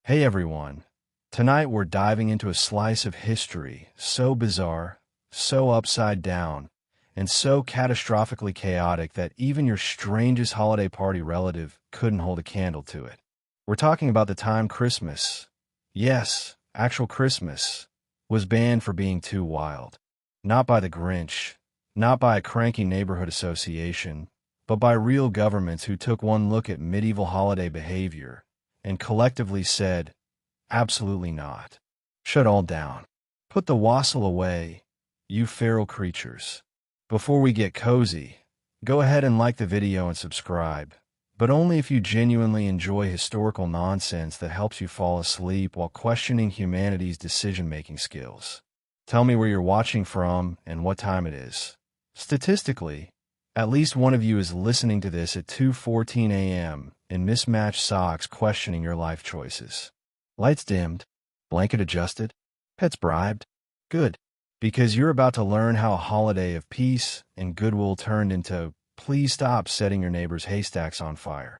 Hey everyone. Tonight we're diving into a slice of history so bizarre, so upside down, and so catastrophically chaotic that even your strangest holiday party relative couldn't hold a candle to it. We're talking about the time Christmas, yes, actual Christmas, was banned for being too wild. Not by the Grinch, not by a cranky neighborhood association, but by real governments who took one look at medieval holiday behavior and collectively said, absolutely not. Shut all down. Put the wassail away, you feral creatures. Before we get cozy, go ahead and like the video and subscribe, but only if you genuinely enjoy historical nonsense that helps you fall asleep while questioning humanity's decision-making skills. Tell me where you're watching from and what time it is. Statistically, at least one of you is listening to this at 2:14 a.m. in mismatched socks questioning your life choices. Lights dimmed, blanket adjusted, pets bribed. Good, because you're about to learn how a holiday of peace and goodwill turned into please stop setting your neighbor's haystacks on fire.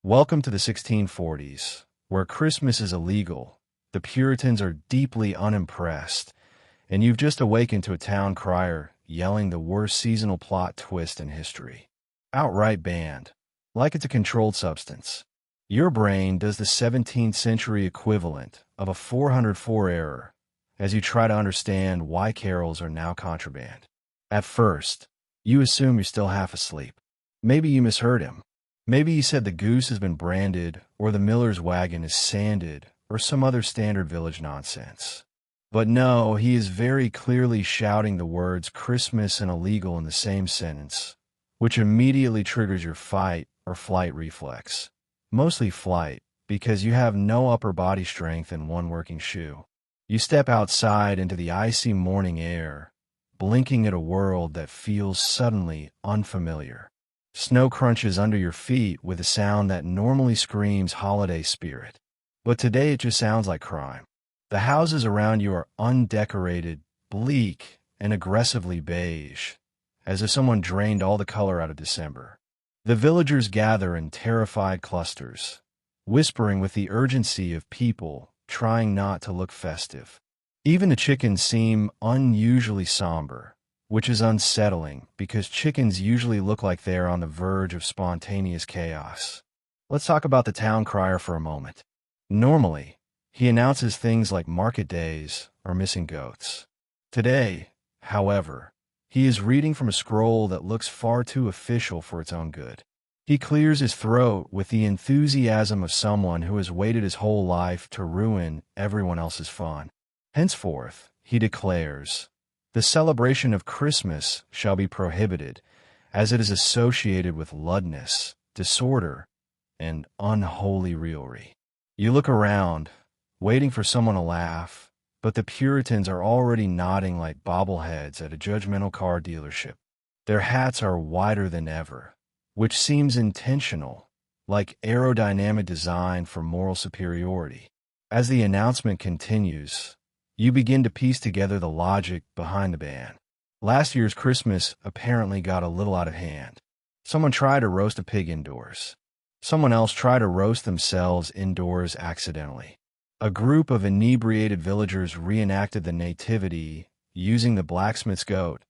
Welcome to the 1640s, where Christmas is illegal, the Puritans are deeply unimpressed, and you've just awakened to a town crier yelling the worst seasonal plot twist in history. Outright banned, like it's a controlled substance. Your brain does the 17th century equivalent of a 404 error as you try to understand why carols are now contraband. At first, you assume you're still half asleep. Maybe you misheard him. Maybe he said the goose has been branded or the miller's wagon is sanded or some other standard village nonsense. But no, he is very clearly shouting the words Christmas and illegal in the same sentence, which immediately triggers your fight or flight reflex. Mostly flight, because you have no upper body strength and one working shoe. You step outside into the icy morning air, blinking at a world that feels suddenly unfamiliar. Snow crunches under your feet with a sound that normally screams holiday spirit. But today it just sounds like crime. The houses around you are undecorated, bleak, and aggressively beige, as if someone drained all the color out of December. The villagers gather in terrified clusters, whispering with the urgency of people trying not to look festive. Even the chickens seem unusually somber, which is unsettling because chickens usually look like they're on the verge of spontaneous chaos. Let's talk about the town crier for a moment. Normally, he announces things like market days or missing goats. Today, however, he is reading from a scroll that looks far too official for its own good. He clears his throat with the enthusiasm of someone who has waited his whole life to ruin everyone else's fun. Henceforth, he declares, the celebration of Christmas shall be prohibited, as it is associated with lewdness, disorder, and unholy revelry. You look around, waiting for someone to laugh, but the Puritans are already nodding like bobbleheads at a judgmental car dealership. Their hats are wider than ever, which seems intentional, like aerodynamic design for moral superiority. As the announcement continues, you begin to piece together the logic behind the ban. Last year's Christmas apparently got a little out of hand. Someone tried to roast a pig indoors. Someone else tried to roast themselves indoors accidentally. A group of inebriated villagers reenacted the nativity using the blacksmith's goat,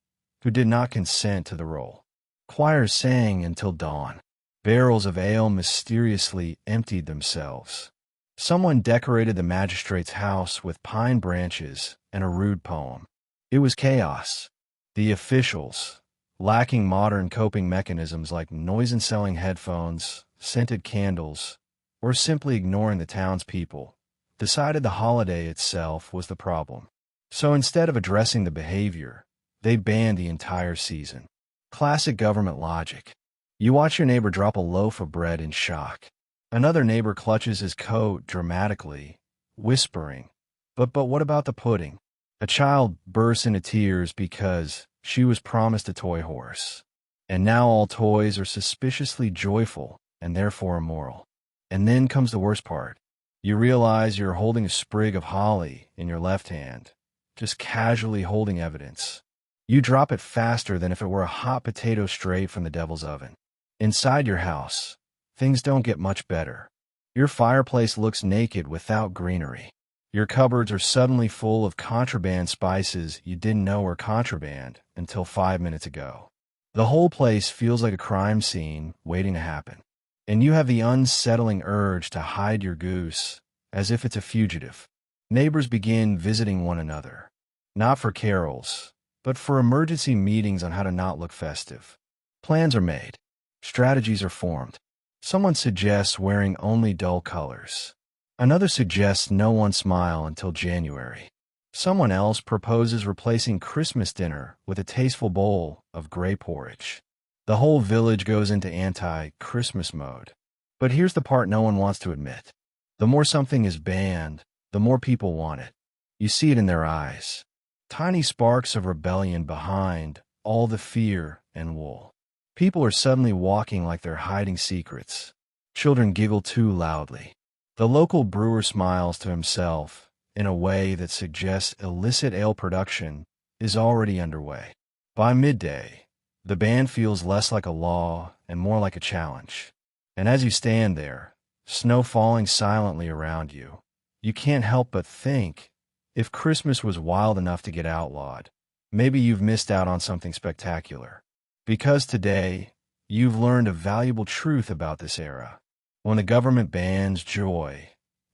who did not consent to the role. Choirs sang until dawn. Barrels of ale mysteriously emptied themselves. Someone decorated the magistrate's house with pine branches and a rude poem. It was chaos. The officials, lacking modern coping mechanisms like noise-canceling headphones, scented candles, or simply ignoring the townspeople, decided the holiday itself was the problem. So instead of addressing the behavior, they banned the entire season. Classic government logic. You watch your neighbor drop a loaf of bread in shock. Another neighbor clutches his coat dramatically, whispering, But what about the pudding? A child bursts into tears because she was promised a toy horse. And now all toys are suspiciously joyful and therefore immoral. And then comes the worst part. You realize you're holding a sprig of holly in your left hand, just casually holding evidence. You drop it faster than if it were a hot potato straight from the devil's oven. Inside your house, things don't get much better. Your fireplace looks naked without greenery. Your cupboards are suddenly full of contraband spices you didn't know were contraband until 5 minutes ago. The whole place feels like a crime scene waiting to happen. And you have the unsettling urge to hide your goose, as if it's a fugitive. Neighbors begin visiting one another, not for carols, but for emergency meetings on how to not look festive. Plans are made. Strategies are formed. Someone suggests wearing only dull colors. Another suggests no one smile until January. Someone else proposes replacing Christmas dinner with a tasteful bowl of gray porridge. The whole village goes into anti-Christmas mode. But here's the part no one wants to admit. The more something is banned, the more people want it. You see it in their eyes. Tiny sparks of rebellion behind all the fear and wool. People are suddenly walking like they're hiding secrets. Children giggle too loudly. The local brewer smiles to himself in a way that suggests illicit ale production is already underway. By midday, the ban feels less like a law and more like a challenge. And as you stand there, snow falling silently around you, you can't help but think, if Christmas was wild enough to get outlawed, maybe you've missed out on something spectacular. Because today, you've learned a valuable truth about this era. When the government bans joy,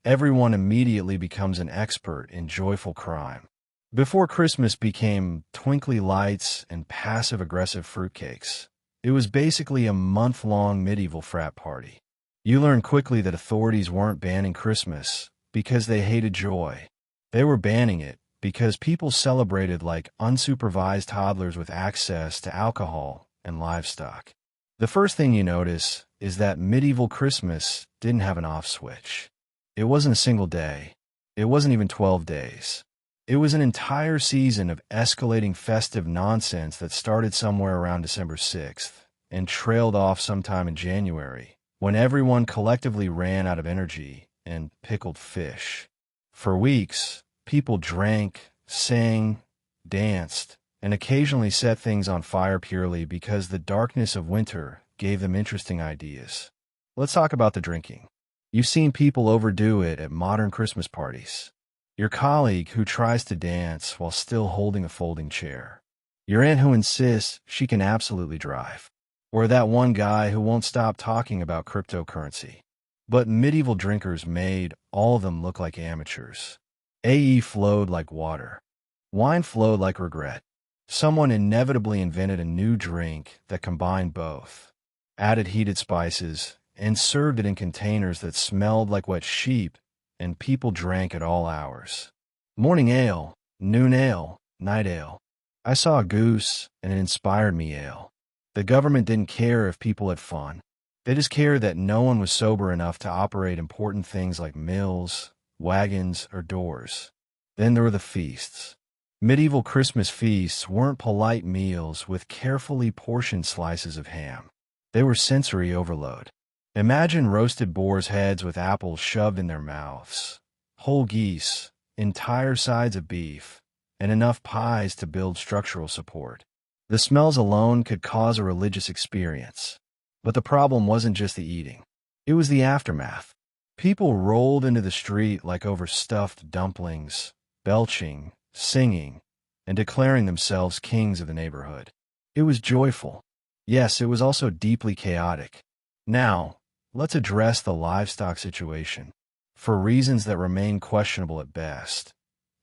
everyone immediately becomes an expert in joyful crime. Before Christmas became twinkly lights and passive-aggressive fruitcakes, it was basically a month-long medieval frat party. You learn quickly that authorities weren't banning Christmas because they hated joy. They were banning it because people celebrated like unsupervised toddlers with access to alcohol and livestock. The first thing you notice is that medieval Christmas didn't have an off switch. It wasn't a single day. It wasn't even 12 days. It was an entire season of escalating festive nonsense that started somewhere around December 6th and trailed off sometime in January, when everyone collectively ran out of energy and pickled fish. For weeks, people drank, sang, danced, and occasionally set things on fire purely because the darkness of winter gave them interesting ideas. Let's talk about the drinking. You've seen people overdo it at modern Christmas parties. Your colleague who tries to dance while still holding a folding chair. Your aunt who insists she can absolutely drive. Or that one guy who won't stop talking about cryptocurrency. But medieval drinkers made all of them look like amateurs. AE flowed like water. Wine flowed like regret. Someone inevitably invented a new drink that combined both, added heated spices, and served it in containers that smelled like wet sheep, and people drank at all hours. Morning ale, noon ale, night ale. I saw a goose, and it inspired me ale. The government didn't care if people had fun. They just cared that no one was sober enough to operate important things like mills, wagons, or doors. Then there were the feasts. Medieval Christmas feasts weren't polite meals with carefully portioned slices of ham. They were sensory overload. Imagine roasted boars' heads with apples shoved in their mouths, whole geese, entire sides of beef, and enough pies to build structural support. The smells alone could cause a religious experience. But the problem wasn't just the eating. It was the aftermath. People rolled into the street like overstuffed dumplings, belching, singing, and declaring themselves kings of the neighborhood. It was joyful. Yes, it was also deeply chaotic. Now, let's address the livestock situation. For reasons that remain questionable at best,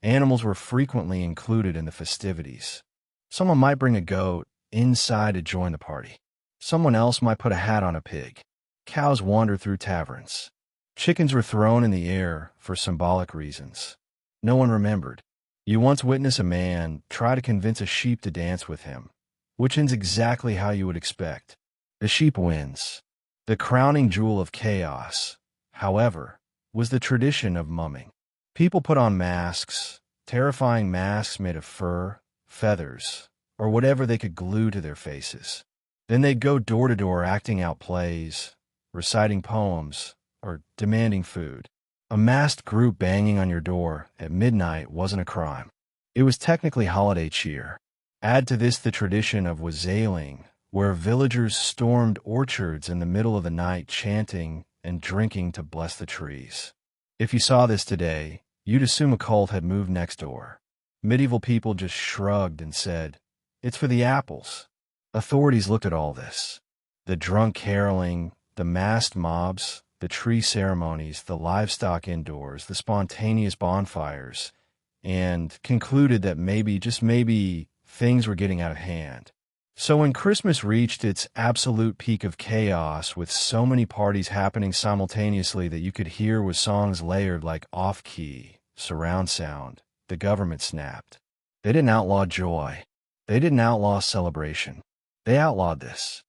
animals were frequently included in the festivities. Someone might bring a goat inside to join the party. Someone else might put a hat on a pig. Cows wandered through taverns. Chickens were thrown in the air for symbolic reasons. No one remembered. You once witnessed a man try to convince a sheep to dance with him, which ends exactly how you would expect. The sheep wins. The crowning jewel of chaos, however, was the tradition of mumming. People put on masks, terrifying masks made of fur, feathers, or whatever they could glue to their faces. Then they'd go door to door acting out plays, reciting poems, or demanding food. A masked group banging on your door at midnight wasn't a crime. It was technically holiday cheer. Add to this the tradition of wassailing, where villagers stormed orchards in the middle of the night chanting and drinking to bless the trees. If you saw this today, you'd assume a cult had moved next door. Medieval people just shrugged and said, "It's for the apples." Authorities looked at all this. The drunk caroling, the masked mobs, the tree ceremonies, the livestock indoors, the spontaneous bonfires, and concluded that maybe, just maybe, things were getting out of hand. So when Christmas reached its absolute peak of chaos, with so many parties happening simultaneously that you could hear with songs layered like off-key, surround sound, the government snapped. They didn't outlaw joy. They didn't outlaw celebration. They outlawed this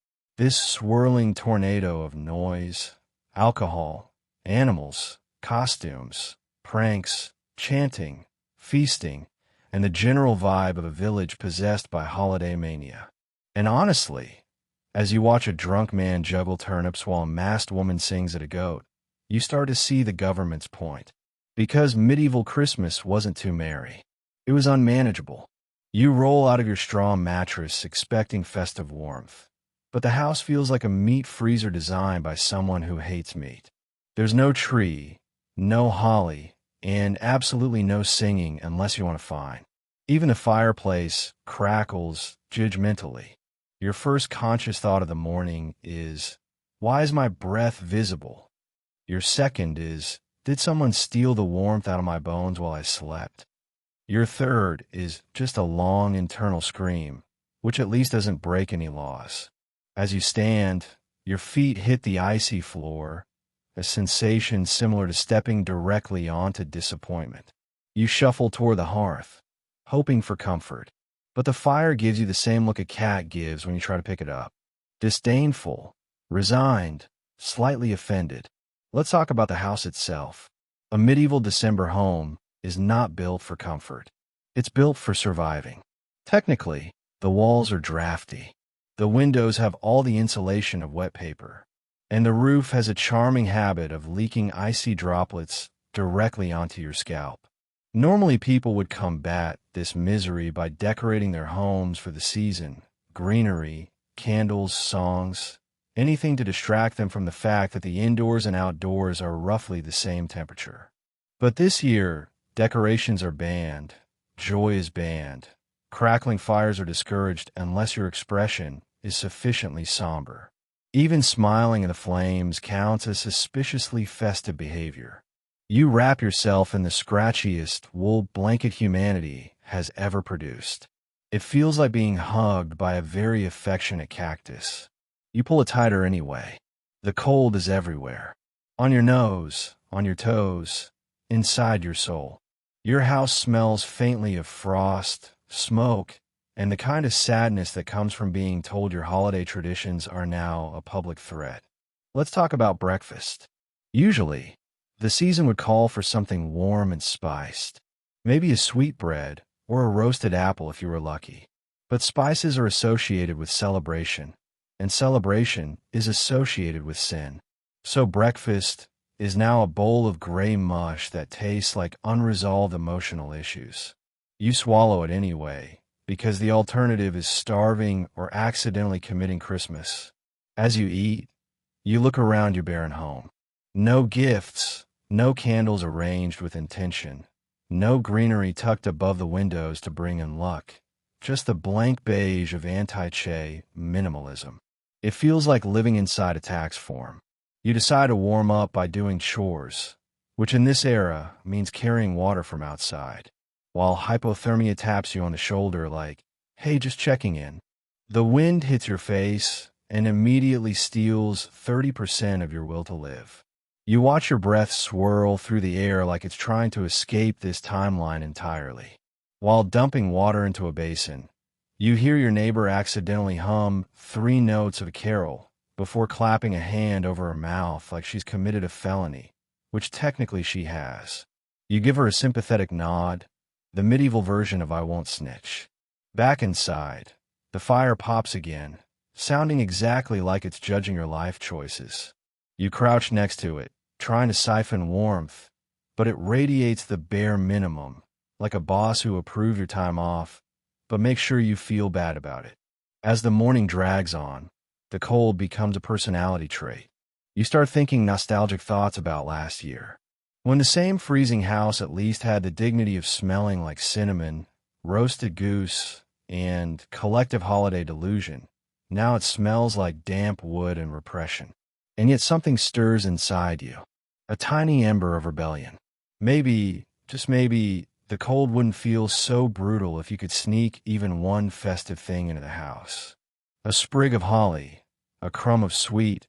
swirling tornado of noise, alcohol, animals, costumes, pranks, chanting, feasting, and the general vibe of a village possessed by holiday mania. And honestly, as you watch a drunk man juggle turnips while a masked woman sings at a goat, you start to see the government's point. Because medieval Christmas wasn't too merry. It was unmanageable. You roll out of your straw mattress expecting festive warmth, but the house feels like a meat freezer designed by someone who hates meat. There's no tree, no holly, and absolutely no singing unless you want to find. Even the fireplace crackles judgmentally. Your first conscious thought of the morning is, why is my breath visible? Your second is, did someone steal the warmth out of my bones while I slept? Your third is just a long internal scream, which at least doesn't break any laws. As you stand, your feet hit the icy floor, a sensation similar to stepping directly onto disappointment. You shuffle toward the hearth, hoping for comfort, but the fire gives you the same look a cat gives when you try to pick it up. Disdainful, resigned, slightly offended. Let's talk about the house itself. A medieval December home is not built for comfort. It's built for surviving. Technically, the walls are drafty. The windows have all the insulation of wet paper. And the roof has a charming habit of leaking icy droplets directly onto your scalp. Normally, people would combat this misery by decorating their homes for the season, greenery, candles, songs, anything to distract them from the fact that the indoors and outdoors are roughly the same temperature. But this year, decorations are banned, joy is banned, crackling fires are discouraged unless your expression is sufficiently somber. Even smiling in the flames counts as suspiciously festive behavior. You wrap yourself in the scratchiest wool blanket humanity has ever produced. It feels like being hugged by a very affectionate cactus. You pull it tighter anyway. The cold is everywhere. On your nose, on your toes, inside your soul. Your house smells faintly of frost, smoke, and the kind of sadness that comes from being told your holiday traditions are now a public threat. Let's talk about breakfast. Usually, the season would call for something warm and spiced. Maybe a sweetbread or a roasted apple if you were lucky. But spices are associated with celebration, and celebration is associated with sin. So breakfast is now a bowl of gray mush that tastes like unresolved emotional issues. You swallow it anyway, because the alternative is starving or accidentally committing Christmas. As you eat, you look around your barren home. No gifts, no candles arranged with intention, no greenery tucked above the windows to bring in luck, just the blank beige of anti-che minimalism. It feels like living inside a tax form. You decide to warm up by doing chores, which in this era means carrying water from outside, while hypothermia taps you on the shoulder like, hey, just checking in. The wind hits your face and immediately steals 30% of your will to live. You watch your breath swirl through the air like it's trying to escape this timeline entirely. While dumping water into a basin, you hear your neighbor accidentally hum 3 notes of a carol before clapping a hand over her mouth like she's committed a felony, which technically she has. You give her a sympathetic nod, the medieval version of I won't snitch. Back inside, the fire pops again, sounding exactly like it's judging your life choices. You crouch next to it, trying to siphon warmth, but it radiates the bare minimum, like a boss who approved your time off, but makes sure you feel bad about it. As the morning drags on, the cold becomes a personality trait. You start thinking nostalgic thoughts about last year, when the same freezing house at least had the dignity of smelling like cinnamon, roasted goose, and collective holiday delusion. Now it smells like damp wood and repression. And yet something stirs inside you, a tiny ember of rebellion. Maybe, just maybe, the cold wouldn't feel so brutal if you could sneak even one festive thing into the house. A sprig of holly, a crumb of sweet,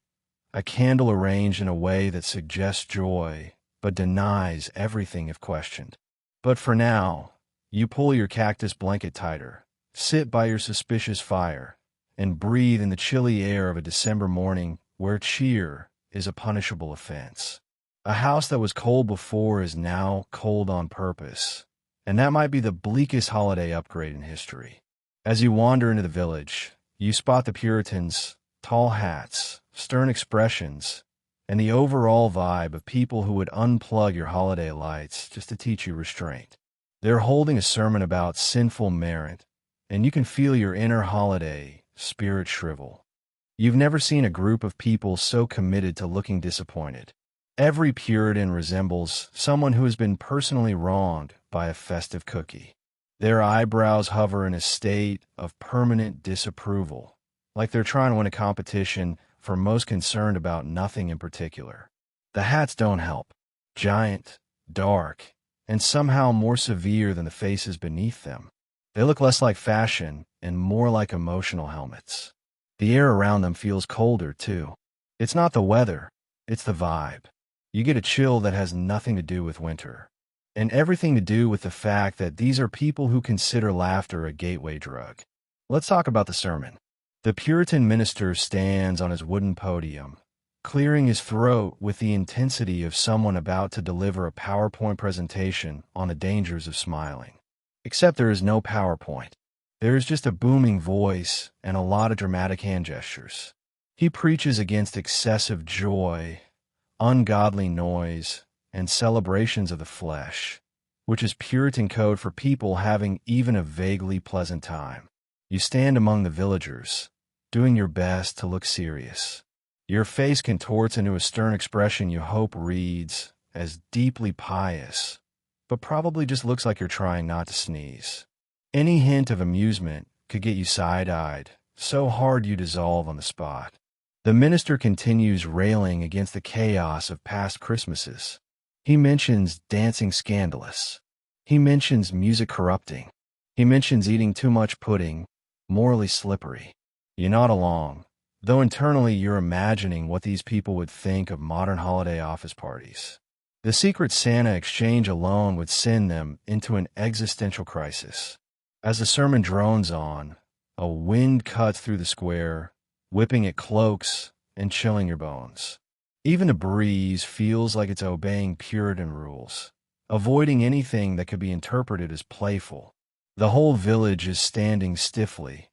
a candle arranged in a way that suggests joy, but denies everything if questioned. But for now, you pull your cactus blanket tighter, sit by your suspicious fire, and breathe in the chilly air of a December morning where cheer is a punishable offense. A house that was cold before is now cold on purpose, and that might be the bleakest holiday upgrade in history. As you wander into the village, you spot the Puritans' tall hats, stern expressions, and the overall vibe of people who would unplug your holiday lights just to teach you restraint. They're holding a sermon about sinful merit, and you can feel your inner holiday spirit shrivel. You've never seen a group of people so committed to looking disappointed. Every Puritan resembles someone who has been personally wronged by a festive cookie. Their eyebrows hover in a state of permanent disapproval, like they're trying to win a competition for most concerned about nothing in particular. The hats don't help. Giant, dark, and somehow more severe than the faces beneath them. They look less like fashion and more like emotional helmets. The air around them feels colder, too. It's not the weather, it's the vibe. You get a chill that has nothing to do with winter, and everything to do with the fact that these are people who consider laughter a gateway drug. Let's talk about the sermon. The Puritan minister stands on his wooden podium, clearing his throat with the intensity of someone about to deliver a PowerPoint presentation on the dangers of smiling. Except there is no PowerPoint. There is just a booming voice and a lot of dramatic hand gestures. He preaches against excessive joy, ungodly noise, and celebrations of the flesh, which is Puritan code for people having even a vaguely pleasant time. You stand among the villagers, doing your best to look serious. Your face contorts into a stern expression you hope reads as deeply pious, but probably just looks like you're trying not to sneeze. Any hint of amusement could get you side-eyed, so hard you dissolve on the spot. The minister continues railing against the chaos of past Christmases. He mentions dancing scandalous. He mentions music corrupting. He mentions eating too much pudding, morally slippery. You nod along, though internally you're imagining what these people would think of modern holiday office parties. The Secret Santa exchange alone would send them into an existential crisis. As the sermon drones on, a wind cuts through the square, whipping at cloaks and chilling your bones. Even the breeze feels like it's obeying Puritan rules, avoiding anything that could be interpreted as playful. The whole village is standing stiffly,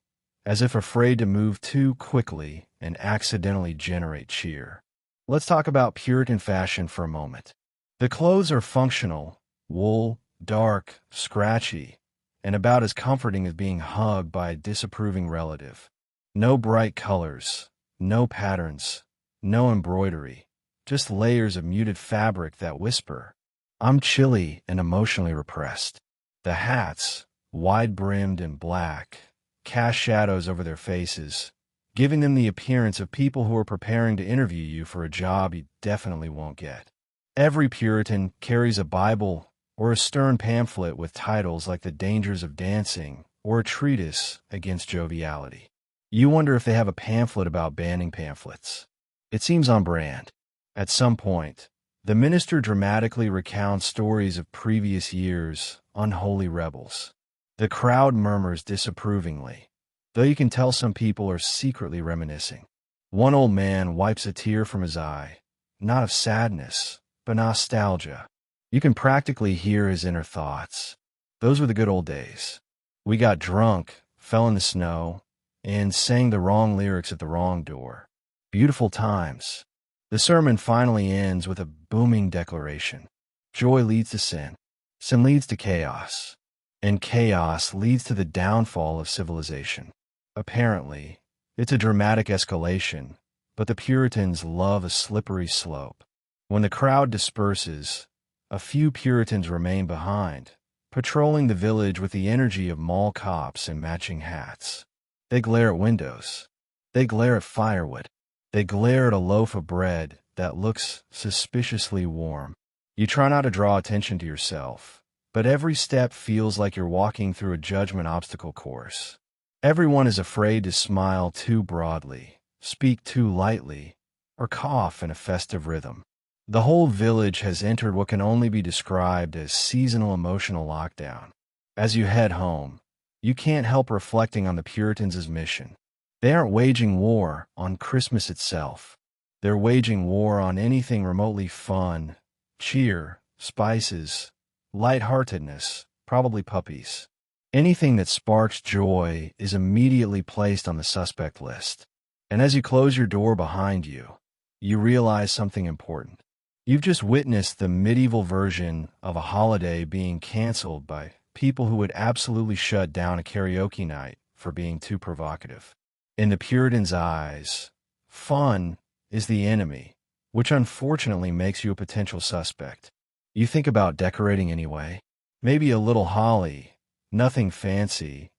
as if afraid to move too quickly and accidentally generate cheer. Let's talk about Puritan fashion for a moment. The clothes are functional, wool, dark, scratchy, and about as comforting as being hugged by a disapproving relative. No bright colors, no patterns, no embroidery, just layers of muted fabric that whisper, "I'm chilly and emotionally repressed." The hats, wide-brimmed and black, cast shadows over their faces, giving them the appearance of people who are preparing to interview you for a job you definitely won't get. Every Puritan carries a Bible or a stern pamphlet with titles like The Dangers of Dancing or a treatise against joviality. You wonder if they have a pamphlet about banning pamphlets. It seems on brand. At some point, the minister dramatically recounts stories of previous years' unholy rebels. The crowd murmurs disapprovingly, though you can tell some people are secretly reminiscing. One old man wipes a tear from his eye, not of sadness, but nostalgia. You can practically hear his inner thoughts. Those were the good old days. We got drunk, fell in the snow, and sang the wrong lyrics at the wrong door. Beautiful times. The sermon finally ends with a booming declaration. Joy leads to sin. Sin leads to chaos. And chaos leads to the downfall of civilization. Apparently, it's a dramatic escalation, but the Puritans love a slippery slope. When the crowd disperses, a few Puritans remain behind, patrolling the village with the energy of mall cops in matching hats. They glare at windows. They glare at firewood. They glare at a loaf of bread that looks suspiciously warm. You try not to draw attention to yourself, but every step feels like you're walking through a judgment obstacle course. Everyone is afraid to smile too broadly, speak too lightly, or cough in a festive rhythm. The whole village has entered what can only be described as seasonal emotional lockdown. As you head home, you can't help reflecting on the Puritans' mission. They aren't waging war on Christmas itself. They're waging war on anything remotely fun, cheer, spices, lightheartedness, probably puppies. Anything that sparks joy is immediately placed on the suspect list. And as you close your door behind you, you realize something important. You've just witnessed the medieval version of a holiday being canceled by people who would absolutely shut down a karaoke night for being too provocative. In the Puritans' eyes, fun is the enemy, which unfortunately makes you a potential suspect. You think about decorating anyway. Maybe a little holly, nothing fancy,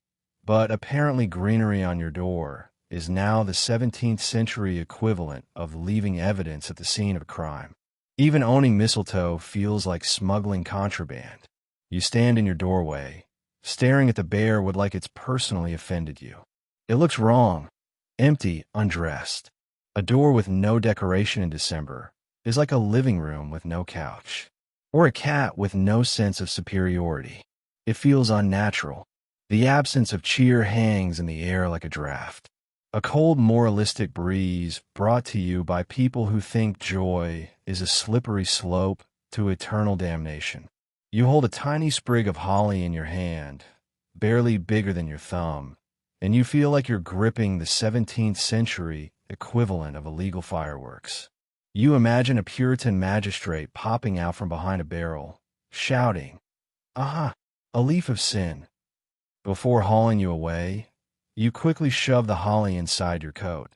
but apparently greenery on your door is now the 17th century equivalent of leaving evidence at the scene of a crime. Even owning mistletoe feels like smuggling contraband. You stand in your doorway, staring at the bare wood like it's personally offended you. It looks wrong, empty, undressed. A door with no decoration in December is like a living room with no couch, or a cat with no sense of superiority. It feels unnatural. The absence of cheer hangs in the air like a draft. A cold moralistic breeze brought to you by people who think joy is a slippery slope to eternal damnation. You hold a tiny sprig of holly in your hand, barely bigger than your thumb, and you feel like you're gripping the 17th century equivalent of illegal fireworks. You imagine a Puritan magistrate popping out from behind a barrel, shouting, "Aha, a leaf of sin." Before hauling you away, you quickly shove the holly inside your coat,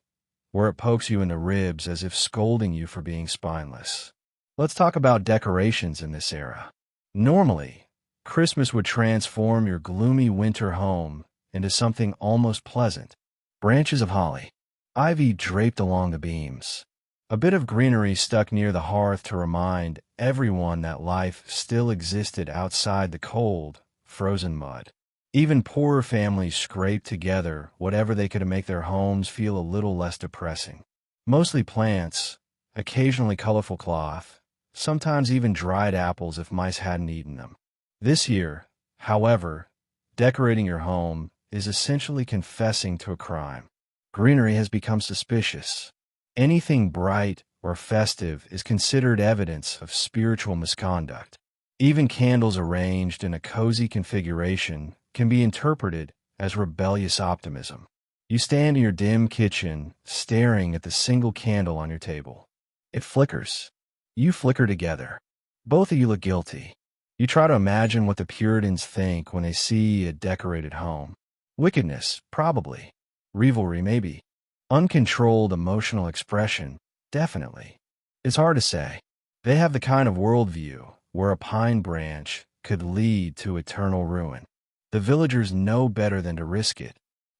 where it pokes you in the ribs as if scolding you for being spineless. Let's talk about decorations in this era. Normally, Christmas would transform your gloomy winter home into something almost pleasant. Branches of holly, ivy draped along the beams, a bit of greenery stuck near the hearth to remind everyone that life still existed outside the cold, frozen mud. Even poorer families scraped together whatever they could to make their homes feel a little less depressing. Mostly plants, occasionally colorful cloth, sometimes even dried apples if mice hadn't eaten them. This year, however, decorating your home is essentially confessing to a crime. Greenery has become suspicious. Anything bright or festive is considered evidence of spiritual misconduct. Even candles arranged in a cozy configuration can be interpreted as rebellious optimism. You stand in your dim kitchen, staring at the single candle on your table. It flickers. You flicker together. Both of you look guilty. You try to imagine what the Puritans think when they see a decorated home. Wickedness, probably. Revelry, maybe. Uncontrolled emotional expression, definitely. It's hard to say. They have the kind of worldview where a pine branch could lead to eternal ruin. The villagers know better than to risk it.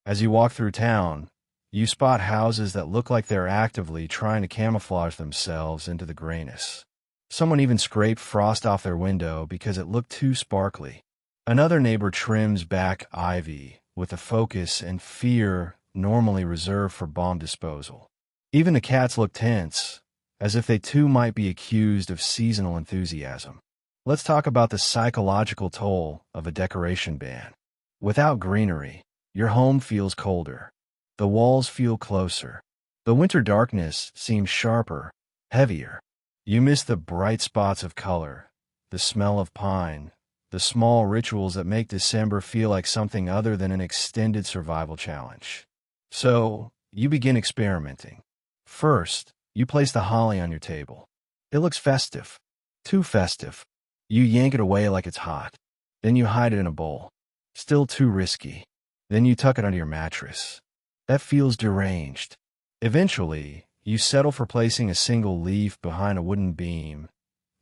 As you walk through town, you spot houses that look like they're actively trying to camouflage themselves into the grayness. Someone even scraped frost off their window because it looked too sparkly. Another neighbor trims back ivy with a focus and fear normally reserved for bomb disposal. Even the cats look tense, as if they too might be accused of seasonal enthusiasm. Let's talk about the psychological toll of a decoration ban. Without greenery, your home feels colder. The walls feel closer. The winter darkness seems sharper, heavier. You miss the bright spots of color, the smell of pine, the small rituals that make December feel like something other than an extended survival challenge. So, you begin experimenting. First, you place the holly on your table. It looks festive. Too festive. You yank it away like it's hot. Then you hide it in a bowl. Still too risky. Then you tuck it under your mattress. That feels deranged. Eventually, You settle for placing a single leaf behind a wooden beam,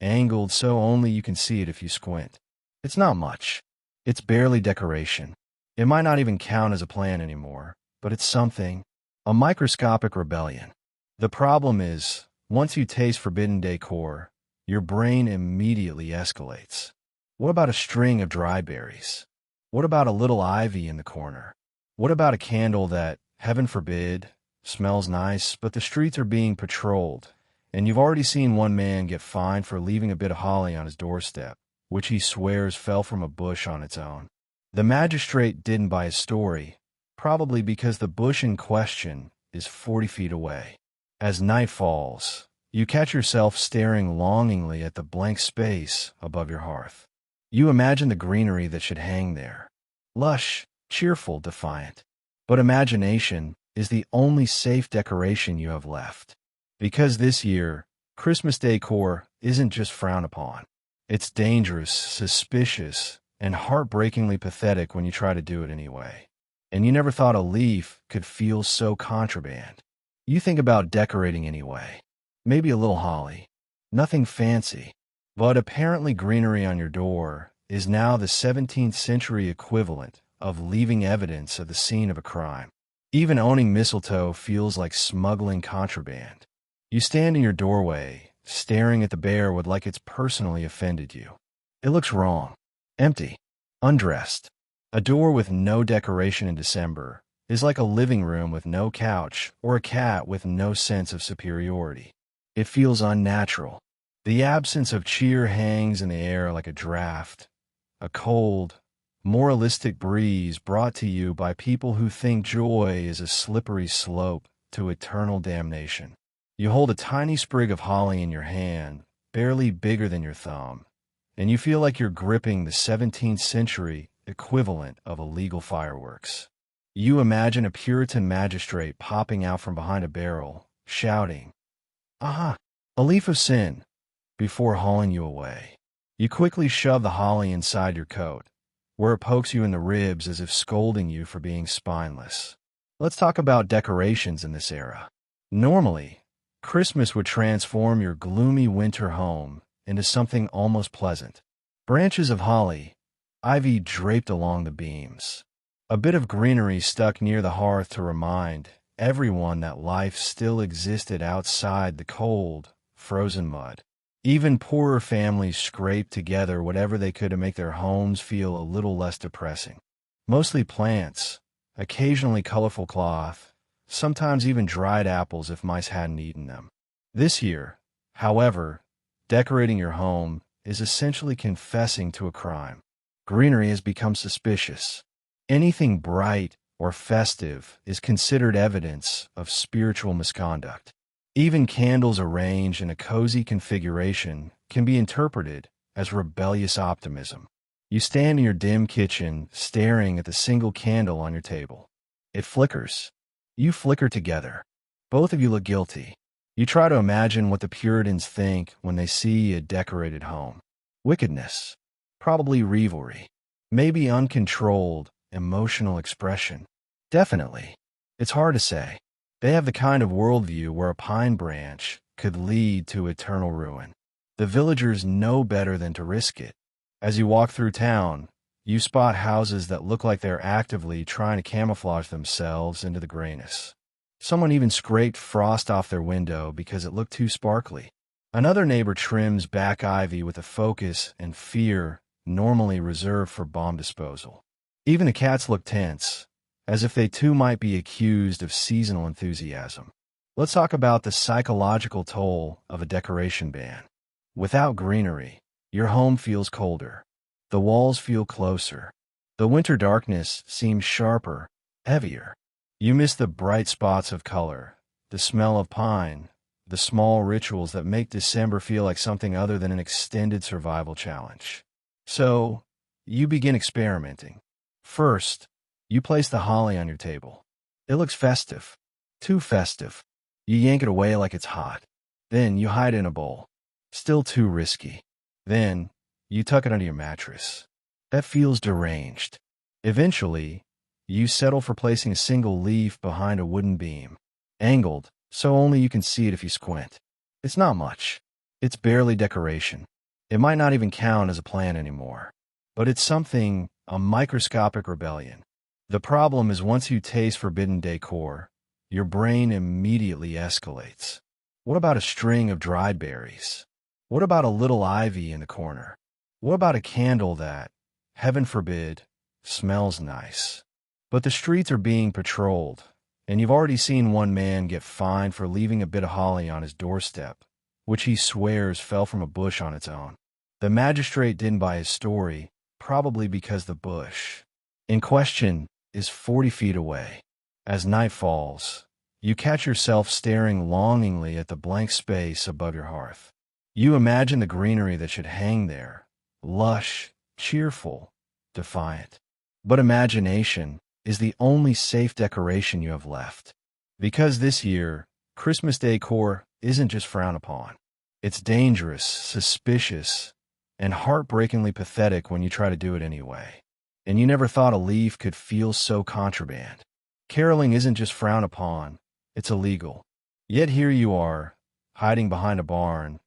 angled so only you can see it if you squint. It's not much. It's barely decoration. It might not even count as a plant anymore, but it's something. A microscopic rebellion. The problem is, once you taste forbidden decor, your brain immediately escalates. What about a string of dry berries? What about a little ivy in the corner? What about a candle that, heaven forbid, smells nice, but the streets are being patrolled, and you've already seen one man get fined for leaving a bit of holly on his doorstep, which he swears fell from a bush on its own. The magistrate didn't buy his story, probably because the bush in question is 40 feet away. As night falls, you catch yourself staring longingly at the blank space above your hearth. You imagine the greenery that should hang there. Lush, cheerful, defiant. But imagination is the only safe decoration you have left. Because this year, Christmas decor isn't just frowned upon. It's dangerous, suspicious, and heartbreakingly pathetic when you try to do it anyway. And you never thought a leaf could feel so contraband. You think about decorating anyway. Maybe a little holly. Nothing fancy. But apparently greenery on your door is now the 17th century equivalent of leaving evidence of the scene of a crime. Even owning mistletoe feels like smuggling contraband. You stand in your doorway, staring at the bear wood like it's personally offended you. It looks wrong. Empty. Undressed. A door with no decoration in December is like a living room with no couch or a cat with no sense of superiority. It feels unnatural. The absence of cheer hangs in the air like a draft, a cold, moralistic breeze brought to you by people who think joy is a slippery slope to eternal damnation. You hold a tiny sprig of holly in your hand, barely bigger than your thumb, and you feel like you're gripping the 17th century equivalent of illegal fireworks. You imagine a Puritan magistrate popping out from behind a barrel, shouting, "Aha! A leaf of sin," before hauling you away. You quickly shove the holly inside your coat, where it pokes you in the ribs as if scolding you for being spineless. Let's talk about decorations in this era. Normally, Christmas would transform your gloomy winter home into something almost pleasant. Branches of holly, ivy draped along the beams, a bit of greenery stuck near the hearth to remind everyone that life still existed outside the cold, frozen mud. Even poorer families scraped together whatever they could to make their homes feel a little less depressing. Mostly plants, occasionally colorful cloth, sometimes even dried apples if mice hadn't eaten them. This year, however, decorating your home is essentially confessing to a crime. Greenery has become suspicious. Anything bright or festive is considered evidence of spiritual misconduct. Even candles arranged in a cozy configuration can be interpreted as rebellious optimism. You stand in your dim kitchen, staring at the single candle on your table. It flickers. You flicker together. Both of you look guilty. You try to imagine what the Puritans think when they see a decorated home. Wickedness. Probably revelry. Maybe uncontrolled, emotional expression. Definitely. It's hard to say. They have the kind of worldview where a pine branch could lead to eternal ruin. The villagers know better than to risk it. As you walk through town, you spot houses that look like they're actively trying to camouflage themselves into the grayness. Someone even scraped frost off their window because it looked too sparkly. Another neighbor trims back ivy with a focus and fear normally reserved for bomb disposal. Even the cats look tense, as if they too might be accused of seasonal enthusiasm. Let's talk about the psychological toll of a decoration ban. Without greenery, your home feels colder. The walls feel closer. The winter darkness seems sharper, heavier. You miss the bright spots of color, the smell of pine, the small rituals that make December feel like something other than an extended survival challenge. So, you begin experimenting. First, you place the holly on your table. It looks festive. Too festive. You yank it away like it's hot. Then you hide it in a bowl. Still too risky. Then, you tuck it under your mattress. That feels deranged. Eventually, you settle for placing a single leaf behind a wooden beam, angled so only you can see it if you squint. It's not much. It's barely decoration. It might not even count as a plan anymore. But it's something, a microscopic rebellion. The problem is once you taste forbidden decor, your brain immediately escalates. What about a string of dried berries? What about a little ivy in the corner? What about a candle that, heaven forbid, smells nice? But the streets are being patrolled, and you've already seen one man get fined for leaving a bit of holly on his doorstep, which he swears fell from a bush on its own. The magistrate didn't buy his story, probably because the bush in question is 40 feet away. As night falls, you catch yourself staring longingly at the blank space above your hearth. You imagine the greenery that should hang there, lush, cheerful, defiant. But imagination is the only safe decoration you have left. Because this year, Christmas decor isn't just frowned upon. It's dangerous, suspicious, and heartbreakingly pathetic when you try to do it anyway. And you never thought a leaf could feel so contraband. Caroling isn't just frowned upon, it's illegal. Yet here you are, hiding behind a barn,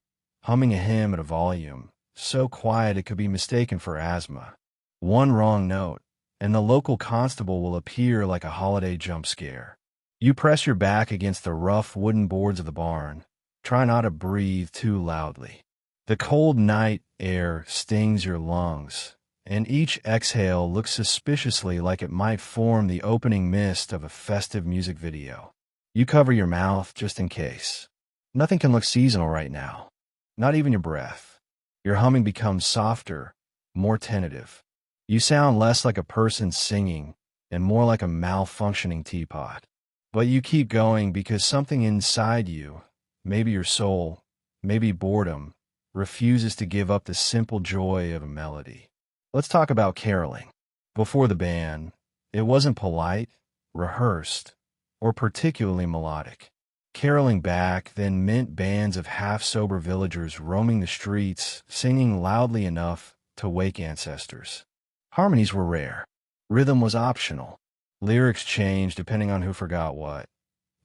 humming a hymn at a volume, so quiet it could be mistaken for asthma. One wrong note, and the local constable will appear like a holiday jump scare. You press your back against the rough wooden boards of the barn, try not to breathe too loudly. The cold night air stings your lungs, and each exhale looks suspiciously like it might form the opening mist of a festive music video. You cover your mouth just in case. Nothing can look seasonal right now, not even your breath. Your humming becomes softer, more tentative. You sound less like a person singing and more like a malfunctioning teapot. But you keep going because something inside you, maybe your soul, maybe boredom, refuses to give up the simple joy of a melody. Let's talk about caroling. Before the ban, it wasn't polite, rehearsed, or particularly melodic. Caroling back then meant bands of half-sober villagers roaming the streets, singing loudly enough to wake ancestors. Harmonies were rare. Rhythm was optional. Lyrics changed depending on who forgot what.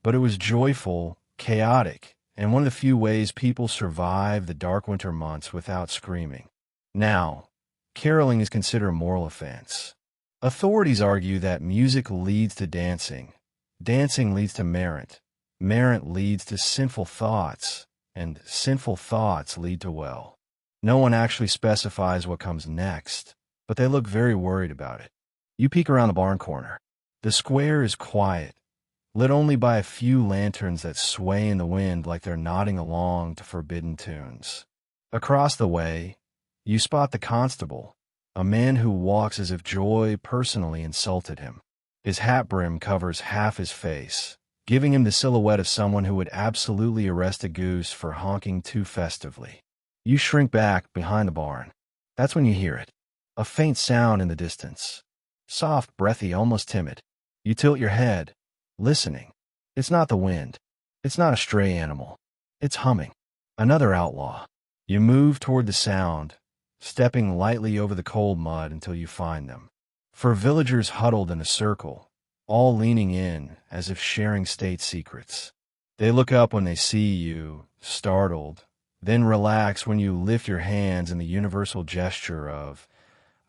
But it was joyful, chaotic, and one of the few ways people survive the dark winter months without screaming. Now, caroling is considered a moral offense. Authorities argue that music leads to dancing. Dancing leads to merit. Merit leads to sinful thoughts, and sinful thoughts lead to well. No one actually specifies what comes next, but they look very worried about it. You peek around the barn corner. The square is quiet, lit only by a few lanterns that sway in the wind like they're nodding along to forbidden tunes. Across the way, you spot the constable, a man who walks as if joy personally insulted him. His hat brim covers half his face, giving him the silhouette of someone who would absolutely arrest a goose for honking too festively. You shrink back behind the barn. That's when you hear it. A faint sound in the distance. Soft, breathy, almost timid. You tilt your head, listening. It's not the wind. It's not a stray animal. It's humming. Another outlaw. You move toward the sound, stepping lightly over the cold mud until you find them. For villagers huddled in a circle, all leaning in as if sharing state secrets. They look up when they see you, startled, then relax when you lift your hands in the universal gesture of,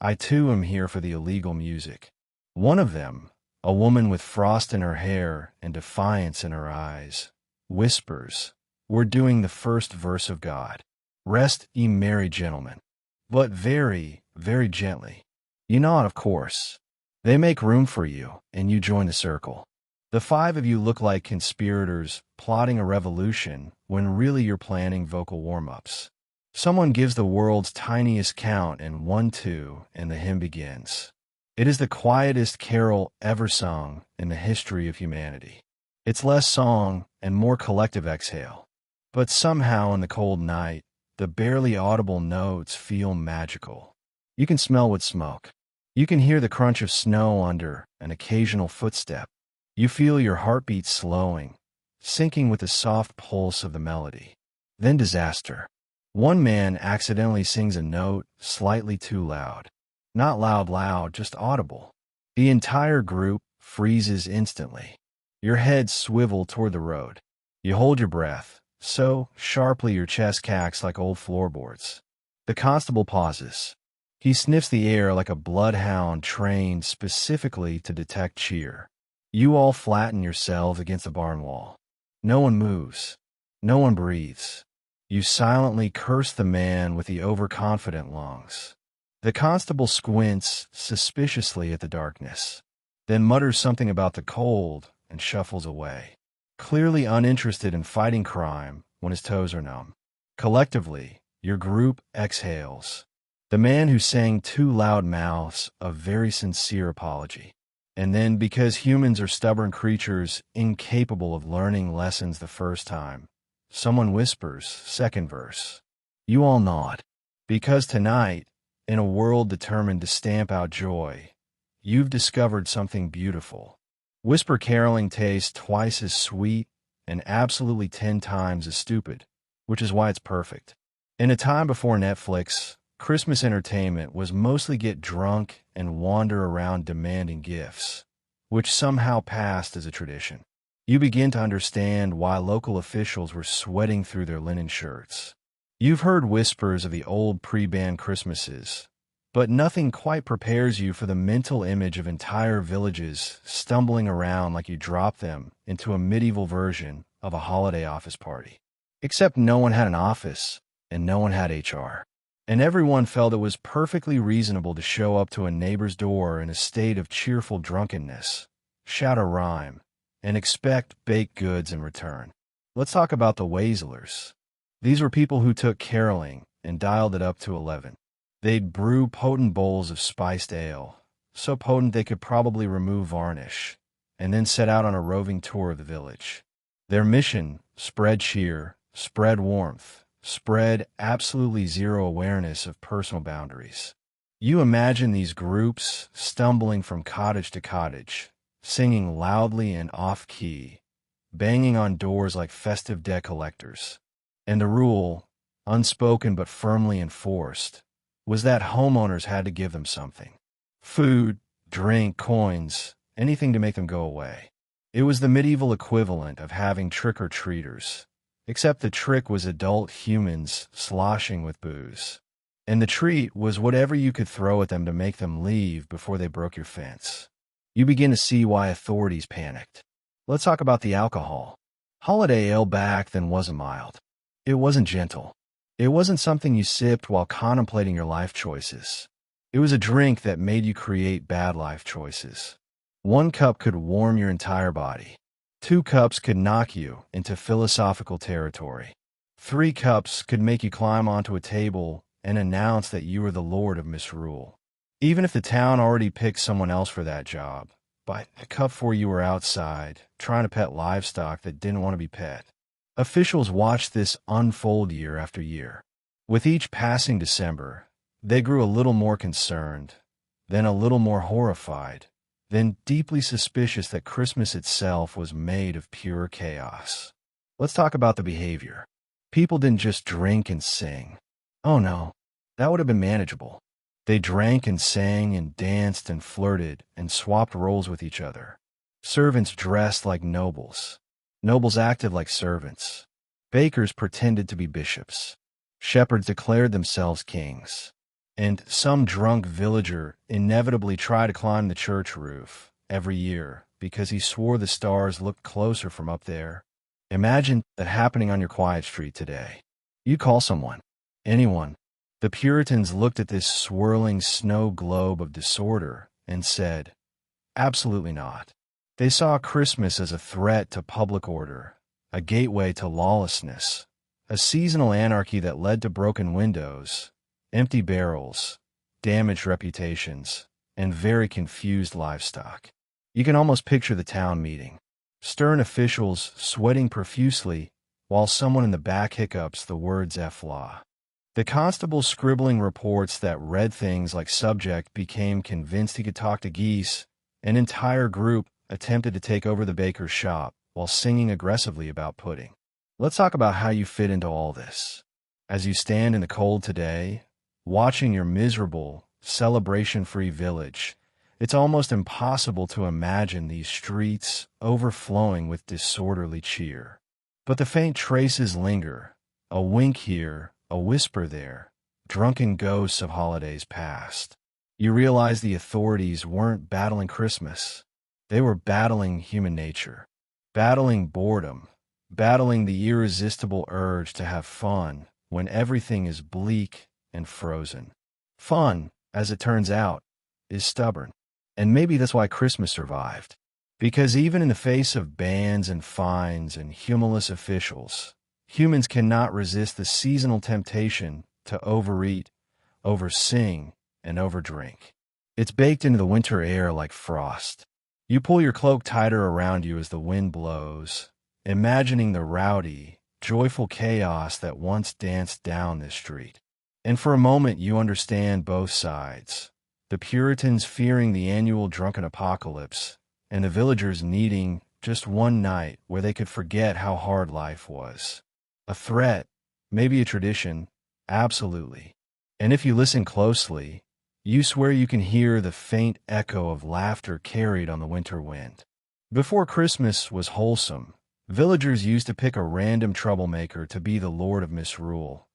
I too am here for the illegal music. One of them, a woman with frost in her hair and defiance in her eyes, whispers, We're doing the first verse of God. Rest, ye merry gentlemen. But very, very gently. You nod, of course. They make room for you, and you join the circle. The five of you look like conspirators plotting a revolution when really you're planning vocal warm-ups. Someone gives the world's tiniest count in 1-2, and the hymn begins. It is the quietest carol ever sung in the history of humanity. It's less song and more collective exhale. But somehow in the cold night, the barely audible notes feel magical. You can smell what's smoke. You can hear the crunch of snow under an occasional footstep. You feel your heartbeat slowing, syncing with the soft pulse of the melody. Then disaster. One man accidentally sings a note slightly too loud. Not loud, just audible. The entire group freezes instantly. Your heads swivel toward the road. You hold your breath, so sharply your chest cacks like old floorboards. The constable pauses. He sniffs the air like a bloodhound trained specifically to detect cheer. You all flatten yourselves against the barn wall. No one moves. No one breathes. You silently curse the man with the overconfident lungs. The constable squints suspiciously at the darkness, then mutters something about the cold and shuffles away, clearly uninterested in fighting crime when his toes are numb. Collectively, your group exhales. The man who sang too loud mouths a very sincere apology. And then, because humans are stubborn creatures incapable of learning lessons the first time, someone whispers, second verse. You all nod. Because tonight, in a world determined to stamp out joy, you've discovered something beautiful. Whisper caroling tastes twice as sweet and absolutely 10 times as stupid, which is why it's perfect. In a time before Netflix, Christmas entertainment was mostly get drunk and wander around demanding gifts, which somehow passed as a tradition. You begin to understand why local officials were sweating through their linen shirts. You've heard whispers of the old pre-banned Christmases, but nothing quite prepares you for the mental image of entire villages stumbling around like you dropped them into a medieval version of a holiday office party. Except no one had an office, and no one had HR. And everyone felt it was perfectly reasonable to show up to a neighbor's door in a state of cheerful drunkenness, shout a rhyme, and expect baked goods in return. Let's talk about the wassailers. These were people who took caroling and dialed it up to 11. They'd brew potent bowls of spiced ale, so potent they could probably remove varnish, and then set out on a roving tour of the village. Their mission: spread cheer, spread warmth, spread absolutely zero awareness of personal boundaries. You imagine these groups stumbling from cottage to cottage, singing loudly and off-key, banging on doors like festive debt collectors. And the rule, unspoken but firmly enforced, was that homeowners had to give them something. Food, drink, coins, anything to make them go away. It was the medieval equivalent of having trick-or-treaters, except the trick was adult humans sloshing with booze. And the treat was whatever you could throw at them to make them leave before they broke your fence. You begin to see why authorities panicked. Let's talk about the alcohol. Holiday ale back then wasn't mild. It wasn't gentle. It wasn't something you sipped while contemplating your life choices. It was a drink that made you create bad life choices. 1 cup could warm your entire body. 2 cups could knock you into philosophical territory. 3 cups could make you climb onto a table and announce that you were the lord of misrule. Even if the town already picked someone else for that job, by a cup 4 you were outside, trying to pet livestock that didn't want to be pet. Officials watched this unfold year after year. With each passing December, they grew a little more concerned, then a little more horrified, then deeply suspicious that Christmas itself was made of pure chaos. Let's talk about the behavior. People didn't just drink and sing. Oh no, that would have been manageable. They drank and sang and danced and flirted and swapped roles with each other. Servants dressed like nobles. Nobles acted like servants. Bakers pretended to be bishops. Shepherds declared themselves kings. And some drunk villager inevitably tried to climb the church roof every year because he swore the stars looked closer from up there. Imagine that happening on your quiet street today. You call someone. Anyone. The Puritans looked at this swirling snow globe of disorder and said, absolutely not. They saw Christmas as a threat to public order, a gateway to lawlessness, a seasonal anarchy that led to broken windows, empty barrels, damaged reputations, and very confused livestock. You can almost picture the town meeting. Stern officials sweating profusely while someone in the back hiccups the words F law. The constable scribbling reports that read things like subject became convinced he could talk to geese. An entire group attempted to take over the baker's shop while singing aggressively about pudding. Let's talk about how you fit into all this. As you stand in the cold today, watching your miserable, celebration-free village, it's almost impossible to imagine these streets overflowing with disorderly cheer. But the faint traces linger, a wink here, a whisper there, drunken ghosts of holidays past. You realize the authorities weren't battling Christmas. They were battling human nature, battling boredom, battling the irresistible urge to have fun when everything is bleak and frozen. Fun, as it turns out, is stubborn. And maybe that's why Christmas survived. Because even in the face of bans and fines and humorless officials, humans cannot resist the seasonal temptation to overeat, oversing, and overdrink. It's baked into the winter air like frost. You pull your cloak tighter around you as the wind blows, imagining the rowdy, joyful chaos that once danced down this street. And for a moment you understand both sides. The Puritans fearing the annual drunken apocalypse, and the villagers needing just one night where they could forget how hard life was. A threat, maybe a tradition, absolutely. And if you listen closely, you swear you can hear the faint echo of laughter carried on the winter wind. Before Christmas was wholesome, villagers used to pick a random troublemaker to be the lord of misrule,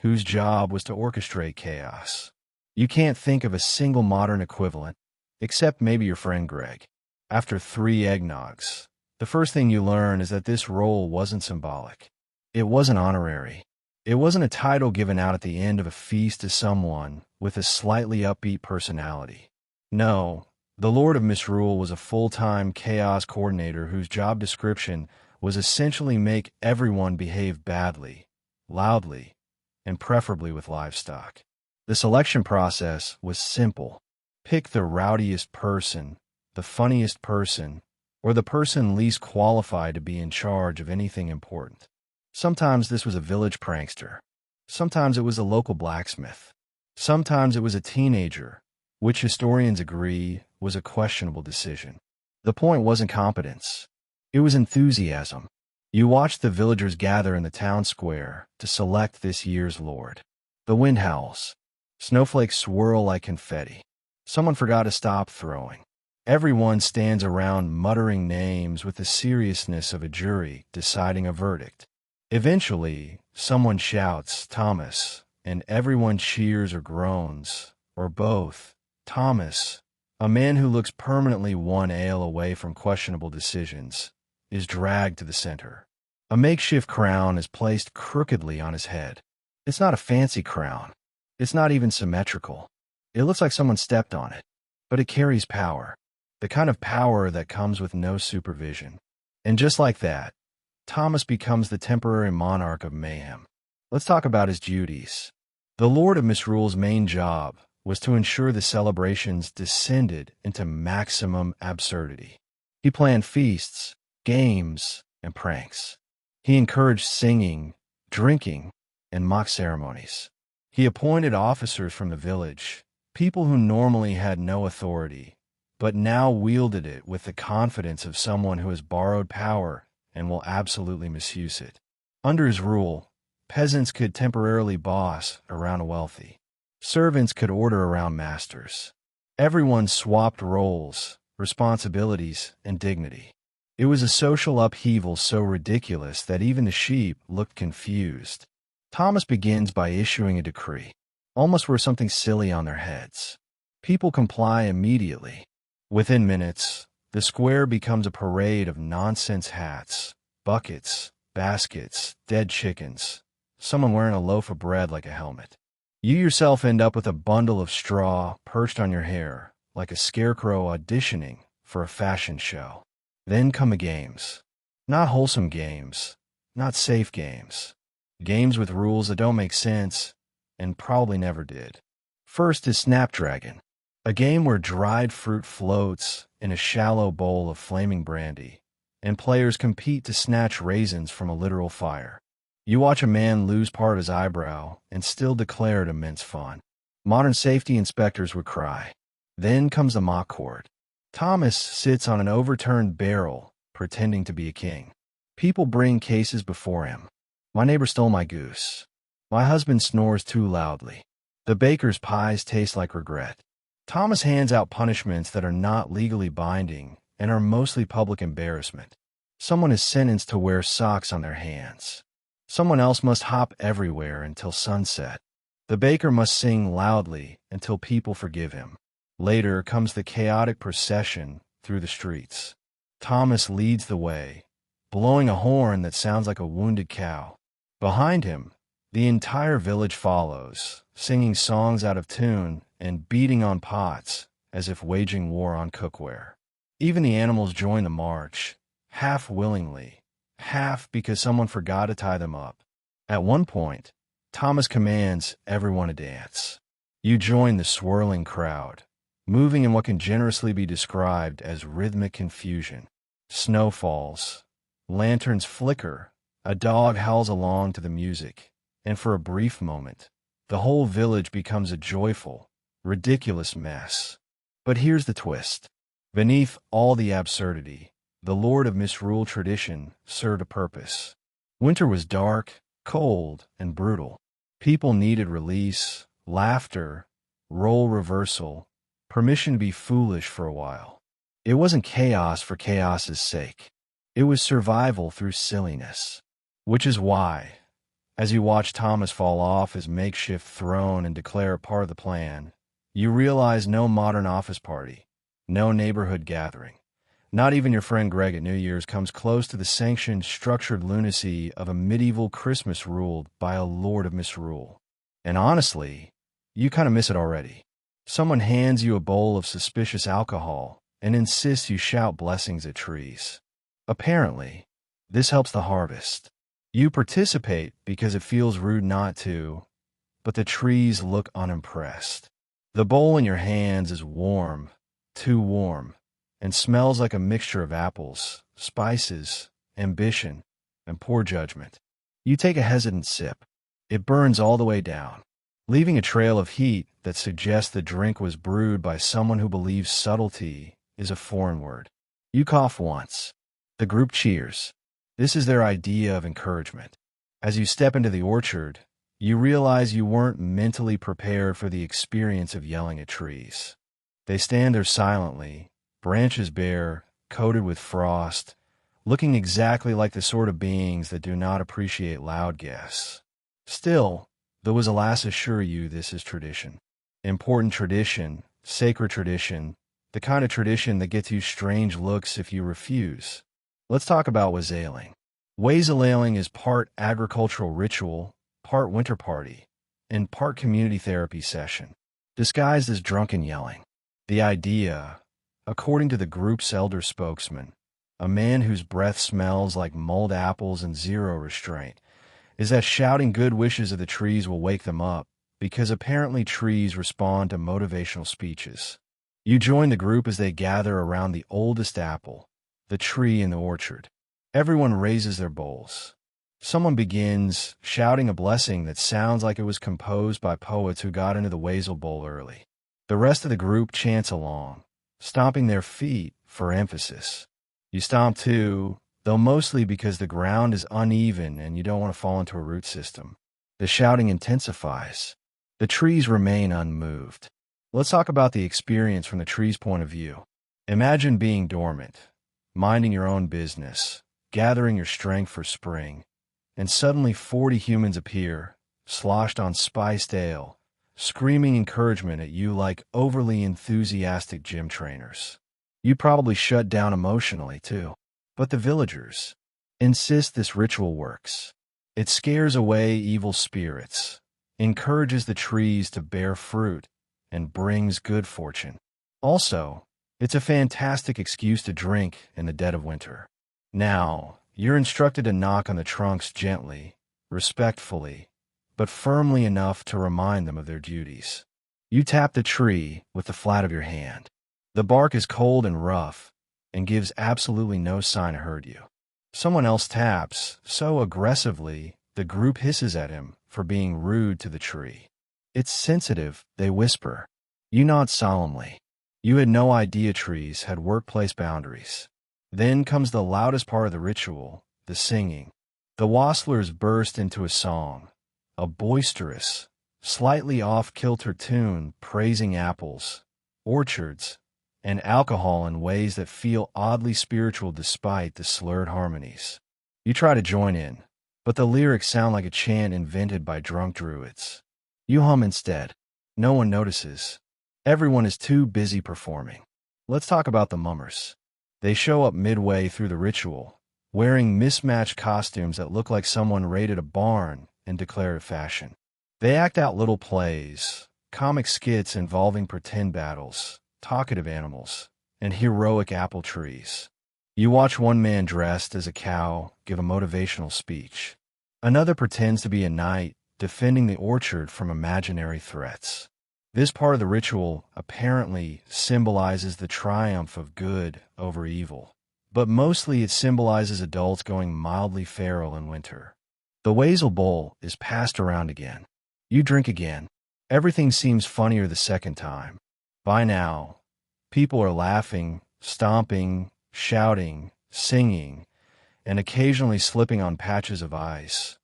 whose job was to orchestrate chaos. You can't think of a single modern equivalent, except maybe your friend Greg. After 3 eggnogs, the first thing you learn is that this role wasn't symbolic. It wasn't honorary. It wasn't a title given out at the end of a feast to someone with a slightly upbeat personality. No, the Lord of Misrule was a full-time chaos coordinator whose job description was essentially make everyone behave badly, loudly, and preferably with livestock. The selection process was simple. Pick the rowdiest person, the funniest person, or the person least qualified to be in charge of anything important. Sometimes this was a village prankster. Sometimes it was a local blacksmith. Sometimes it was a teenager, which historians agree was a questionable decision. The point wasn't competence. It was enthusiasm. You watched the villagers gather in the town square to select this year's lord. The wind howls. Snowflakes swirl like confetti. Someone forgot to stop throwing. Everyone stands around muttering names with the seriousness of a jury deciding a verdict. Eventually, someone shouts, "Thomas," and everyone cheers or groans, or both. Thomas, a man who looks permanently 1 ale away from questionable decisions, is dragged to the center. A makeshift crown is placed crookedly on his head. It's not a fancy crown. It's not even symmetrical. It looks like someone stepped on it, but it carries power. The kind of power that comes with no supervision. And just like that, Thomas becomes the temporary monarch of mayhem. Let's talk about his duties. The Lord of Misrule's main job was to ensure the celebrations descended into maximum absurdity. He planned feasts, games, and pranks. He encouraged singing, drinking, and mock ceremonies. He appointed officers from the village, people who normally had no authority, but now wielded it with the confidence of someone who has borrowed power and will absolutely misuse it. Under his rule, peasants could temporarily boss around a wealthy. Servants could order around masters. Everyone swapped roles, responsibilities, and dignity. It was a social upheaval so ridiculous that even the sheep looked confused. Thomas begins by issuing a decree, almost wear something silly on their heads. People comply immediately. Within minutes, the square becomes a parade of nonsense hats, buckets, baskets, dead chickens, someone wearing a loaf of bread like a helmet. You yourself end up with a bundle of straw perched on your hair, like a scarecrow auditioning for a fashion show. Then come the games. Not wholesome games, not safe games. Games with rules that don't make sense, and probably never did. First is Snapdragon, a game where dried fruit floats in a shallow bowl of flaming brandy, and players compete to snatch raisins from a literal fire. You watch a man lose part of his eyebrow and still declare it immense fun. Modern safety inspectors would cry. Then comes the mock court. Thomas sits on an overturned barrel, pretending to be a king. People bring cases before him. My neighbor stole my goose. My husband snores too loudly. The baker's pies taste like regret. Thomas hands out punishments that are not legally binding and are mostly public embarrassment. Someone is sentenced to wear socks on their hands. Someone else must hop everywhere until sunset. The baker must sing loudly until people forgive him. Later comes the chaotic procession through the streets. Thomas leads the way, blowing a horn that sounds like a wounded cow. Behind him, the entire village follows, singing songs out of tune and beating on pots as if waging war on cookware. Even the animals join the march, half willingly, half because someone forgot to tie them up. At one point, Thomas commands everyone to dance. You join the swirling crowd, moving in what can generously be described as rhythmic confusion. Snow falls, lanterns flicker, a dog howls along to the music, and for a brief moment, the whole village becomes a joyful, ridiculous mess. But here's the twist. Beneath all the absurdity, the Lord of Misrule tradition served a purpose. Winter was dark, cold, and brutal. People needed release, laughter, role reversal, permission to be foolish for a while. It wasn't chaos for chaos's sake. It was survival through silliness. Which is why, as you watch Thomas fall off his makeshift throne and declare it part of the plan, you realize no modern office party, no neighborhood gathering, not even your friend Greg at New Year's comes close to the sanctioned, structured lunacy of a medieval Christmas ruled by a Lord of Misrule. And honestly, you kind of miss it already. Someone hands you a bowl of suspicious alcohol and insists you shout blessings at trees. Apparently, this helps the harvest. You participate because it feels rude not to, but the trees look unimpressed. The bowl in your hands is warm, too warm, and smells like a mixture of apples, spices, ambition, and poor judgment. You take a hesitant sip. It burns all the way down, leaving a trail of heat that suggests the drink was brewed by someone who believes subtlety is a foreign word. You cough once. The group cheers. This is their idea of encouragement. As you step into the orchard, you realize you weren't mentally prepared for the experience of yelling at trees. They stand there silently, branches bare, coated with frost, looking exactly like the sort of beings that do not appreciate loud guests. Still, those alas assure you this is tradition. Important tradition, sacred tradition, the kind of tradition that gets you strange looks if you refuse. Let's talk about wassailing. Wassailing is part agricultural ritual, part winter party, and part community therapy session, disguised as drunken yelling. The idea, according to the group's elder spokesman, a man whose breath smells like mulled apples and zero restraint, is that shouting good wishes of the trees will wake them up, because apparently trees respond to motivational speeches. You join the group as they gather around the oldest apple, the tree in the orchard. Everyone raises their bowls. Someone begins shouting a blessing that sounds like it was composed by poets who got into the wassail bowl early. The rest of the group chants along, stomping their feet for emphasis. You stomp too, though mostly because the ground is uneven and you don't want to fall into a root system. The shouting intensifies. The trees remain unmoved. Let's talk about the experience from the tree's point of view. Imagine being dormant, minding your own business, gathering your strength for spring, and suddenly 40 humans appear, sloshed on spiced ale, screaming encouragement at you like overly enthusiastic gym trainers. You probably shut down emotionally, too. But the villagers insist this ritual works. It scares away evil spirits, encourages the trees to bear fruit, and brings good fortune. Also, it's a fantastic excuse to drink in the dead of winter. Now, you're instructed to knock on the trunks gently, respectfully, but firmly enough to remind them of their duties. You tap the tree with the flat of your hand. The bark is cold and rough and gives absolutely no sign it heard you. Someone else taps so aggressively the group hisses at him for being rude to the tree. It's sensitive, they whisper. You nod solemnly. You had no idea trees had workplace boundaries. Then comes the loudest part of the ritual, the singing. The wassailers burst into a song, a boisterous, slightly off-kilter tune praising apples, orchards, and alcohol in ways that feel oddly spiritual despite the slurred harmonies. You try to join in, but the lyrics sound like a chant invented by drunk druids. You hum instead. No one notices. Everyone is too busy performing. Let's talk about the mummers. They show up midway through the ritual, wearing mismatched costumes that look like someone raided a barn in declarative fashion. They act out little plays, comic skits involving pretend battles, talkative animals, and heroic apple trees. You watch one man dressed as a cow give a motivational speech. Another pretends to be a knight defending the orchard from imaginary threats. This part of the ritual apparently symbolizes the triumph of good over evil, but mostly it symbolizes adults going mildly feral in winter. The wassail bowl is passed around again. You drink again. Everything seems funnier the second time. By now, people are laughing, stomping, shouting, singing, and occasionally slipping on patches of ice,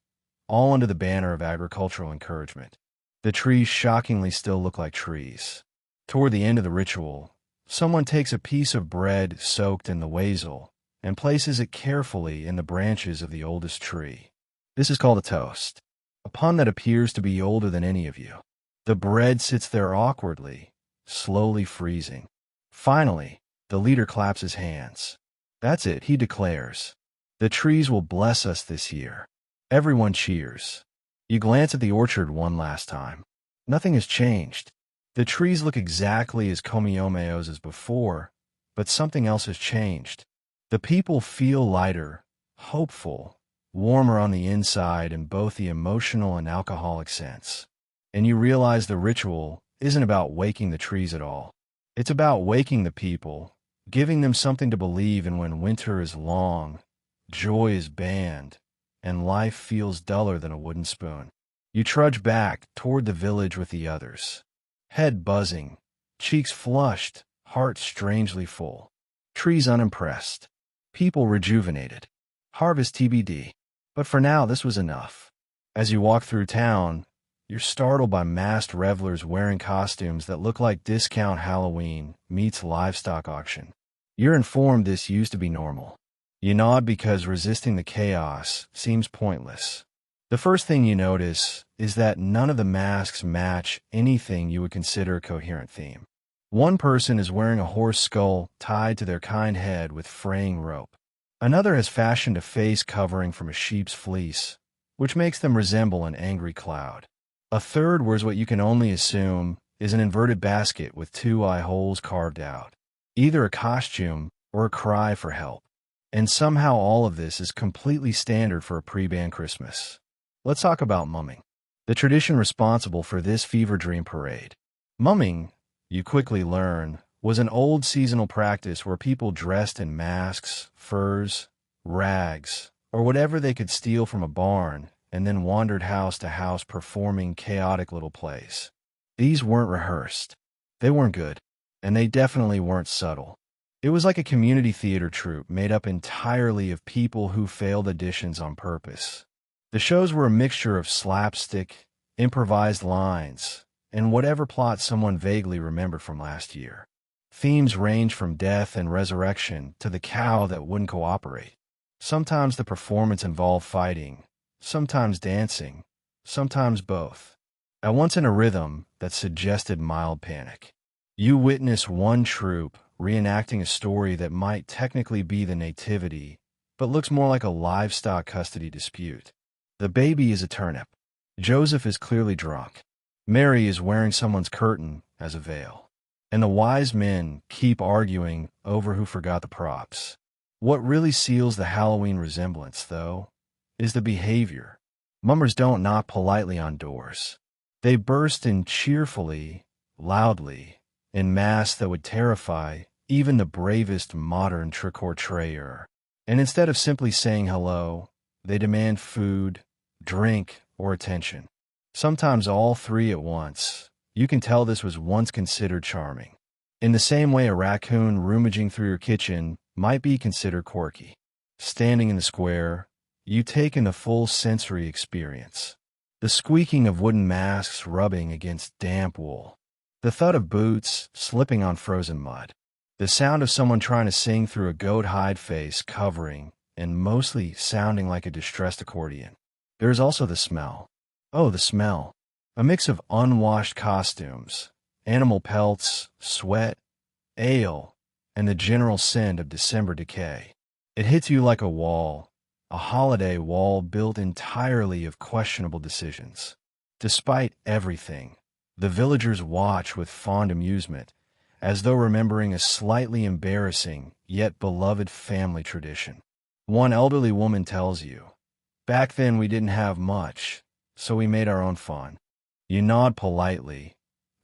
all under the banner of agricultural encouragement. The trees shockingly still look like trees. Toward the end of the ritual, someone takes a piece of bread soaked in the wassail and places it carefully in the branches of the oldest tree. This is called a toast, a pun that appears to be older than any of you. The bread sits there awkwardly, slowly freezing. Finally, the leader claps his hands. That's it, he declares. The trees will bless us this year. Everyone cheers. You glance at the orchard one last time. Nothing has changed. The trees look exactly as Komiomeos as before, but something else has changed. The people feel lighter, hopeful, warmer on the inside in both the emotional and alcoholic sense. And you realize the ritual isn't about waking the trees at all. It's about waking the people, giving them something to believe in when winter is long, joy is banned, and life feels duller than a wooden spoon. You trudge back toward the village with the others, head buzzing, cheeks flushed, heart strangely full. Trees unimpressed, people rejuvenated. Harvest TBD. But for now, this was enough. As you walk through town, you're startled by masked revelers wearing costumes that look like discount Halloween meets livestock auction. You're informed this used to be normal. You nod because resisting the chaos seems pointless. The first thing you notice is that none of the masks match anything you would consider a coherent theme. One person is wearing a horse skull tied to their kind head with fraying rope. Another has fashioned a face covering from a sheep's fleece, which makes them resemble an angry cloud. A third wears what you can only assume is an inverted basket with two eye holes carved out, either a costume or a cry for help. And somehow all of this is completely standard for a pre-banned Christmas. Let's talk about mumming, the tradition responsible for this fever dream parade. Mumming, you quickly learn, was an old seasonal practice where people dressed in masks, furs, rags, or whatever they could steal from a barn and then wandered house to house performing chaotic little plays. These weren't rehearsed. They weren't good, and they definitely weren't subtle. It was like a community theater troupe made up entirely of people who failed auditions on purpose. The shows were a mixture of slapstick, improvised lines, and whatever plot someone vaguely remembered from last year. Themes range from death and resurrection to the cow that wouldn't cooperate. Sometimes the performance involved fighting, sometimes dancing, sometimes both. At once in a rhythm that suggested mild panic. You witness one troupe reenacting a story that might technically be the nativity, but looks more like a livestock custody dispute. The baby is a turnip. Joseph is clearly drunk. Mary is wearing someone's curtain as a veil. And the wise men keep arguing over who forgot the props. What really seals the Halloween resemblance, though, is the behavior. Mummers don't knock politely on doors. They burst in cheerfully, loudly, in masks that would terrify even the bravest modern trick-or-treater. And instead of simply saying hello, they demand food, drink, or attention. Sometimes all three at once. You can tell this was once considered charming. In the same way a raccoon rummaging through your kitchen might be considered quirky. Standing in the square, you take in the full sensory experience. The squeaking of wooden masks rubbing against damp wool. The thud of boots slipping on frozen mud. The sound of someone trying to sing through a goat hide face covering and mostly sounding like a distressed accordion. There is also the smell. Oh, the smell. A mix of unwashed costumes, animal pelts, sweat, ale, and the general scent of December decay. It hits you like a wall, a holiday wall built entirely of questionable decisions. Despite everything, the villagers watch with fond amusement, as though remembering a slightly embarrassing yet beloved family tradition. One elderly woman tells you, "Back then we didn't have much, so we made our own fun." You nod politely,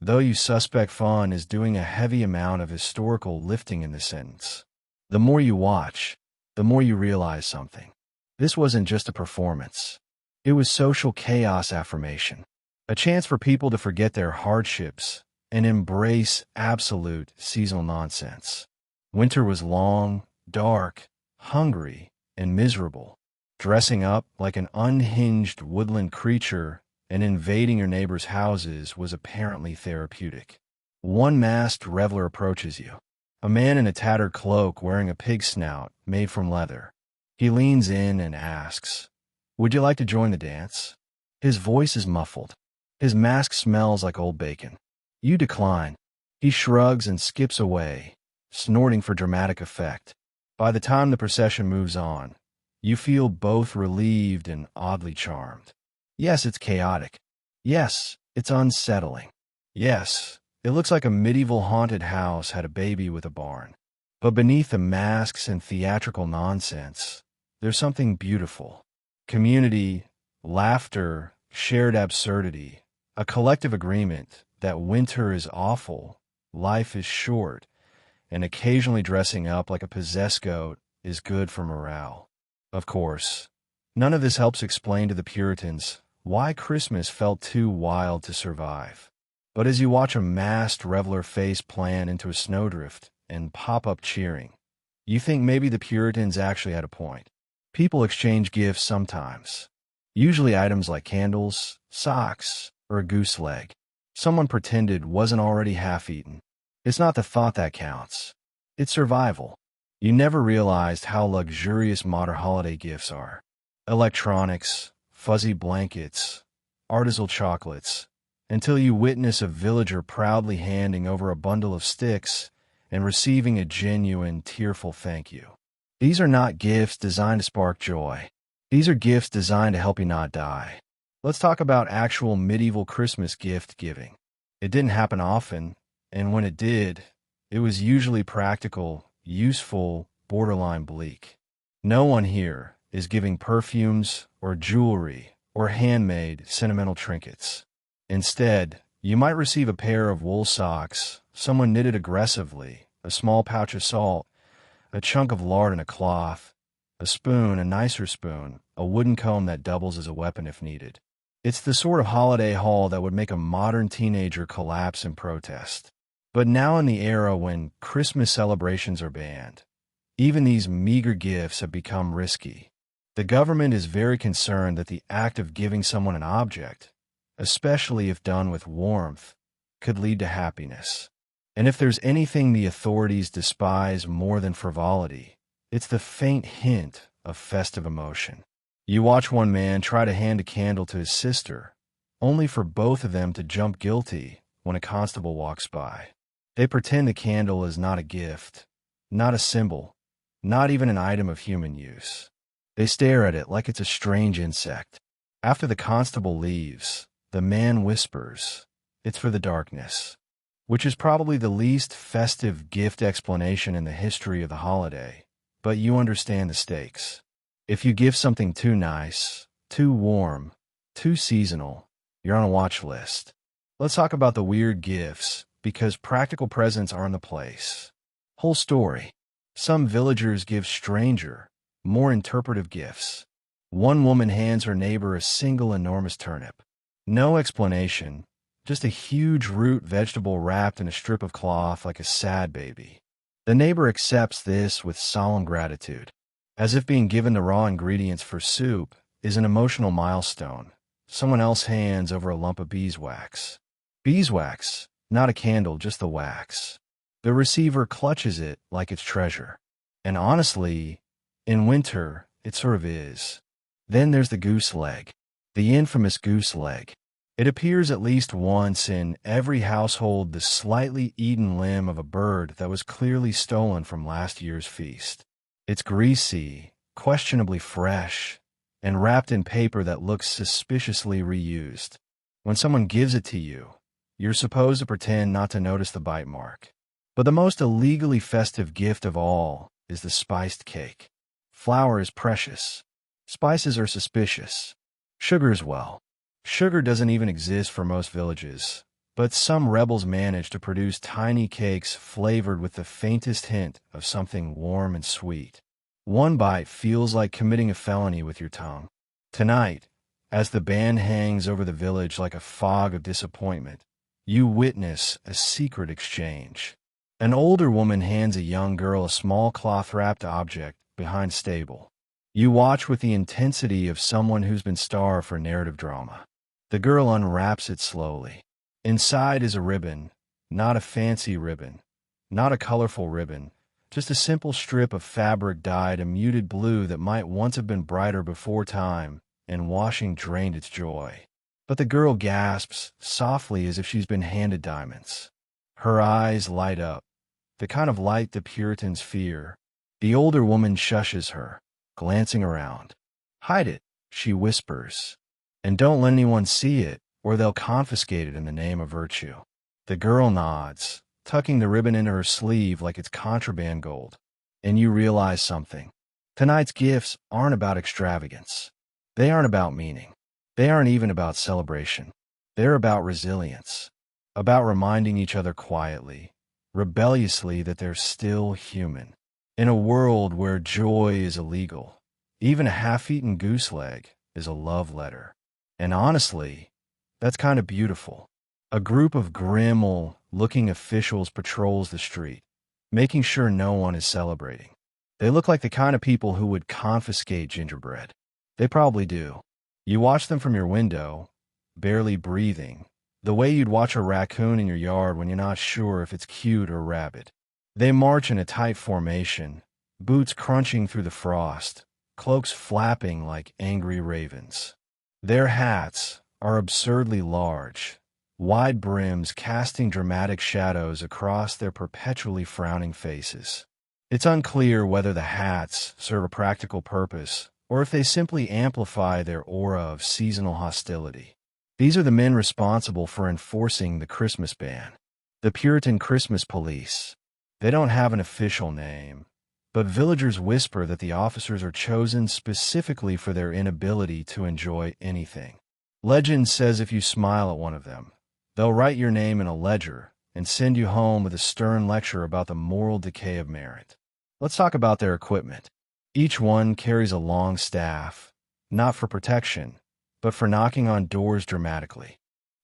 though you suspect fun is doing a heavy amount of historical lifting in the sentence. The more you watch, the more you realize something. This wasn't just a performance. It was social chaos affirmation, a chance for people to forget their hardships and embrace absolute seasonal nonsense. Winter was long, dark, hungry, and miserable. Dressing up like an unhinged woodland creature and invading your neighbor's houses was apparently therapeutic. One masked reveler approaches you, a man in a tattered cloak wearing a pig snout made from leather. He leans in and asks, "Would you like to join the dance?" His voice is muffled. His mask smells like old bacon. You decline. He shrugs and skips away, snorting for dramatic effect. By the time the procession moves on, you feel both relieved and oddly charmed. Yes, it's chaotic. Yes, it's unsettling. Yes, it looks like a medieval haunted house had a baby with a barn. But beneath the masks and theatrical nonsense, there's something beautiful. Community, laughter, shared absurdity, a collective agreement that winter is awful, life is short, and occasionally dressing up like a possessed goat is good for morale. Of course, none of this helps explain to the Puritans why Christmas felt too wild to survive. But as you watch a masked reveler face plan into a snowdrift and pop up cheering, you think maybe the Puritans actually had a point. People exchange gifts sometimes, usually items like candles, socks, or a goose leg someone pretended wasn't already half-eaten. It's not the thought that counts. It's survival. You never realized how luxurious modern holiday gifts are. Electronics, fuzzy blankets, artisanal chocolates, until you witness a villager proudly handing over a bundle of sticks and receiving a genuine, tearful thank you. These are not gifts designed to spark joy. These are gifts designed to help you not die. Let's talk about actual medieval Christmas gift giving. It didn't happen often, and when it did, it was usually practical, useful, borderline bleak. No one here is giving perfumes or jewelry or handmade sentimental trinkets. Instead, you might receive a pair of wool socks, someone knitted aggressively, a small pouch of salt, a chunk of lard in a cloth, a spoon, a nicer spoon, a wooden comb that doubles as a weapon if needed. It's the sort of holiday haul that would make a modern teenager collapse in protest. But now in the era when Christmas celebrations are banned, even these meager gifts have become risky. The government is very concerned that the act of giving someone an object, especially if done with warmth, could lead to happiness. And if there's anything the authorities despise more than frivolity, it's the faint hint of festive emotion. You watch one man try to hand a candle to his sister, only for both of them to jump guilty when a constable walks by. They pretend the candle is not a gift, not a symbol, not even an item of human use. They stare at it like it's a strange insect. After the constable leaves, the man whispers, "It's for the darkness," which is probably the least festive gift explanation in the history of the holiday, but you understand the stakes. If you give something too nice, too warm, too seasonal, you're on a watch list. Let's talk about the weird gifts, because practical presents aren't the place. Whole story. Some villagers give stranger, more interpretive gifts. One woman hands her neighbor a single enormous turnip. No explanation, just a huge root vegetable wrapped in a strip of cloth like a sad baby. The neighbor accepts this with solemn gratitude, as if being given the raw ingredients for soup is an emotional milestone. Someone else hands over a lump of beeswax. Beeswax, not a candle, just the wax. The receiver clutches it like it's treasure. And honestly, in winter, it sort of is. Then there's the goose leg. The infamous goose leg. It appears at least once in every household, the slightly eaten limb of a bird that was clearly stolen from last year's feast. It's greasy, questionably fresh, and wrapped in paper that looks suspiciously reused. When someone gives it to you, you're supposed to pretend not to notice the bite mark. But the most illegally festive gift of all is the spiced cake. Flour is precious. Spices are suspicious. Sugar as well. Sugar doesn't even exist for most villages, but some rebels manage to produce tiny cakes flavored with the faintest hint of something warm and sweet. One bite feels like committing a felony with your tongue. Tonight, as the band hangs over the village like a fog of disappointment, you witness a secret exchange. An older woman hands a young girl a small cloth-wrapped object behind stable. You watch with the intensity of someone who's been starved for narrative drama. The girl unwraps it slowly. Inside is a ribbon, not a fancy ribbon, not a colorful ribbon, just a simple strip of fabric dyed a muted blue that might once have been brighter before time and washing drained its joy. But the girl gasps softly as if she's been handed diamonds. Her eyes light up, the kind of light the Puritans fear. The older woman shushes her, glancing around. "Hide it," she whispers. "And don't let anyone see it, or they'll confiscate it in the name of virtue." The girl nods, tucking the ribbon into her sleeve like it's contraband gold. And you realize something. Tonight's gifts aren't about extravagance. They aren't about meaning. They aren't even about celebration. They're about resilience. About reminding each other quietly, rebelliously, that they're still human. In a world where joy is illegal, even a half-eaten goose leg is a love letter. And honestly, that's kind of beautiful. A group of grim-looking officials patrols the street, making sure no one is celebrating. They look like the kind of people who would confiscate gingerbread. They probably do. You watch them from your window, barely breathing, the way you'd watch a raccoon in your yard when you're not sure if it's cute or rabid. They march in a tight formation, boots crunching through the frost, cloaks flapping like angry ravens. Their hats are absurdly large, wide brims casting dramatic shadows across their perpetually frowning faces. It's unclear whether the hats serve a practical purpose or if they simply amplify their aura of seasonal hostility. These are the men responsible for enforcing the Christmas ban, the Puritan Christmas police. They don't have an official name, but villagers whisper that the officers are chosen specifically for their inability to enjoy anything. Legend says if you smile at one of them, they'll write your name in a ledger and send you home with a stern lecture about the moral decay of merit. Let's talk about their equipment. Each one carries a long staff, not for protection, but for knocking on doors dramatically.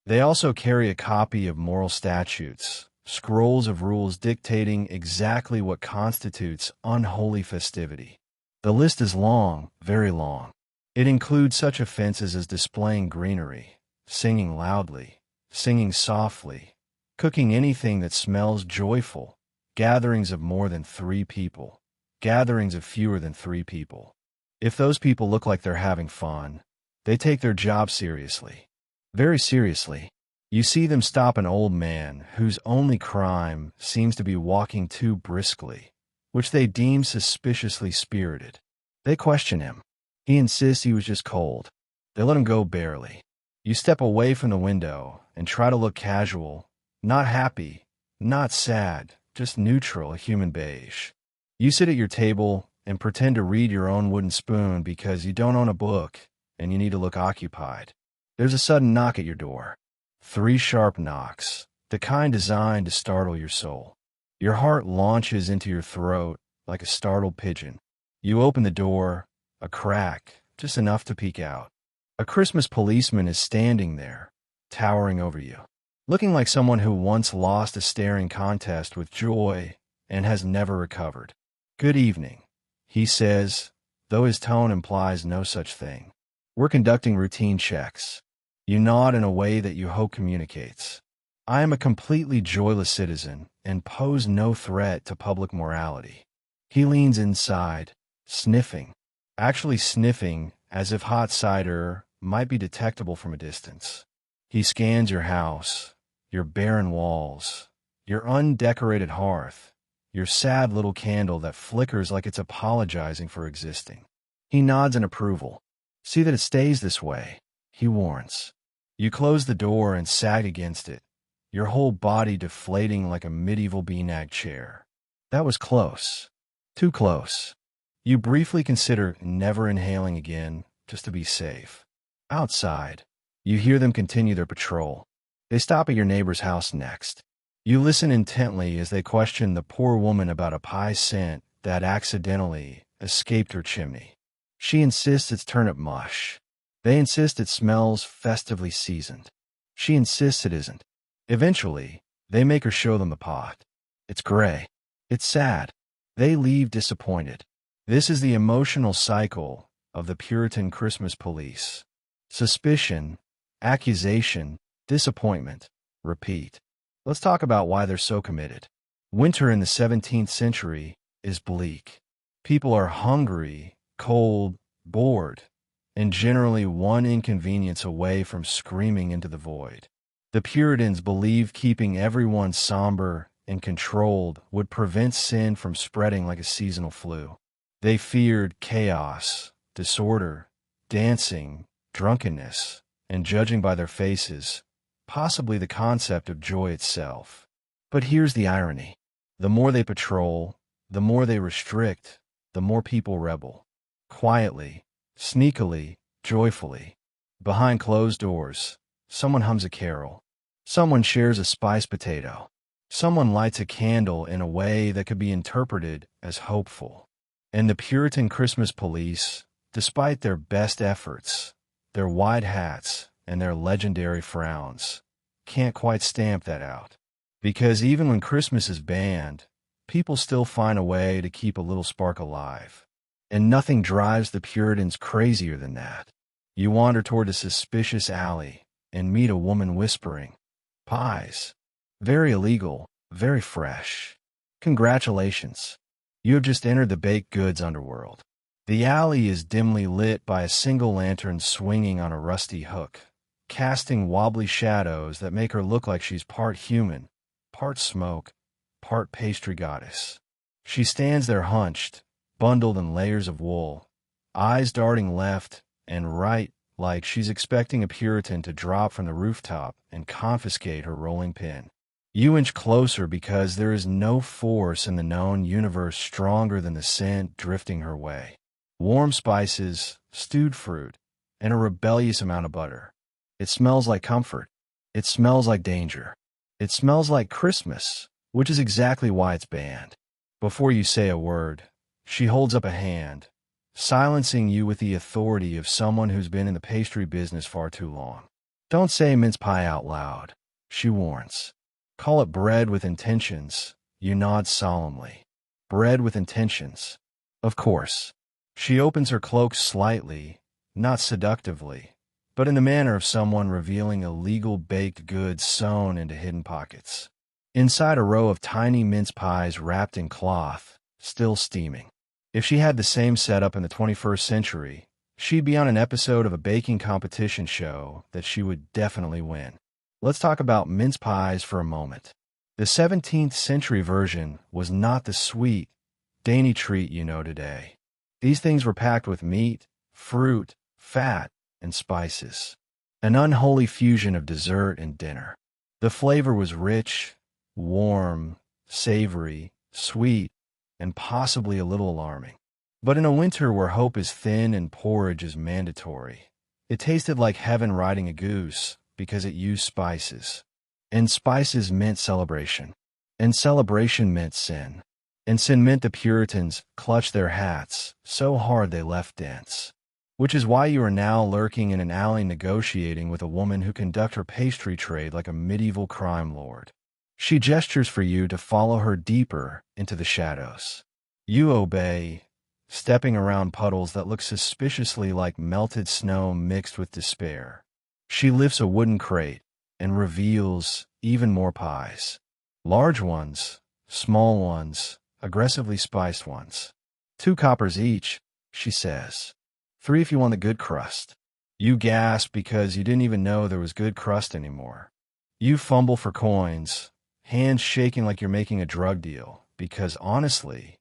They also carry a copy of moral statutes, scrolls of rules dictating exactly what constitutes unholy festivity. The list is long, very long. It includes such offenses as displaying greenery, singing loudly, singing softly, cooking anything that smells joyful, gatherings of more than 3 people, gatherings of fewer than 3 people. If those people look like they're having fun, they take their job seriously. Very seriously. You see them stop an old man whose only crime seems to be walking too briskly, which they deem suspiciously spirited. They question him. He insists he was just cold. They let him go barely. You step away from the window and try to look casual, not happy, not sad, just neutral, a human beige. You sit at your table and pretend to read your own wooden spoon because you don't own a book and you need to look occupied. There's a sudden knock at your door. 3 sharp knocks, the kind designed to startle your soul. Your heart launches into your throat like a startled pigeon. You open the door, a crack, just enough to peek out. A Christmas policeman is standing there, towering over you, looking like someone who once lost a staring contest with joy and has never recovered. "Good evening," he says, though his tone implies no such thing. "We're conducting routine checks." You nod in a way that you hope communicates. I am a completely joyless citizen and pose no threat to public morality. He leans inside, sniffing, actually sniffing as if hot cider might be detectable from a distance. He scans your house, your barren walls, your undecorated hearth, your sad little candle that flickers like it's apologizing for existing. He nods in approval. See that it stays this way, he warns. You close the door and sag against it, your whole body deflating like a medieval beanbag chair. That was close. Too close. You briefly consider never inhaling again, just to be safe. Outside, you hear them continue their patrol. They stop at your neighbor's house next. You listen intently as they question the poor woman about a pie scent that accidentally escaped her chimney. She insists it's turnip mush. They insist it smells festively seasoned. She insists it isn't. Eventually, they make her show them the pot. It's gray. It's sad. They leave disappointed. This is the emotional cycle of the Puritan Christmas police. Suspicion, accusation, disappointment, repeat. Let's talk about why they're so committed. Winter in the 17th century is bleak. People are hungry, cold, bored, and generally one inconvenience away from screaming into the void. The Puritans believed keeping everyone somber and controlled would prevent sin from spreading like a seasonal flu. They feared chaos, disorder, dancing, drunkenness, and judging by their faces, possibly the concept of joy itself. But here's the irony. The more they patrol, the more they restrict, the more people rebel. Quietly, sneakily, joyfully. Behind closed doors, someone hums a carol. Someone shares a spiced potato. Someone lights a candle in a way that could be interpreted as hopeful. And the Puritan Christmas police, despite their best efforts, their wide hats, and their legendary frowns, can't quite stamp that out. Because even when Christmas is banned, people still find a way to keep a little spark alive. And nothing drives the Puritans crazier than that. You wander toward a suspicious alley and meet a woman whispering, "Pies. Very illegal, very fresh. Congratulations. You have just entered the baked goods underworld." The alley is dimly lit by a single lantern swinging on a rusty hook, casting wobbly shadows that make her look like she's part human, part smoke, part pastry goddess. She stands there hunched, bundled in layers of wool, eyes darting left and right like she's expecting a Puritan to drop from the rooftop and confiscate her rolling pin. You inch closer because there is no force in the known universe stronger than the scent drifting her way. Warm spices, stewed fruit, and a rebellious amount of butter. It smells like comfort. It smells like danger. It smells like Christmas, which is exactly why it's banned. Before you say a word, she holds up a hand, silencing you with the authority of someone who's been in the pastry business far too long. Don't say mince-pie out loud, she warns. Call it bread with intentions. You nod solemnly. Bread with intentions. Of course. She opens her cloak slightly, not seductively, but in the manner of someone revealing illegal baked goods sewn into hidden pockets. Inside a row of tiny mince pies wrapped in cloth, still steaming. If she had the same setup in the 21st century, she'd be on an episode of a baking competition show that she would definitely win. Let's talk about mince pies for a moment. The 17th century version was not the sweet, dainty treat you know today. These things were packed with meat, fruit, fat, and spices. An unholy fusion of dessert and dinner. The flavor was rich, warm, savory, sweet, and possibly a little alarming. But in a winter where hope is thin and porridge is mandatory, it tasted like heaven riding a goose because it used spices. And spices meant celebration. And celebration meant sin. And sin meant the Puritans clutched their hats so hard they left dents. Which is why you are now lurking in an alley negotiating with a woman who conducts her pastry trade like a medieval crime lord. She gestures for you to follow her deeper into the shadows. You obey, stepping around puddles that look suspiciously like melted snow mixed with despair. She lifts a wooden crate and reveals, even more pies. Large ones, small ones, aggressively spiced ones. 2 coppers each, she says. 3 if you want the good crust. You gasp because you didn't even know there was good crust anymore. You fumble for coins, hands shaking like you're making a drug deal, because honestly,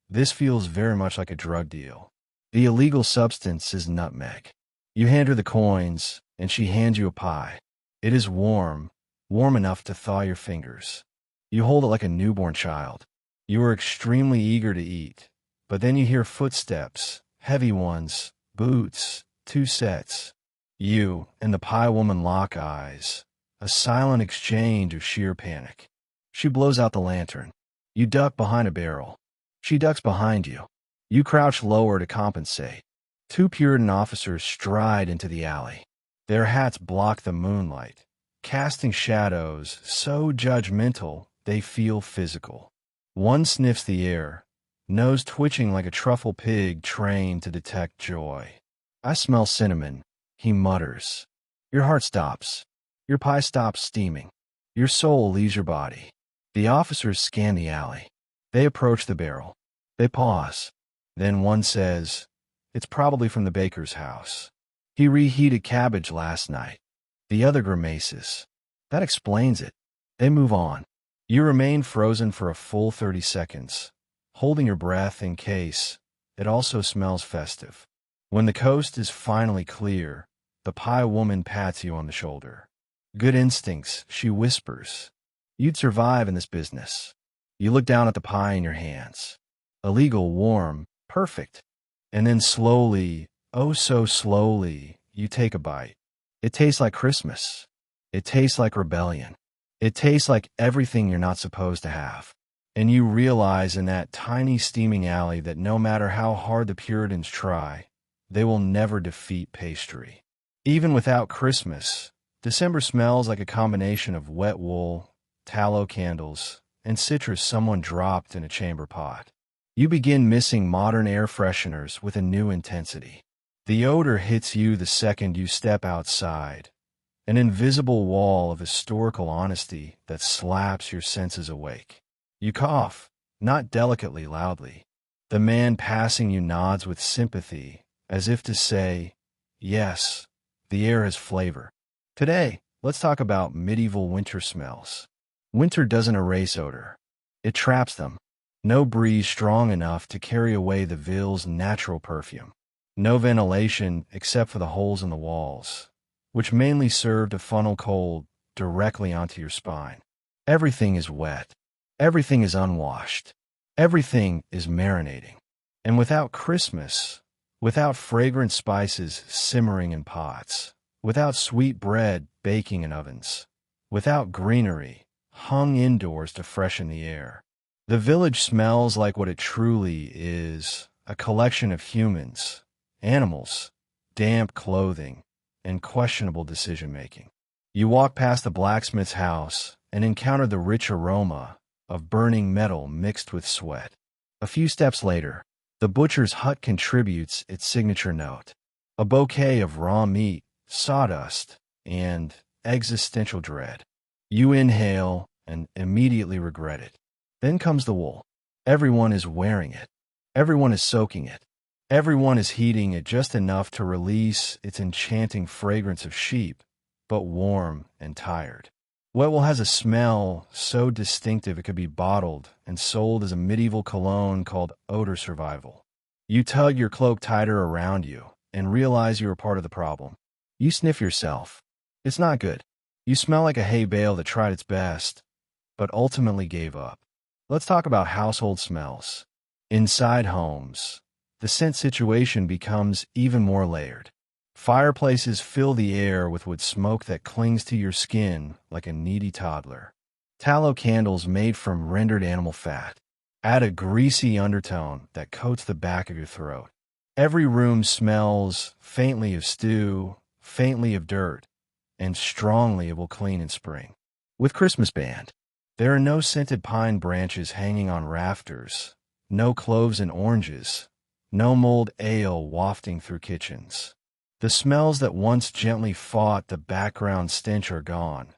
this feels very much like a drug deal. The illegal substance is nutmeg. You hand her the coins, and she hands you a pie. It is warm, warm enough to thaw your fingers. You hold it like a newborn child. You are extremely eager to eat, but then you hear footsteps, heavy ones, boots, 2 sets. You and the pie woman lock eyes, a silent exchange of sheer panic. She blows out the lantern. You duck behind a barrel. She ducks behind you. You crouch lower to compensate. 2 Puritan officers stride into the alley. Their hats block the moonlight, casting shadows so judgmental they feel physical. One sniffs the air, nose twitching like a truffle pig trained to detect joy. "I smell cinnamon," he mutters. Your heart stops. Your pie stops steaming. Your soul leaves your body. The officers scan the alley. They approach the barrel. They pause. Then one says, "It's probably from the baker's house. He reheated cabbage last night." The other grimaces. "That explains it." They move on. You remain frozen for a full 30 seconds, holding your breath in case it also smells festive. When the coast is finally clear, the pie woman pats you on the shoulder. "Good instincts," she whispers. "You'd survive in this business." You look down at the pie in your hands. Illegal, warm, perfect. And then slowly, oh so slowly, you take a bite. It tastes like Christmas. It tastes like rebellion. It tastes like everything you're not supposed to have. And you realize in that tiny steaming alley that no matter how hard the Puritans try, they will never defeat pastry. Even without Christmas, December smells like a combination of wet wool, tallow candles, and citrus someone dropped in a chamber pot. You begin missing modern air fresheners with a new intensity. The odor hits you the second you step outside, an invisible wall of historical honesty that slaps your senses awake. You cough, not delicately loudly. The man passing you nods with sympathy, as if to say, "Yes, the air has flavor." Today, let's talk about medieval winter smells. Winter doesn't erase odor. It traps them. No breeze strong enough to carry away the ville's natural perfume. No ventilation except for the holes in the walls, which mainly serve to funnel cold directly onto your spine. Everything is wet. Everything is unwashed. Everything is marinating. And without Christmas, without fragrant spices simmering in pots, without sweet bread baking in ovens, without greenery hung indoors to freshen the air, the village smells like what it truly is, a collection of humans, animals, damp clothing, and questionable decision-making. You walk past the blacksmith's house and encounter the rich aroma of burning metal mixed with sweat. A few steps later, the butcher's hut contributes its signature note, a bouquet of raw meat, sawdust, and existential dread. You inhale and immediately regret it. Then comes the wool. Everyone is wearing it. Everyone is soaking it. Everyone is heating it just enough to release its enchanting fragrance of sheep, but warm and tired. Wet wool has a smell so distinctive it could be bottled and sold as a medieval cologne called odor survival. You tug your cloak tighter around you and realize you are part of the problem. You sniff yourself. It's not good. You smell like a hay bale that tried its best, but ultimately gave up. Let's talk about household smells. Inside homes, the scent situation becomes even more layered. Fireplaces fill the air with wood smoke that clings to your skin like a needy toddler. Tallow candles made from rendered animal fat add a greasy undertone that coats the back of your throat. Every room smells faintly of stew, faintly of dirt, and strongly it will clean in spring. With Christmas band, there are no scented pine branches hanging on rafters, no cloves and oranges, no mulled ale wafting through kitchens. The smells that once gently fought the background stench are gone,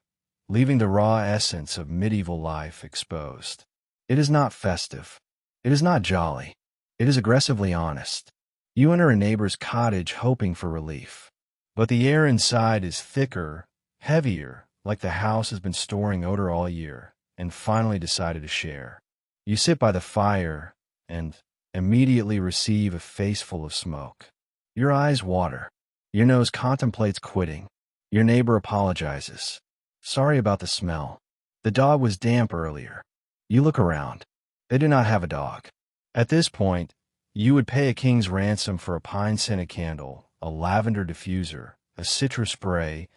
leaving the raw essence of medieval life exposed. It is not festive. It is not jolly. It is aggressively honest. You enter a neighbor's cottage hoping for relief. But the air inside is thicker, heavier, like the house has been storing odor all year and finally decided to share. You sit by the fire and immediately receive a face full of smoke. Your eyes water. Your nose contemplates quitting. Your neighbor apologizes. Sorry about the smell. The dog was damp earlier. You look around. They do not have a dog. At this point, you would pay a king's ransom for a pine-scented candle, a lavender diffuser, a citrus spray,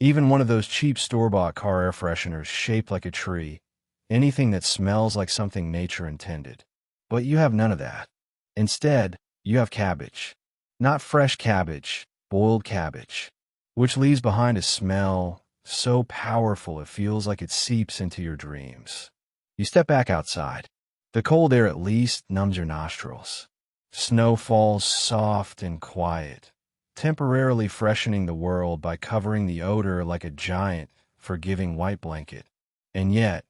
even one of those cheap store-bought car air fresheners shaped like a tree, anything that smells like something nature intended. But you have none of that. Instead, you have cabbage. Not fresh cabbage, boiled cabbage, which leaves behind a smell so powerful it feels like it seeps into your dreams. You step back outside. The cold air at least numbs your nostrils. Snow falls soft and quiet, temporarily freshening the world by covering the odor like a giant, forgiving white blanket. And yet,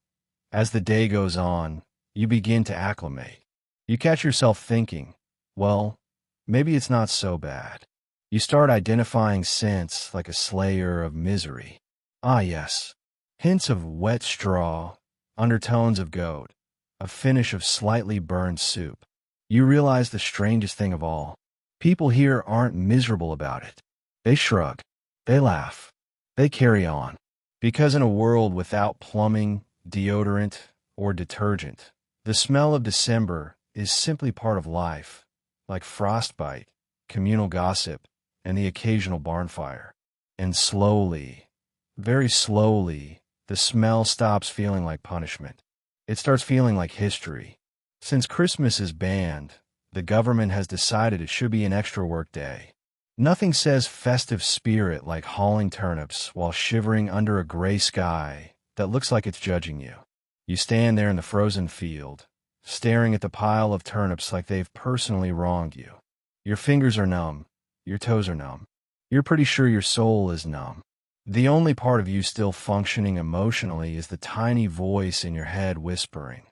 as the day goes on, you begin to acclimate. You catch yourself thinking, well, maybe it's not so bad. You start identifying scents like a slayer of misery. Ah, yes. Hints of wet straw, undertones of goat, a finish of slightly burned soup. You realize the strangest thing of all. People here aren't miserable about it. They shrug. They laugh. They carry on. Because in a world without plumbing, deodorant, or detergent, the smell of December is simply part of life, like frostbite, communal gossip, and the occasional barn fire. And slowly, very slowly, the smell stops feeling like punishment. It starts feeling like history. Since Christmas is banned, the government has decided it should be an extra work day. Nothing says festive spirit like hauling turnips while shivering under a gray sky that looks like it's judging you. You stand there in the frozen field, staring at the pile of turnips like they've personally wronged you. Your fingers are numb. Your toes are numb. You're pretty sure your soul is numb. The only part of you still functioning emotionally is the tiny voice in your head whispering,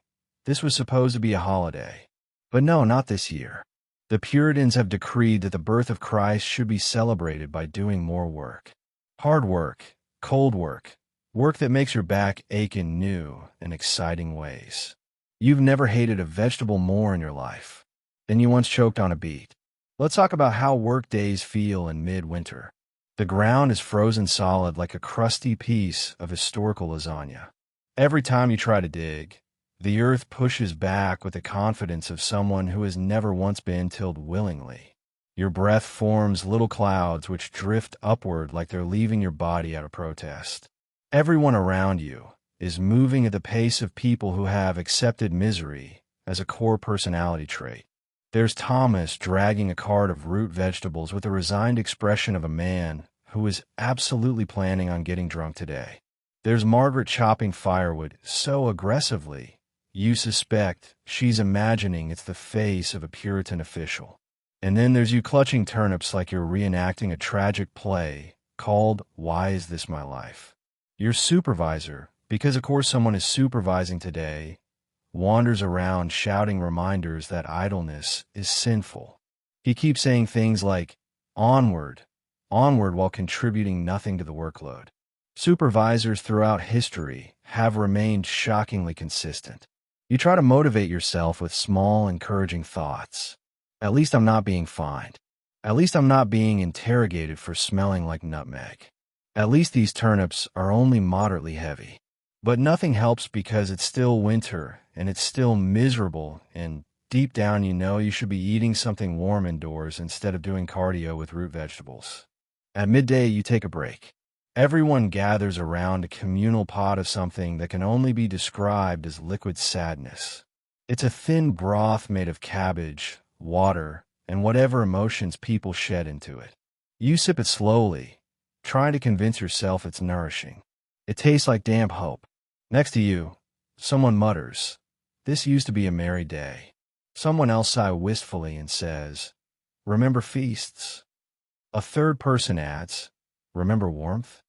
"This was supposed to be a holiday." But no, not this year. The Puritans have decreed that the birth of Christ should be celebrated by doing more work. Hard work, cold work, work that makes your back ache in new and exciting ways. You've never hated a vegetable more in your life than you once choked on a beet. Let's talk about how work days feel in midwinter. The ground is frozen solid like a crusty piece of historical lasagna. Every time you try to dig, the earth pushes back with the confidence of someone who has never once been tilled willingly. Your breath forms little clouds which drift upward like they're leaving your body out of protest. Everyone around you is moving at the pace of people who have accepted misery as a core personality trait. There's Thomas dragging a cart of root vegetables with the resigned expression of a man who is absolutely planning on getting drunk today. There's Margaret chopping firewood so aggressively, you suspect she's imagining it's the face of a Puritan official. And then there's you clutching turnips like you're reenacting a tragic play called Why Is This My Life? Your supervisor, because of course someone is supervising today, wanders around shouting reminders that idleness is sinful. He keeps saying things like, onward, onward, while contributing nothing to the workload. Supervisors throughout history have remained shockingly consistent. You try to motivate yourself with small, encouraging thoughts. At least I'm not being fined. At least I'm not being interrogated for smelling like nutmeg. At least these turnips are only moderately heavy. But nothing helps because it's still winter and it's still miserable, and deep down you know you should be eating something warm indoors instead of doing cardio with root vegetables. At midday, you take a break. Everyone gathers around a communal pot of something that can only be described as liquid sadness. It's a thin broth made of cabbage, water, and whatever emotions people shed into it. You sip it slowly, trying to convince yourself it's nourishing. It tastes like damp hope. Next to you, someone mutters, "This used to be a merry day." Someone else sighs wistfully and says, "Remember feasts?" A third person adds, "Remember warmth?"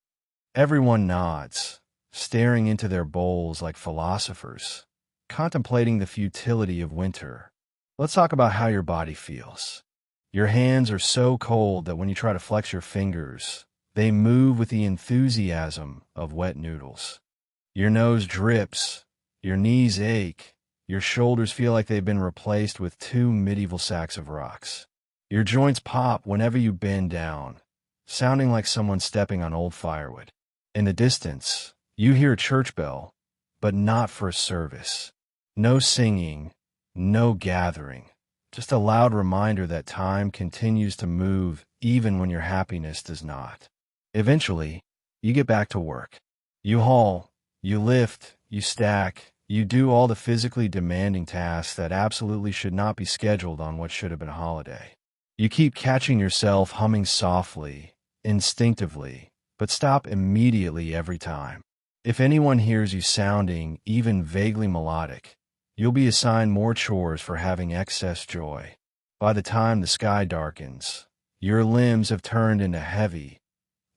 Everyone nods, staring into their bowls like philosophers, contemplating the futility of winter. Let's talk about how your body feels. Your hands are so cold that when you try to flex your fingers, they move with the enthusiasm of wet noodles. Your nose drips, your knees ache, your shoulders feel like they've been replaced with two medieval sacks of rocks. Your joints pop whenever you bend down, sounding like someone stepping on old firewood. In the distance, you hear a church bell, but not for a service. No singing, no gathering, just a loud reminder that time continues to move even when your happiness does not. Eventually, you get back to work. You haul, you lift, you stack, you do all the physically demanding tasks that absolutely should not be scheduled on what should have been a holiday. You keep catching yourself humming softly, instinctively, but stop immediately every time. If anyone hears you sounding even vaguely melodic, you'll be assigned more chores for having excess joy. By the time the sky darkens, your limbs have turned into heavy,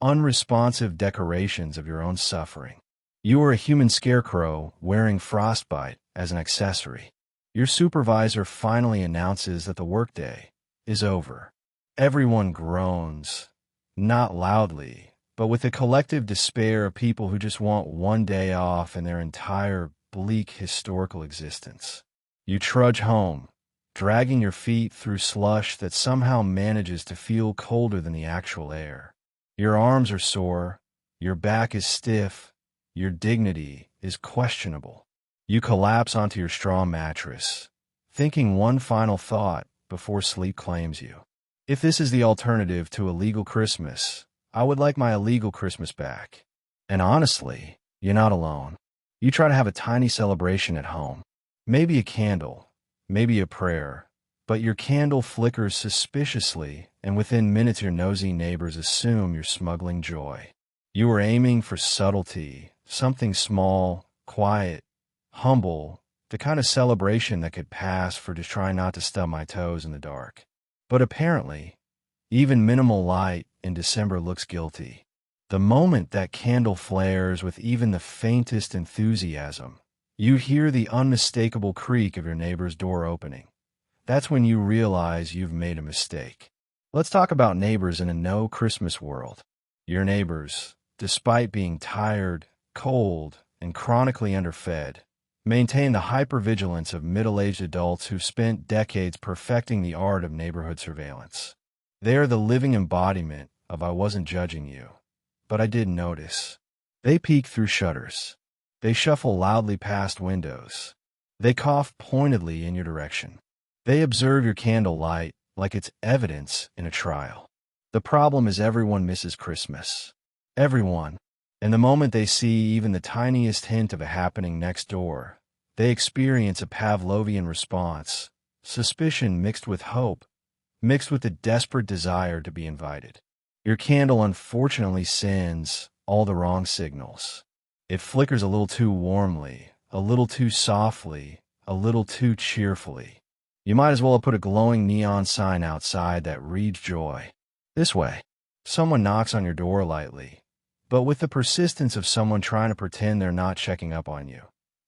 unresponsive decorations of your own suffering. You are a human scarecrow wearing frostbite as an accessory. Your supervisor finally announces that the workday is over. Everyone groans, not loudly, but with the collective despair of people who just want one day off in their entire bleak historical existence. You trudge home, dragging your feet through slush that somehow manages to feel colder than the actual air. Your arms are sore, your back is stiff, your dignity is questionable. You collapse onto your straw mattress, thinking one final thought before sleep claims you. If this is the alternative to a legal Christmas, I would like my illegal Christmas back. And honestly, you're not alone. You try to have a tiny celebration at home. Maybe a candle, maybe a prayer, but your candle flickers suspiciously, and within minutes your nosy neighbors assume you're smuggling joy. You were aiming for subtlety, something small, quiet, humble, the kind of celebration that could pass for just trying not to stub my toes in the dark. But apparently, even minimal light in December looks guilty. The moment that candle flares with even the faintest enthusiasm, you hear the unmistakable creak of your neighbor's door opening. That's when you realize you've made a mistake. Let's talk about neighbors in a no-Christmas world. Your neighbors, despite being tired, cold, and chronically underfed, maintain the hypervigilance of middle-aged adults who've spent decades perfecting the art of neighborhood surveillance. They are the living embodiment of "I wasn't judging you, but I did notice." They peek through shutters. They shuffle loudly past windows. They cough pointedly in your direction. They observe your candle light like it's evidence in a trial. The problem is everyone misses Christmas. Everyone. And the moment they see even the tiniest hint of a happening next door, they experience a Pavlovian response, suspicion mixed with hope, mixed with a desperate desire to be invited. Your candle unfortunately sends all the wrong signals. It flickers a little too warmly, a little too softly, a little too cheerfully. You might as well have put a glowing neon sign outside that reads joy. This way. Someone knocks on your door lightly, but with the persistence of someone trying to pretend they're not checking up on you.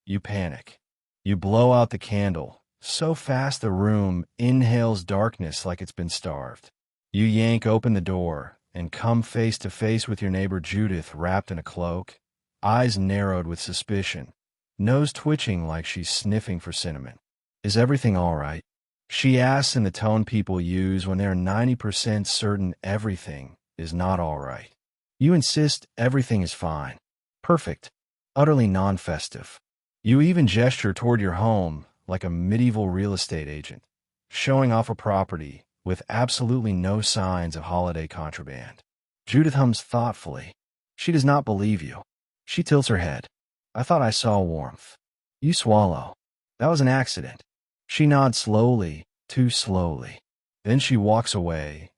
You panic. You blow out the candle, so fast the room inhales darkness like it's been starved. You yank open the door and come face to face with your neighbor Judith wrapped in a cloak, eyes narrowed with suspicion, nose twitching like she's sniffing for cinnamon. "Is everything all right?" she asks in the tone people use when they're 90% certain everything is not all right. You insist everything is fine. Perfect. Utterly non-festive. You even gesture toward your home like a medieval real estate agent, showing off a property with absolutely no signs of holiday contraband. Judith hums thoughtfully. She does not believe you. She tilts her head. "I thought I saw warmth." You swallow. "That was an accident." She nods slowly, too slowly. Then she walks away,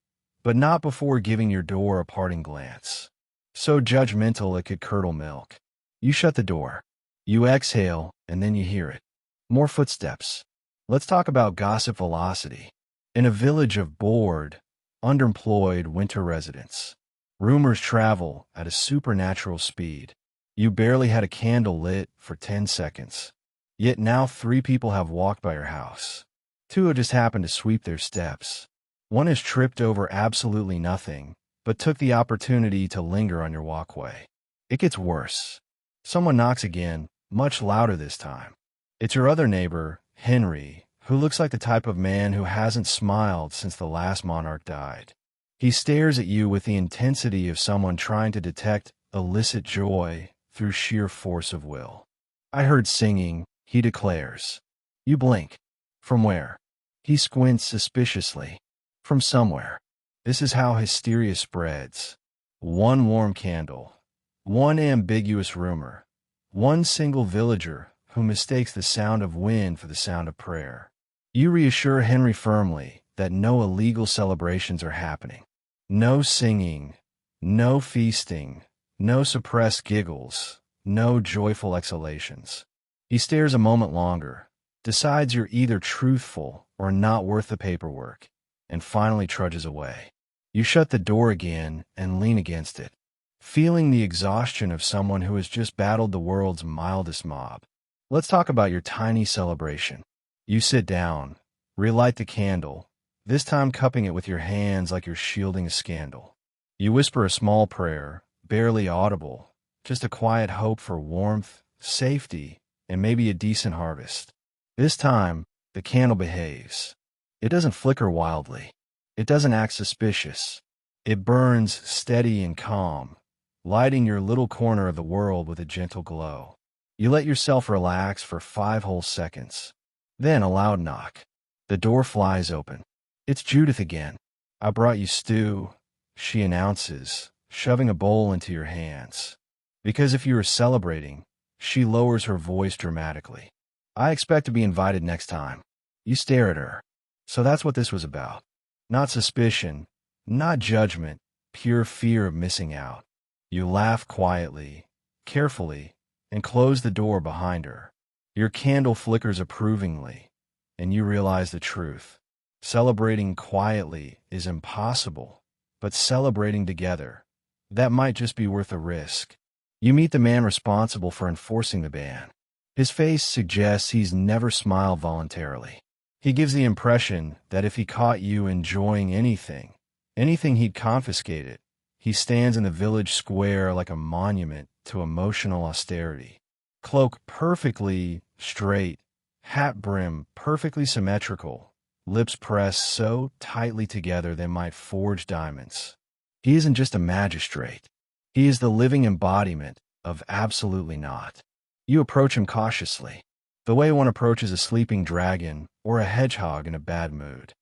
but not before giving your door a parting glance, so judgmental it could curdle milk. You shut the door. You exhale, and then you hear it. More footsteps. Let's talk about gossip velocity. In a village of bored, underemployed winter residents, rumors travel at a supernatural speed. You barely had a candle lit for 10 seconds. Yet now 3 people have walked by your house. 2 have just happened to sweep their steps. 1 has tripped over absolutely nothing, but took the opportunity to linger on your walkway. It gets worse. Someone knocks again, much louder this time. It's your other neighbor, Henry, who looks like the type of man who hasn't smiled since the last monarch died. He stares at you with the intensity of someone trying to detect illicit joy through sheer force of will. "I heard singing," he declares. You blink. From where? He squints suspiciously. From somewhere. This is how hysteria spreads. 1 warm candle. 1 ambiguous rumor. 1 single villager who mistakes the sound of wind for the sound of prayer. You reassure Henry firmly that no illegal celebrations are happening. No singing, no feasting, no suppressed giggles, no joyful exhalations. He stares a moment longer, decides you're either truthful or not worth the paperwork, and finally trudges away. You shut the door again and lean against it, feeling the exhaustion of someone who has just battled the world's mildest mob. Let's talk about your tiny celebration. You sit down, relight the candle, this time cupping it with your hands like you're shielding a scandal. You whisper a small prayer, barely audible, just a quiet hope for warmth, safety, and maybe a decent harvest. This time, the candle behaves. It doesn't flicker wildly. It doesn't act suspicious. It burns steady and calm, lighting your little corner of the world with a gentle glow. You let yourself relax for 5 whole seconds. Then a loud knock. The door flies open. It's Judith again. "I brought you stew," she announces, shoving a bowl into your hands. Because if you are celebrating, she lowers her voice dramatically. "I expect to be invited next time." You stare at her. So that's what this was about. Not suspicion, not judgment, pure fear of missing out. You laugh quietly, carefully, and close the door behind her. Your candle flickers approvingly, and you realize the truth. Celebrating quietly is impossible, but celebrating together, that might just be worth a risk. You meet the man responsible for enforcing the ban. His face suggests he's never smiled voluntarily. He gives the impression that if he caught you enjoying anything he'd confiscate it. He stands in the village square like a monument to emotional austerity. Cloak perfectly straight, hat brim perfectly symmetrical, lips pressed so tightly together they might forge diamonds. He isn't just a magistrate. He is the living embodiment of absolutely not. You approach him cautiously, the way one approaches a sleeping dragon or a hedgehog in a bad mood.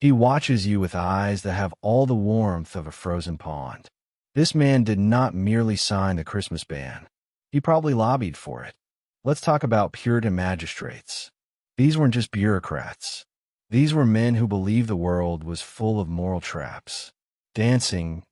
He watches you with eyes that have all the warmth of a frozen pond. This man did not merely sign the Christmas ban. He probably lobbied for it. Let's talk about Puritan magistrates. These weren't just bureaucrats. These were men who believed the world was full of moral traps. Dancing,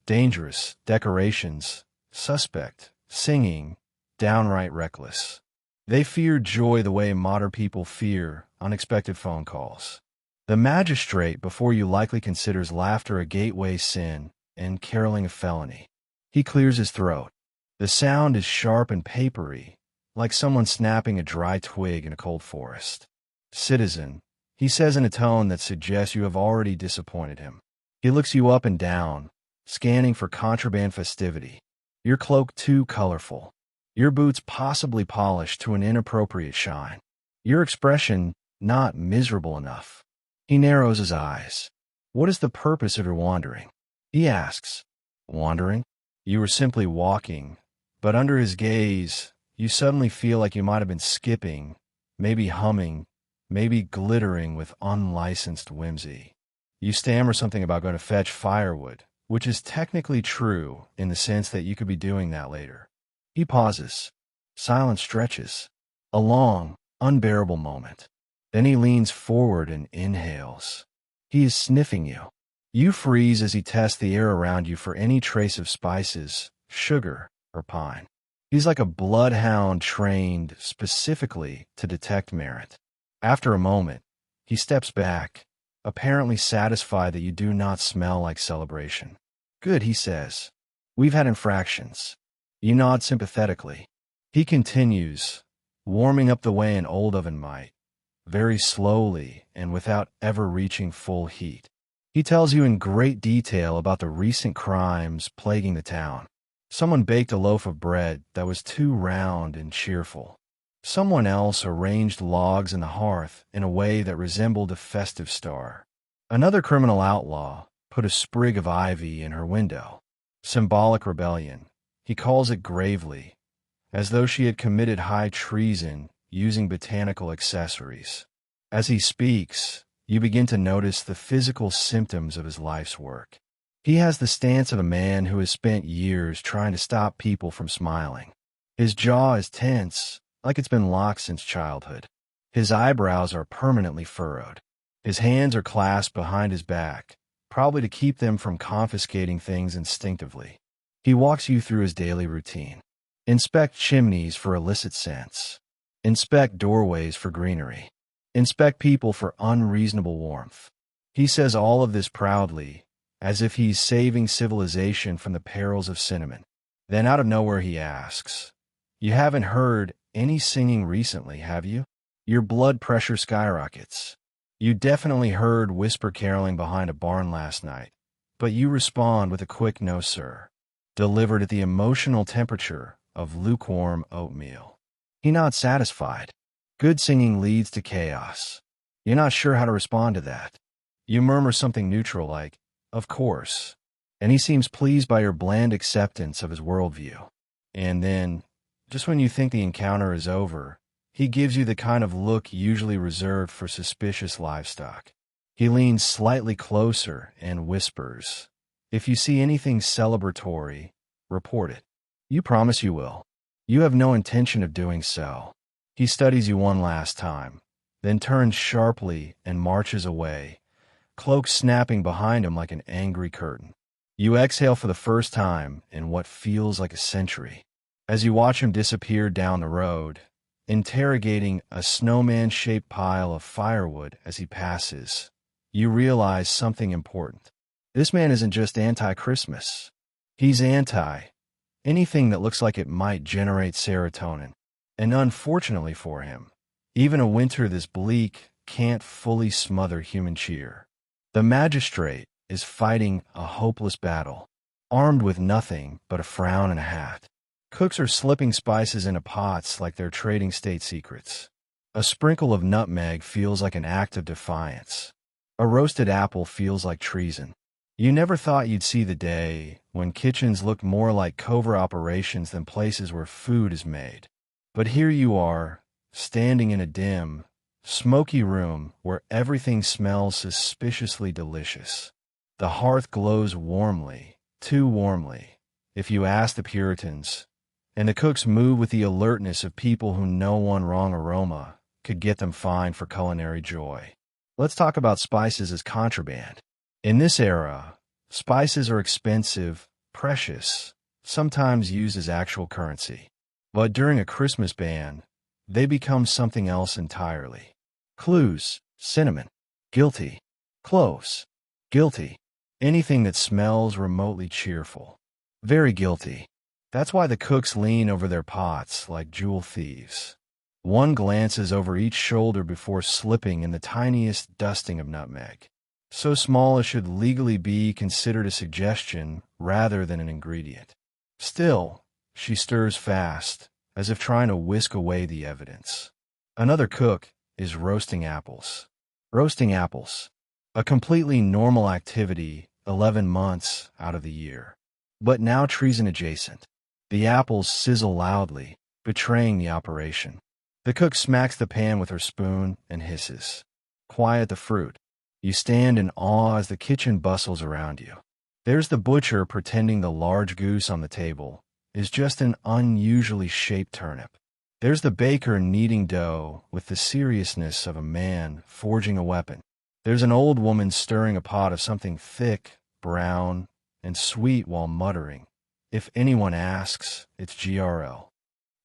dangerous, decorations, suspect, singing, downright reckless. They feared joy the way modern people fear unexpected phone calls. The magistrate before you likely considers laughter a gateway sin and caroling a felony. He clears his throat. The sound is sharp and papery, like someone snapping a dry twig in a cold forest. "Citizen," he says in a tone that suggests you have already disappointed him. He looks you up and down, scanning for contraband festivity. Your cloak too colorful. Your boots possibly polished to an inappropriate shine. Your expression not miserable enough. He narrows his eyes. "What is the purpose of your wandering?" He asks. "Wandering?" You were simply walking, but under his gaze, you suddenly feel like you might have been skipping, maybe humming, maybe glittering with unlicensed whimsy. You stammer something about going to fetch firewood, which is technically true in the sense that you could be doing that later. He pauses. Silence stretches. A long, unbearable moment. Then he leans forward and inhales. He is sniffing you. You freeze as he tests the air around you for any trace of spices, sugar, or pine. He's like a bloodhound trained specifically to detect merit. After a moment, he steps back, apparently satisfied that you do not smell like celebration. "Good," he says. "We've had infractions. You nod sympathetically. He continues, warming up the way an old oven might, very slowly and without ever reaching full heat. He tells you in great detail about the recent crimes plaguing the town. Someone baked a loaf of bread that was too round and cheerful. Someone else arranged logs in the hearth in a way that resembled a festive star. Another criminal outlaw put a sprig of ivy in her window. Symbolic rebellion. He calls it gravely, as though she had committed high treason using botanical accessories. As he speaks, you begin to notice the physical symptoms of his life's work. He has the stance of a man who has spent years trying to stop people from smiling. His jaw is tense, like it's been locked since childhood. His eyebrows are permanently furrowed. His hands are clasped behind his back, probably to keep them from confiscating things instinctively. He walks you through his daily routine. Inspect chimneys for illicit scents. Inspect doorways for greenery. Inspect people for unreasonable warmth. He says all of this proudly, as if he's saving civilization from the perils of cinnamon. Then out of nowhere he asks, "You haven't heard any singing recently, have you?" Your blood pressure skyrockets. You definitely heard whisper caroling behind a barn last night, but you respond with a quick "no, sir," delivered at the emotional temperature of lukewarm oatmeal. He's not satisfied. Good singing leads to chaos. You're not sure how to respond to that. You murmur something neutral like, "Of course," and he seems pleased by your bland acceptance of his worldview. And then, just when you think the encounter is over, he gives you the kind of look usually reserved for suspicious livestock. He leans slightly closer and whispers, "If you see anything celebratory, report it." You promise you will. You have no intention of doing so. He studies you one last time, then turns sharply and marches away, cloak snapping behind him like an angry curtain. You exhale for the first time in what feels like a century. As you watch him disappear down the road, interrogating a snowman-shaped pile of firewood as he passes, you realize something important. This man isn't just anti-Christmas. He's anti-anything that looks like it might generate serotonin. And unfortunately for him, even a winter this bleak can't fully smother human cheer. The magistrate is fighting a hopeless battle, armed with nothing but a frown and a hat. Cooks are slipping spices into pots like they're trading state secrets. A sprinkle of nutmeg feels like an act of defiance. A roasted apple feels like treason. You never thought you'd see the day when kitchens looked more like covert operations than places where food is made. But here you are, standing in a dim, smoky room where everything smells suspiciously delicious. The hearth glows warmly, too warmly, if you ask the Puritans, and the cooks move with the alertness of people who know one wrong aroma could get them fined for culinary joy. Let's talk about spices as contraband. In this era, spices are expensive, precious, sometimes used as actual currency. But during a Christmas ban, they become something else entirely. Clues, cinnamon, guilty. Cloves, guilty. Anything that smells remotely cheerful, very guilty. That's why the cooks lean over their pots like jewel thieves. One glances over each shoulder before slipping in the tiniest dusting of nutmeg, so small it should legally be considered a suggestion rather than an ingredient. Still, she stirs fast, as if trying to whisk away the evidence. Another cook is roasting apples. Roasting apples, a completely normal activity 11 months out of the year, but now treason adjacent. The apples sizzle loudly, betraying the operation. The cook smacks the pan with her spoon and hisses, "Quiet the fruit." You stand in awe as the kitchen bustles around you. There's the butcher pretending the large goose on the table is just an unusually shaped turnip. There's the baker kneading dough with the seriousness of a man forging a weapon. There's an old woman stirring a pot of something thick, brown, and sweet while muttering, "If anyone asks, it's GRL."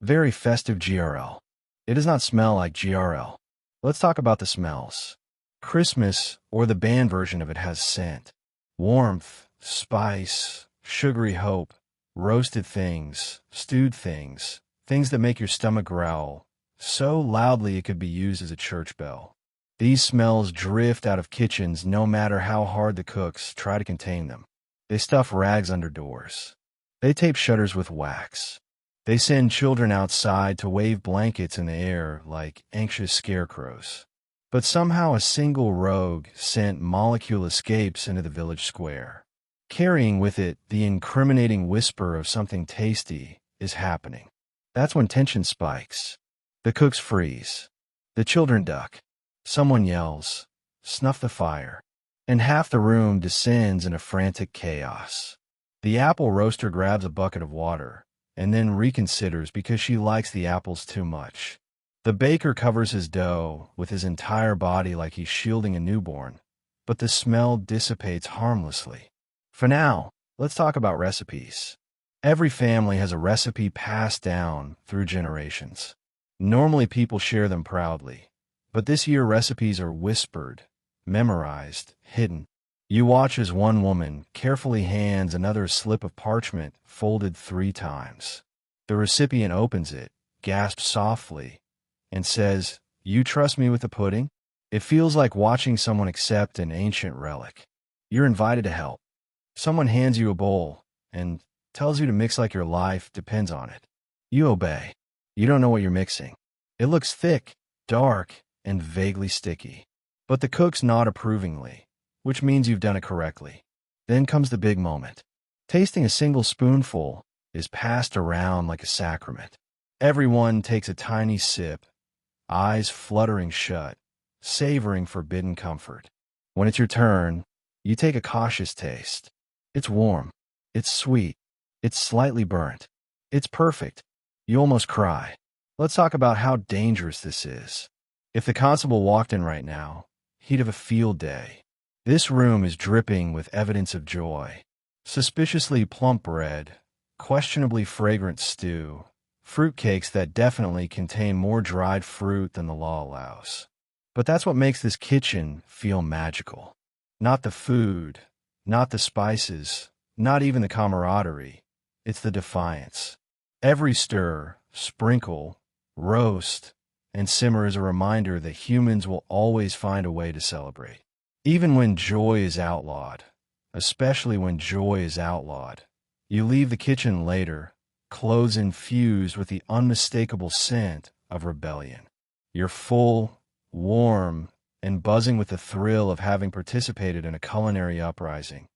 Very festive GRL. It does not smell like GRL. Let's talk about the smells. Christmas, or the band version of it, has scent. Warmth, spice, sugary hope, roasted things, stewed things, things that make your stomach growl so loudly it could be used as a church bell. These smells drift out of kitchens no matter how hard the cooks try to contain them. They stuff rags under doors. They tape shutters with wax. They send children outside to wave blankets in the air like anxious scarecrows. But somehow a single rogue scent molecule escapes into the village square, carrying with it the incriminating whisper of something tasty is happening. That's when tension spikes. The cooks freeze. The children duck. Someone yells, "Snuff the fire," and half the room descends in a frantic chaos. The apple roaster grabs a bucket of water and then reconsiders because she likes the apples too much. The baker covers his dough with his entire body like he's shielding a newborn, but the smell dissipates harmlessly. For now, let's talk about recipes. Every family has a recipe passed down through generations. Normally people share them proudly, but this year recipes are whispered, memorized, hidden. You watch as one woman carefully hands another a slip of parchment folded 3 times. The recipient opens it, gasps softly, and says, "You trust me with the pudding?" It feels like watching someone accept an ancient relic. You're invited to help. Someone hands you a bowl and tells you to mix like your life depends on it. You obey. You don't know what you're mixing. It looks thick, dark, and vaguely sticky. But the cooks nod approvingly, which means you've done it correctly. Then comes the big moment. Tasting a single spoonful is passed around like a sacrament. Everyone takes a tiny sip, eyes fluttering shut, savoring forbidden comfort. When it's your turn, you take a cautious taste. It's warm. It's sweet. It's slightly burnt. It's perfect. You almost cry. Let's talk about how dangerous this is. If the constable walked in right now, he'd have a field day. This room is dripping with evidence of joy. Suspiciously plump bread, questionably fragrant stew, fruitcakes that definitely contain more dried fruit than the law allows. But that's what makes this kitchen feel magical. Not the food, not the spices, not even the camaraderie. It's the defiance. Every stir, sprinkle, roast, and simmer is a reminder that humans will always find a way to celebrate. Even when joy is outlawed, especially when joy is outlawed, you leave the kitchen later, clothes infused with the unmistakable scent of rebellion. You're full, warm, and buzzing with the thrill of having participated in a culinary uprising,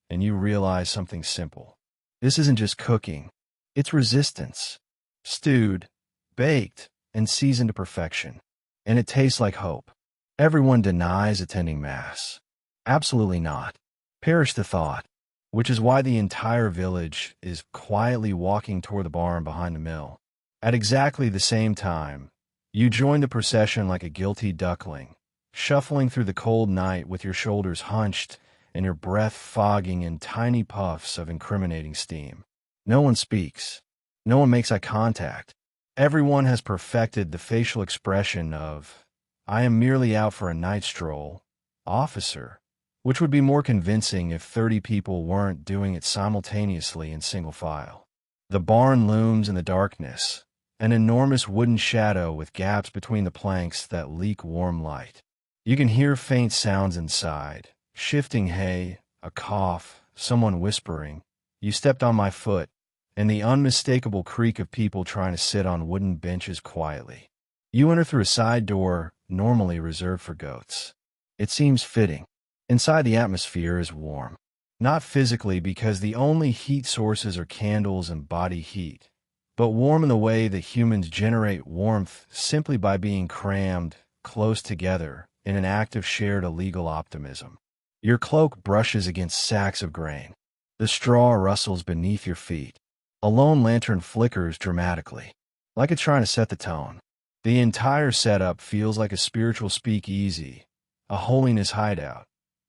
and you realize something simple. This isn't just cooking, it's resistance. Stewed, baked, and seasoned to perfection. And it tastes like hope. Everyone denies attending Mass. Absolutely not. Perish the thought. Which is why the entire village is quietly walking toward the barn behind the mill. At exactly the same time, you join the procession like a guilty duckling, shuffling through the cold night with your shoulders hunched and your breath fogging in tiny puffs of incriminating steam. No one speaks. No one makes eye contact. Everyone has perfected the facial expression of, "I am merely out for a night stroll, officer," which would be more convincing if 30 people weren't doing it simultaneously in single file. The barn looms in the darkness, an enormous wooden shadow with gaps between the planks that leak warm light. You can hear faint sounds inside, shifting hay, a cough, someone whispering, "You stepped on my foot," and the unmistakable creak of people trying to sit on wooden benches quietly. You enter through a side door normally reserved for goats. It seems fitting. Inside, the atmosphere is warm. Not physically, because the only heat sources are candles and body heat, but warm in the way that humans generate warmth simply by being crammed close together in an act of shared illegal optimism. Your cloak brushes against sacks of grain. The straw rustles beneath your feet. A lone lantern flickers dramatically, like it's trying to set the tone. The entire setup feels like a spiritual speakeasy, a holiness hideout,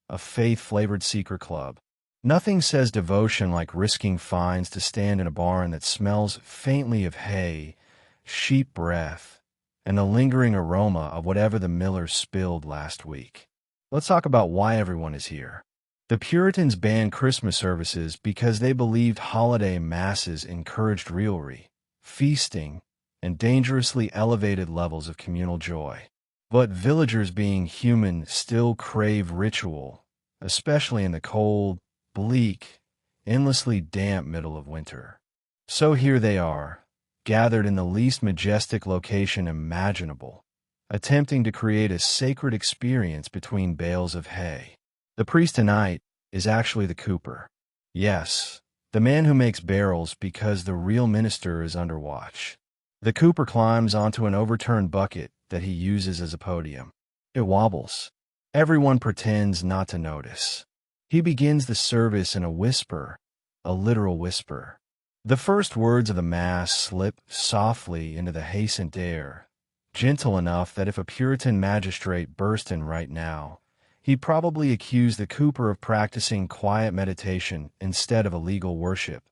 a faith-flavored secret club. Nothing says devotion like risking fines to stand in a barn that smells faintly of hay, sheep breath, and the lingering aroma of whatever the miller spilled last week. Let's talk about why everyone is here. The Puritans banned Christmas services because they believed holiday masses encouraged revelry, feasting, and dangerously elevated levels of communal joy. But villagers, being human, still crave ritual, especially in the cold, bleak, endlessly damp middle of winter. So here they are, gathered in the least majestic location imaginable, attempting to create a sacred experience between bales of hay. The priest tonight is actually the cooper. Yes, the man who makes barrels because the real minister is under watch. The cooper climbs onto an overturned bucket that he uses as a podium. It wobbles. Everyone pretends not to notice. He begins the service in a whisper, a literal whisper. The first words of the Mass slip softly into the hastened air, gentle enough that if a Puritan magistrate burst in right now, he'd probably accuse the cooper of practicing quiet meditation instead of illegal worship,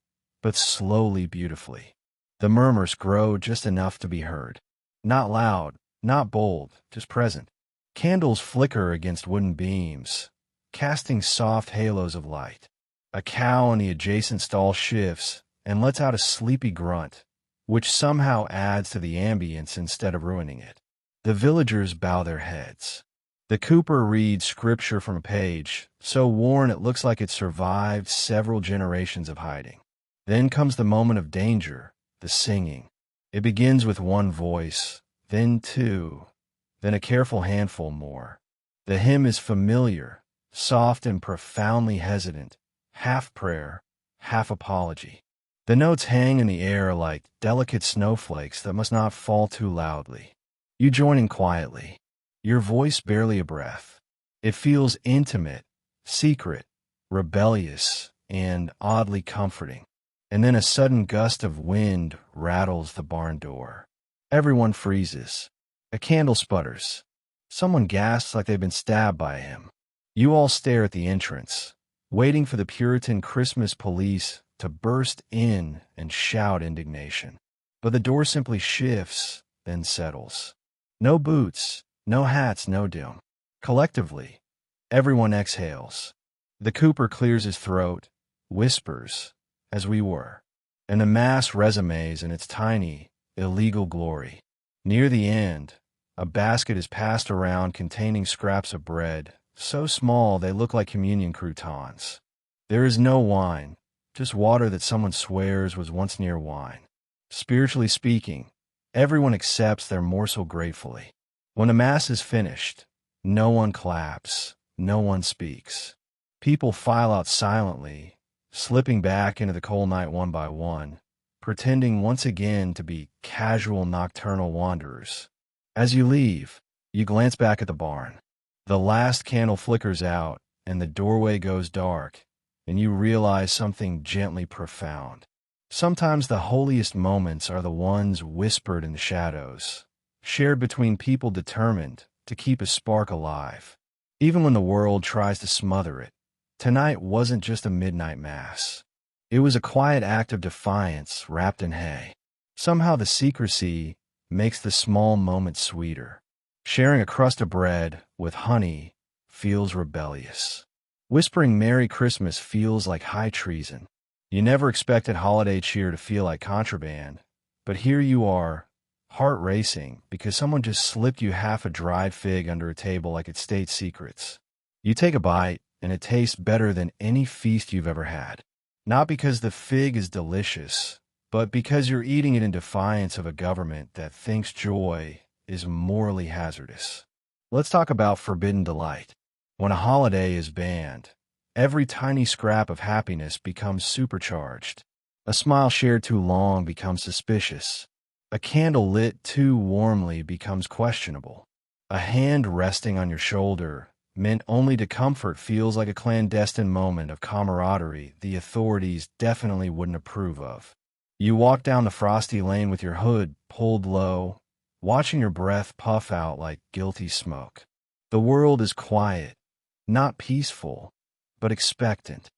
but slowly, beautifully. The murmurs grow just enough to be heard. Not loud, not bold, just present. Candles flicker against wooden beams, casting soft halos of light. A cow in the adjacent stall shifts and lets out a sleepy grunt, which somehow adds to the ambience instead of ruining it. The villagers bow their heads. The cooper reads scripture from a page, so worn it looks like it survived several generations of hiding. Then comes the moment of danger, the singing. It begins with one voice, then two, then a careful handful more. The hymn is familiar, soft and profoundly hesitant, half prayer, half apology. The notes hang in the air like delicate snowflakes that must not fall too loudly. You join in quietly, your voice barely a breath. It feels intimate, secret, rebellious, and oddly comforting. And then a sudden gust of wind rattles the barn door. Everyone freezes. A candle sputters. Someone gasps like they've been stabbed by him. You all stare at the entrance, waiting for the Puritan Christmas police to burst in and shout indignation. But the door simply shifts, then settles. No boots, no hats, no dim. Collectively, everyone exhales. The cooper clears his throat, whispers, as we were, and the Mass resumes in its tiny, illegal glory. Near the end, a basket is passed around containing scraps of bread, so small they look like communion croutons. There is no wine, just water that someone swears was once near wine. Spiritually speaking, everyone accepts their morsel gratefully. When the Mass is finished, no one claps, no one speaks. People file out silently, slipping back into the cold night one by one, pretending once again to be casual nocturnal wanderers. As you leave, you glance back at the barn. The last candle flickers out, and the doorway goes dark, and you realize something gently profound. Sometimes the holiest moments are the ones whispered in the shadows, shared between people determined to keep a spark alive. Even when the world tries to smother it, tonight wasn't just a midnight Mass. It was a quiet act of defiance wrapped in hay. Somehow the secrecy makes the small moments sweeter. Sharing a crust of bread with honey feels rebellious. Whispering Merry Christmas feels like high treason. You never expected holiday cheer to feel like contraband, but here you are, heart racing because someone just slipped you half a dried fig under a table like it's state secrets. You take a bite, and it tastes better than any feast you've ever had. Not because the fig is delicious, but because you're eating it in defiance of a government that thinks joy is morally hazardous. Let's talk about forbidden delight. When a holiday is banned, every tiny scrap of happiness becomes supercharged. A smile shared too long becomes suspicious. A candle lit too warmly becomes questionable. A hand resting on your shoulder, meant only to comfort, feels like a clandestine moment of camaraderie the authorities definitely wouldn't approve of. You walk down the frosty lane with your hood pulled low, watching your breath puff out like guilty smoke. The world is quiet, not peaceful, but expectant.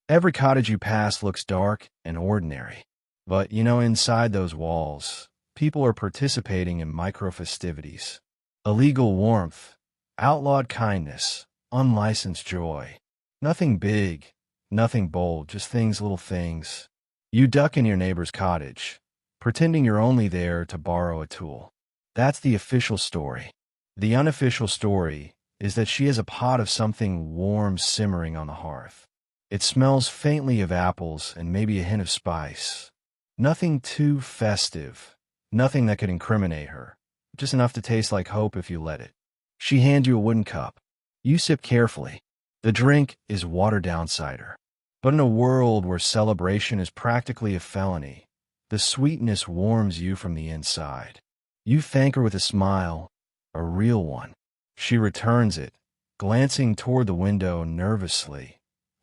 Every cottage you pass looks dark and ordinary. But, inside those walls, people are participating in micro-festivities. Illegal warmth, outlawed kindness, unlicensed joy. Nothing big, nothing bold, just little things. You duck in your neighbor's cottage, pretending you're only there to borrow a tool. That's the official story. The unofficial story is that she has a pot of something warm simmering on the hearth. It smells faintly of apples and maybe a hint of spice. Nothing too festive, nothing that could incriminate her, just enough to taste like hope if you let it. She hands you a wooden cup. You sip carefully. The drink is watered-down cider. But in a world where celebration is practically a felony, the sweetness warms you from the inside. You thank her with a smile, a real one. She returns it, glancing toward the window nervously,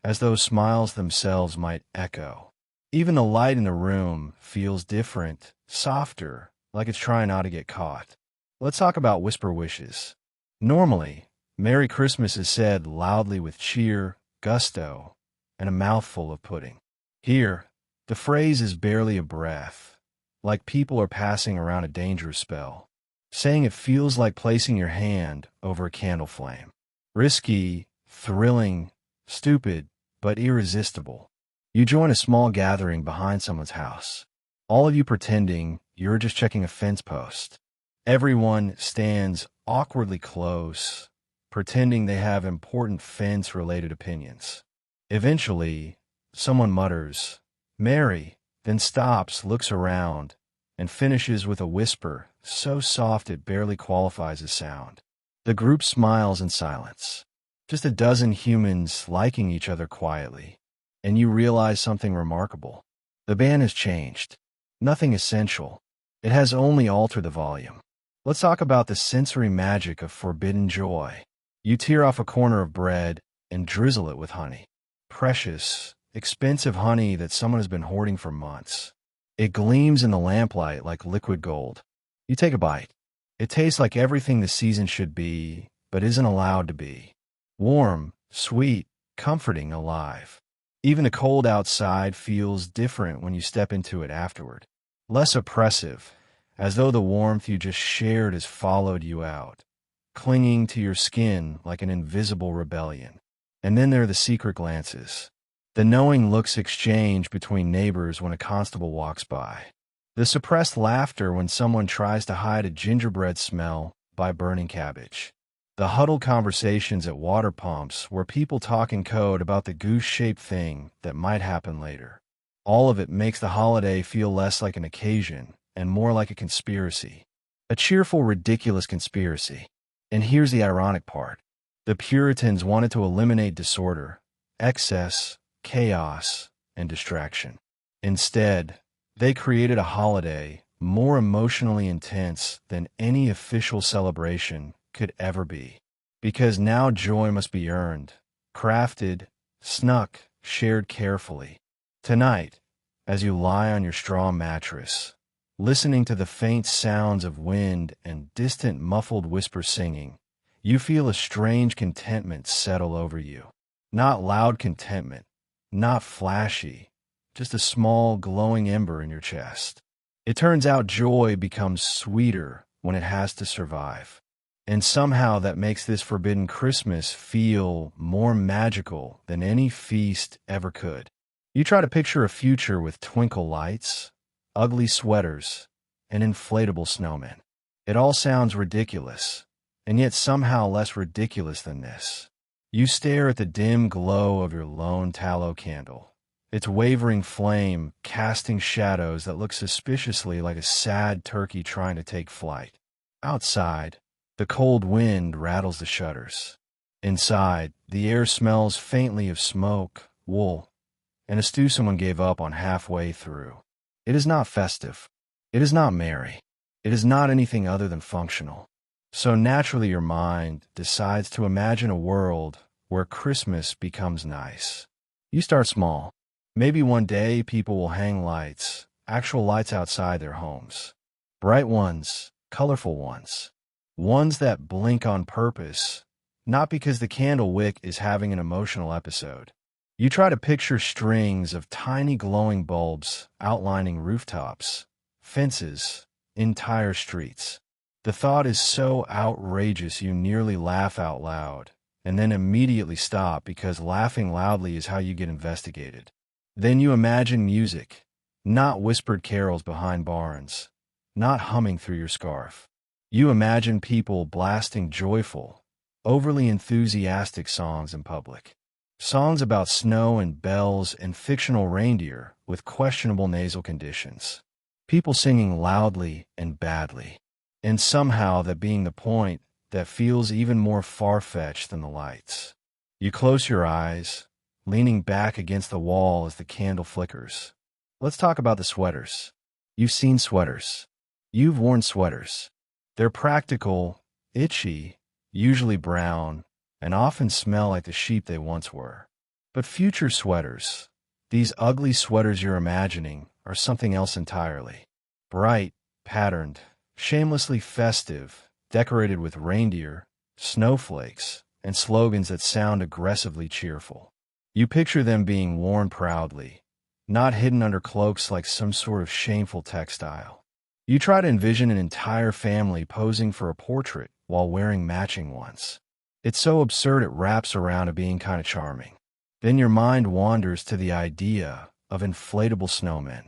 as though smiles themselves might echo. Even the light in the room feels different, softer, like it's trying not to get caught. Let's talk about whisper wishes. Normally, Merry Christmas is said loudly with cheer, gusto, and a mouthful of pudding. Here, the phrase is barely a breath, like people are passing around a dangerous spell. Saying it feels like placing your hand over a candle flame. Risky, thrilling, stupid, but irresistible. You join a small gathering behind someone's house, all of you pretending you're just checking a fence post. Everyone stands awkwardly close, pretending they have important fence-related opinions. Eventually, someone mutters, "Mary," then stops, looks around, and finishes with a whisper so soft it barely qualifies as sound. The group smiles in silence. Just a dozen humans liking each other quietly. And you realize something remarkable. The band has changed. Nothing essential. It has only altered the volume. Let's talk about the sensory magic of forbidden joy. You tear off a corner of bread and drizzle it with honey. Precious, expensive honey that someone has been hoarding for months. It gleams in the lamplight like liquid gold. You take a bite. It tastes like everything the season should be, but isn't allowed to be. Warm, sweet, comforting, alive. Even the cold outside feels different when you step into it afterward. Less oppressive, as though the warmth you just shared has followed you out, clinging to your skin like an invisible rebellion. And then there are the secret glances. The knowing looks exchanged between neighbors when a constable walks by. The suppressed laughter when someone tries to hide a gingerbread smell by burning cabbage. The huddled conversations at water pumps where people talk in code about the goose-shaped thing that might happen later. All of it makes the holiday feel less like an occasion and more like a conspiracy. A cheerful, ridiculous conspiracy. And here's the ironic part. The Puritans wanted to eliminate disorder, excess, chaos, and distraction. Instead, they created a holiday more emotionally intense than any official celebration could ever be. Because now joy must be earned, crafted, snuck, shared carefully. Tonight, as you lie on your straw mattress, listening to the faint sounds of wind and distant muffled whisper singing, you feel a strange contentment settle over you. Not loud contentment, not flashy, just a small glowing ember in your chest. It turns out joy becomes sweeter when it has to survive. And somehow that makes this forbidden Christmas feel more magical than any feast ever could. You try to picture a future with twinkle lights, ugly sweaters, and inflatable snowmen. It all sounds ridiculous, and yet somehow less ridiculous than this. You stare at the dim glow of your lone tallow candle, its wavering flame casting shadows that look suspiciously like a sad turkey trying to take flight. Outside, the cold wind rattles the shutters. Inside, the air smells faintly of smoke, wool, and a stew someone gave up on halfway through. It is not festive. It is not merry. It is not anything other than functional. So naturally your mind decides to imagine a world where Christmas becomes nice. You start small. Maybe one day people will hang lights, actual lights outside their homes. Bright ones, colorful ones. Ones that blink on purpose, not because the candle wick is having an emotional episode. You try to picture strings of tiny glowing bulbs outlining rooftops, fences, entire streets. The thought is so outrageous you nearly laugh out loud, and then immediately stop because laughing loudly is how you get investigated. Then you imagine music, not whispered carols behind barns, not humming through your scarf. You imagine people blasting joyful, overly enthusiastic songs in public. Songs about snow and bells and fictional reindeer with questionable nasal conditions. People singing loudly and badly. And somehow that being the point that feels even more far-fetched than the lights. You close your eyes, leaning back against the wall as the candle flickers. Let's talk about the sweaters. You've seen sweaters. You've worn sweaters. They're practical, itchy, usually brown, and often smell like the sheep they once were. But future sweaters, these ugly sweaters you're imagining, are something else entirely. Bright, patterned, shamelessly festive, decorated with reindeer, snowflakes, and slogans that sound aggressively cheerful. You picture them being worn proudly, not hidden under cloaks like some sort of shameful textile. You try to envision an entire family posing for a portrait while wearing matching ones. It's so absurd it wraps around to being kind of charming. Then your mind wanders to the idea of inflatable snowmen.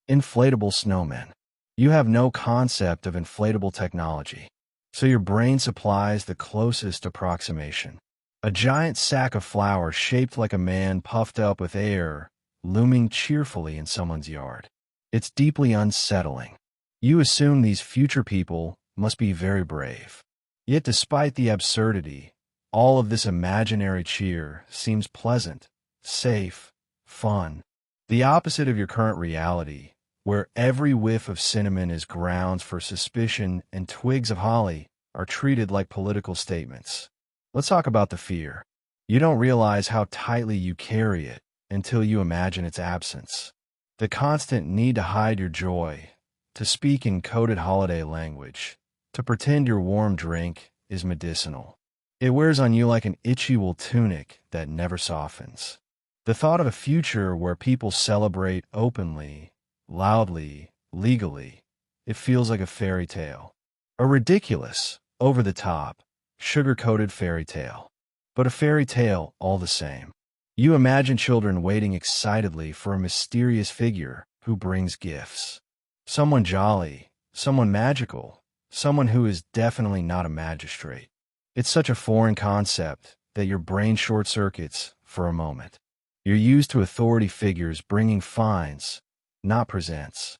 Inflatable snowmen. You have no concept of inflatable technology, so your brain supplies the closest approximation. A giant sack of flour shaped like a man puffed up with air, looming cheerfully in someone's yard. It's deeply unsettling. You assume these future people must be very brave. Yet despite the absurdity, all of this imaginary cheer seems pleasant, safe, fun. The opposite of your current reality, where every whiff of cinnamon is grounds for suspicion and twigs of holly are treated like political statements. Let's talk about the fear. You don't realize how tightly you carry it until you imagine its absence. The constant need to hide your joy, to speak in coded holiday language, to pretend your warm drink is medicinal. It wears on you like an itchy wool tunic that never softens. The thought of a future where people celebrate openly, loudly, legally, it feels like a fairy tale. A ridiculous, over-the-top, sugar-coated fairy tale. But a fairy tale all the same. You imagine children waiting excitedly for a mysterious figure who brings gifts. Someone jolly, someone magical, someone who is definitely not a magistrate. It's such a foreign concept that your brain short-circuits for a moment. You're used to authority figures bringing fines, not presents.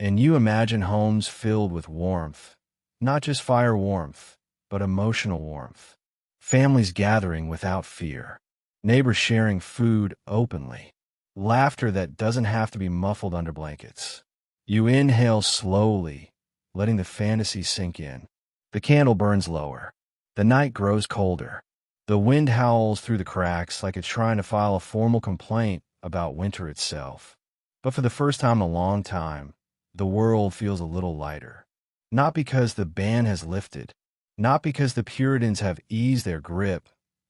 And you imagine homes filled with warmth, not just fire warmth, but emotional warmth. Families gathering without fear. Neighbors sharing food openly. Laughter that doesn't have to be muffled under blankets. You inhale slowly, letting the fantasy sink in. The candle burns lower. The night grows colder. The wind howls through the cracks like it's trying to file a formal complaint about winter itself. But for the first time in a long time, the world feels a little lighter. Not because the ban has lifted, not because the Puritans have eased their grip,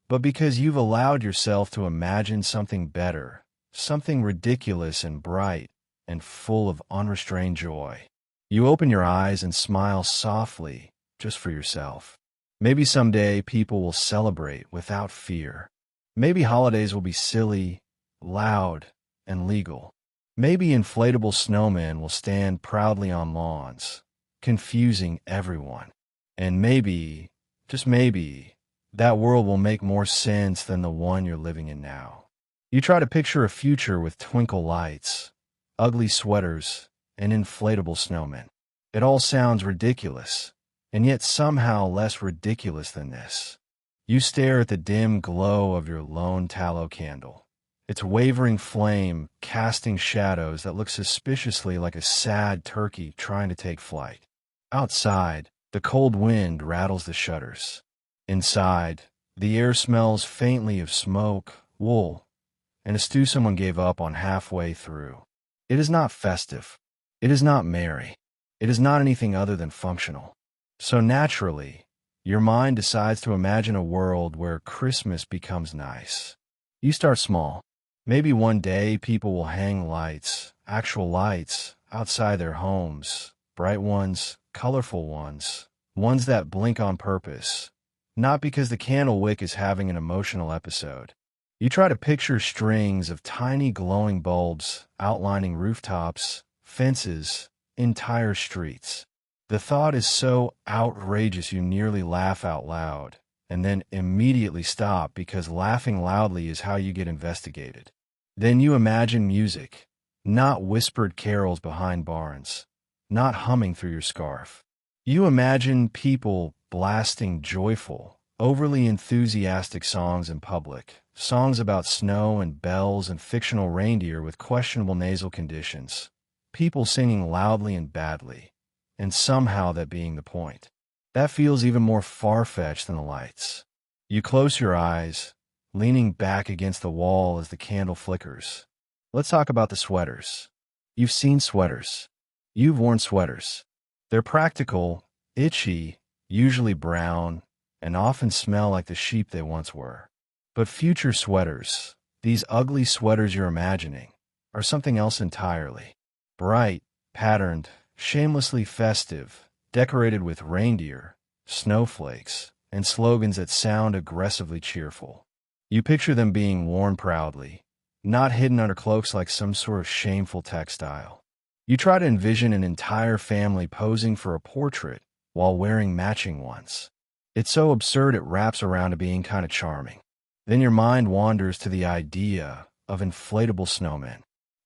but because you've allowed yourself to imagine something better, something ridiculous and bright and full of unrestrained joy. You open your eyes and smile softly, just for yourself. Maybe someday people will celebrate without fear. Maybe holidays will be silly, loud, and legal. Maybe inflatable snowmen will stand proudly on lawns, confusing everyone. And maybe, just maybe, that world will make more sense than the one you're living in now. You try to picture a future with twinkle lights, ugly sweaters, and inflatable snowmen. It all sounds ridiculous, and yet somehow less ridiculous than this. You stare at the dim glow of your lone tallow candle, its wavering flame casting shadows that look suspiciously like a sad turkey trying to take flight. Outside, the cold wind rattles the shutters. Inside, the air smells faintly of smoke, wool, and a stew someone gave up on halfway through. It is not festive. It is not merry. It is not anything other than functional. So naturally, your mind decides to imagine a world where Christmas becomes nice. You start small. Maybe one day people will hang lights, actual lights, outside their homes, bright ones, colorful ones, ones that blink on purpose, not because the candle wick is having an emotional episode. You try to picture strings of tiny glowing bulbs outlining rooftops, fences, entire streets. The thought is so outrageous you nearly laugh out loud, and then immediately stop because laughing loudly is how you get investigated. Then you imagine music, not whispered carols behind barns, not humming through your scarf. You imagine people blasting joyful, overly enthusiastic songs in public, songs about snow and bells and fictional reindeer with questionable nasal conditions, people singing loudly and badly, and somehow that being the point. That feels even more far-fetched than the lights. You close your eyes, leaning back against the wall as the candle flickers. Let's talk about the sweaters. You've seen sweaters. You've worn sweaters. They're practical, itchy, usually brown, and often smell like the sheep they once were. But future sweaters, these ugly sweaters you're imagining, are something else entirely. Bright, patterned, shamelessly festive, decorated with reindeer, snowflakes, and slogans that sound aggressively cheerful. You picture them being worn proudly, not hidden under cloaks like some sort of shameful textile. You try to envision an entire family posing for a portrait while wearing matching ones. It's so absurd it wraps around to being kind of charming. Then your mind wanders to the idea of inflatable snowmen.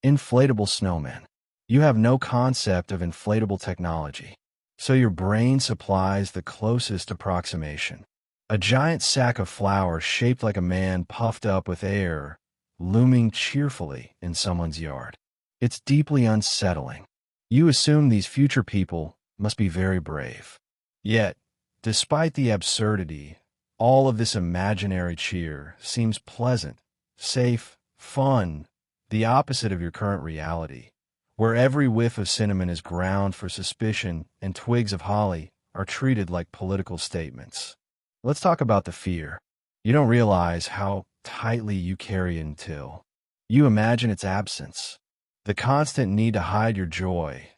Inflatable snowmen. You have no concept of inflatable technology, so your brain supplies the closest approximation. A giant sack of flour shaped like a man puffed up with air, looming cheerfully in someone's yard. It's deeply unsettling. You assume these future people must be very brave. Yet, despite the absurdity, all of this imaginary cheer seems pleasant, safe, fun, the opposite of your current reality, where every whiff of cinnamon is ground for suspicion and twigs of holly are treated like political statements. Let's talk about the fear. You don't realize how tightly you carry it until you imagine its absence. The constant need to hide your joy,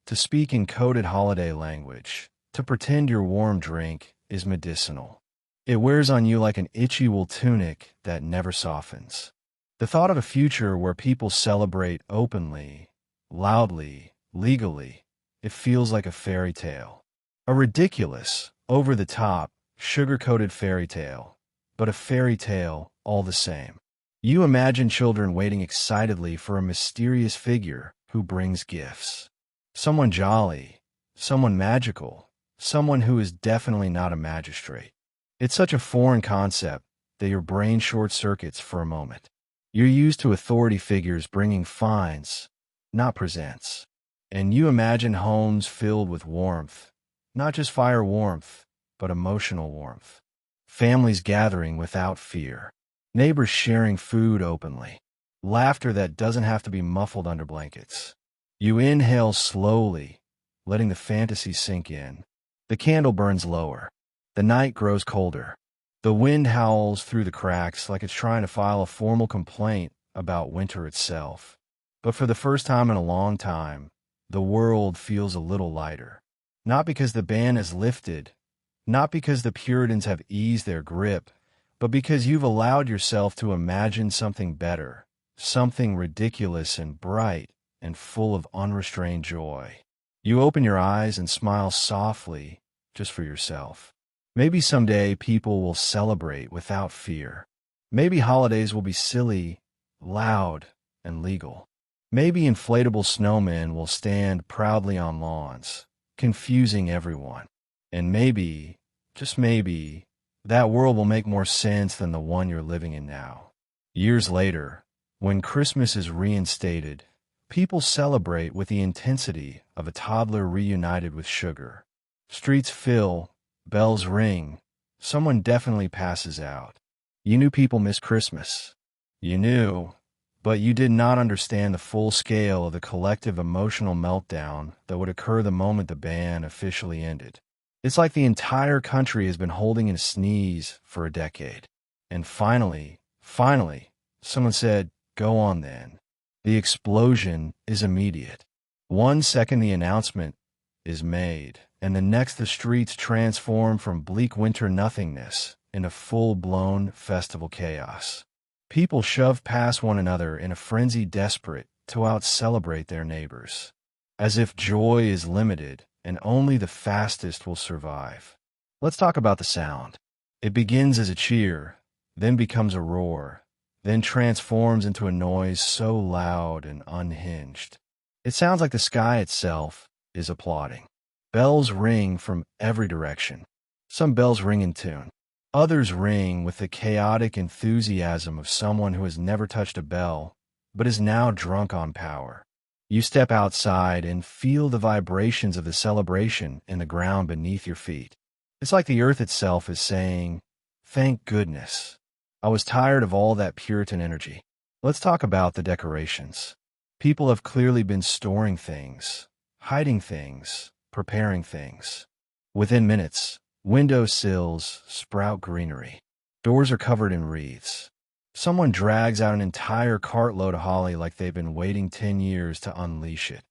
to speak in coded holiday language, to pretend your warm drink is medicinal. It wears on you like an itchy wool tunic that never softens. The thought of a future where people celebrate openly, loudly, legally, it feels like a fairy tale. A ridiculous, over-the-top, sugar-coated fairy tale, but a fairy tale all the same. You imagine children waiting excitedly for a mysterious figure who brings gifts. Someone jolly, someone magical, someone who is definitely not a magistrate. It's such a foreign concept that your brain short-circuits for a moment. You're used to authority figures bringing fines, not presents. And you imagine homes filled with warmth, not just fire warmth, but emotional warmth. Families gathering without fear. Neighbors sharing food openly. Laughter that doesn't have to be muffled under blankets. You inhale slowly, letting the fantasy sink in. The candle burns lower. The night grows colder. The wind howls through the cracks like it's trying to file a formal complaint about winter itself. But for the first time in a long time, the world feels a little lighter. Not because the ban is lifted, not because the Puritans have eased their grip, but because you've allowed yourself to imagine something better, something ridiculous and bright and full of unrestrained joy. You open your eyes and smile softly, just for yourself. Maybe someday people will celebrate without fear. Maybe holidays will be silly, loud, and legal. Maybe inflatable snowmen will stand proudly on lawns, confusing everyone. And maybe, just maybe, that world will make more sense than the one you're living in now. Years later, when Christmas is reinstated, people celebrate with the intensity of a toddler reunited with sugar. Streets fill, bells ring, someone definitely passes out. You knew people miss Christmas. You knew, but you did not understand the full scale of the collective emotional meltdown that would occur the moment the ban officially ended. It's like the entire country has been holding in a sneeze for a decade. And finally, someone said, "Go on then." The explosion is immediate. 1 second the announcement is made, and the next the streets transform from bleak winter nothingness into full-blown festival chaos. People shove past one another in a frenzy desperate to out-celebrate their neighbors, as if joy is limited and only the fastest will survive. Let's talk about the sound. It begins as a cheer, then becomes a roar, then transforms into a noise so loud and unhinged. It sounds like the sky itself is applauding. Bells ring from every direction. Some bells ring in tune. Others ring with the chaotic enthusiasm of someone who has never touched a bell, but is now drunk on power. You step outside and feel the vibrations of the celebration in the ground beneath your feet. It's like the earth itself is saying, "Thank goodness. I was tired of all that Puritan energy." Let's talk about the decorations. People have clearly been storing things, hiding things, preparing things. Within minutes, window sills sprout greenery. Doors are covered in wreaths. Someone drags out an entire cartload of holly like they've been waiting 10 years to unleash it.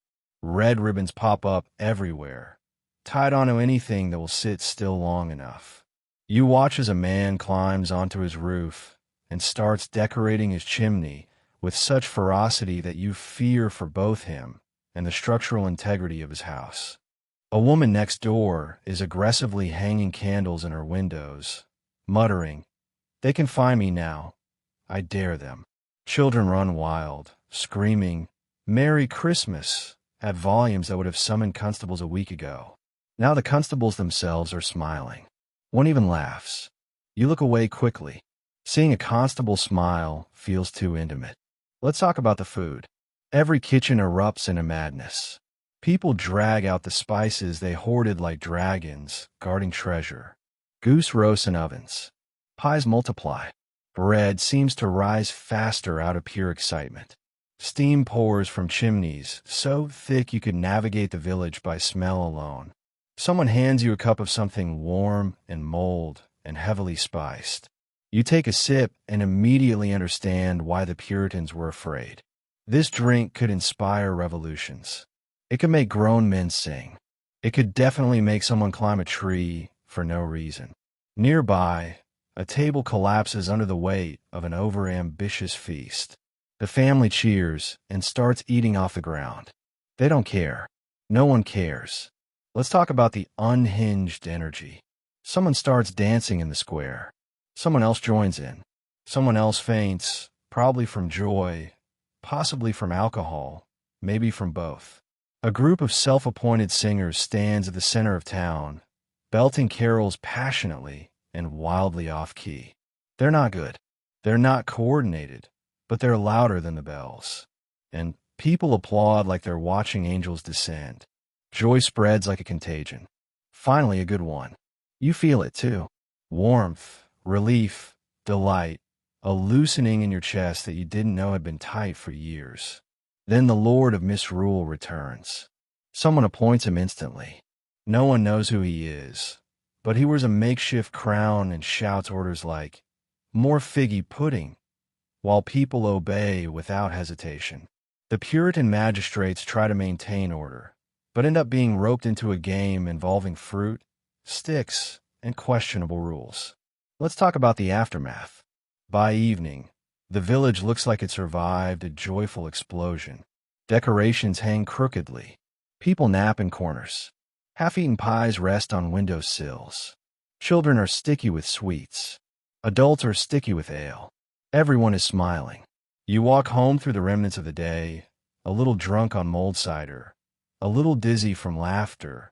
Red ribbons pop up everywhere, tied onto anything that will sit still long enough. You watch as a man climbs onto his roof and starts decorating his chimney with such ferocity that you fear for both him and the structural integrity of his house. A woman next door is aggressively hanging candles in her windows, muttering, "They can find me now. I dare them." Children run wild, screaming, "Merry Christmas," at volumes that would have summoned constables a week ago. Now the constables themselves are smiling. One even laughs. You look away quickly. Seeing a constable smile feels too intimate. Let's talk about the food. Every kitchen erupts into madness. People drag out the spices they hoarded like dragons, guarding treasure. Goose roasts in ovens. Pies multiply. Bread seems to rise faster out of pure excitement. Steam pours from chimneys, so thick you could navigate the village by smell alone. Someone hands you a cup of something warm and mulled and heavily spiced. You take a sip and immediately understand why the Puritans were afraid. This drink could inspire revolutions. It could make grown men sing. It could definitely make someone climb a tree for no reason. Nearby, a table collapses under the weight of an overambitious feast. The family cheers and starts eating off the ground. They don't care. No one cares. Let's talk about the unhinged energy. Someone starts dancing in the square. Someone else joins in. Someone else faints, probably from joy, possibly from alcohol, maybe from both. A group of self-appointed singers stands at the center of town, belting carols passionately and wildly off-key. They're not good. They're not coordinated, but they're louder than the bells. And people applaud like they're watching angels descend. Joy spreads like a contagion. Finally, a good one. You feel it, too. Warmth, relief, delight, a loosening in your chest that you didn't know had been tight for years. Then the Lord of Misrule returns. Someone appoints him instantly. No one knows who he is, but he wears a makeshift crown and shouts orders like, "More figgy pudding," while people obey without hesitation. The Puritan magistrates try to maintain order, but end up being roped into a game involving fruit, sticks, and questionable rules. Let's talk about the aftermath. By evening, the village looks like it survived a joyful explosion. Decorations hang crookedly. People nap in corners. Half-eaten pies rest on window sills. Children are sticky with sweets. Adults are sticky with ale. Everyone is smiling. You walk home through the remnants of the day, a little drunk on mulled cider, a little dizzy from laughter,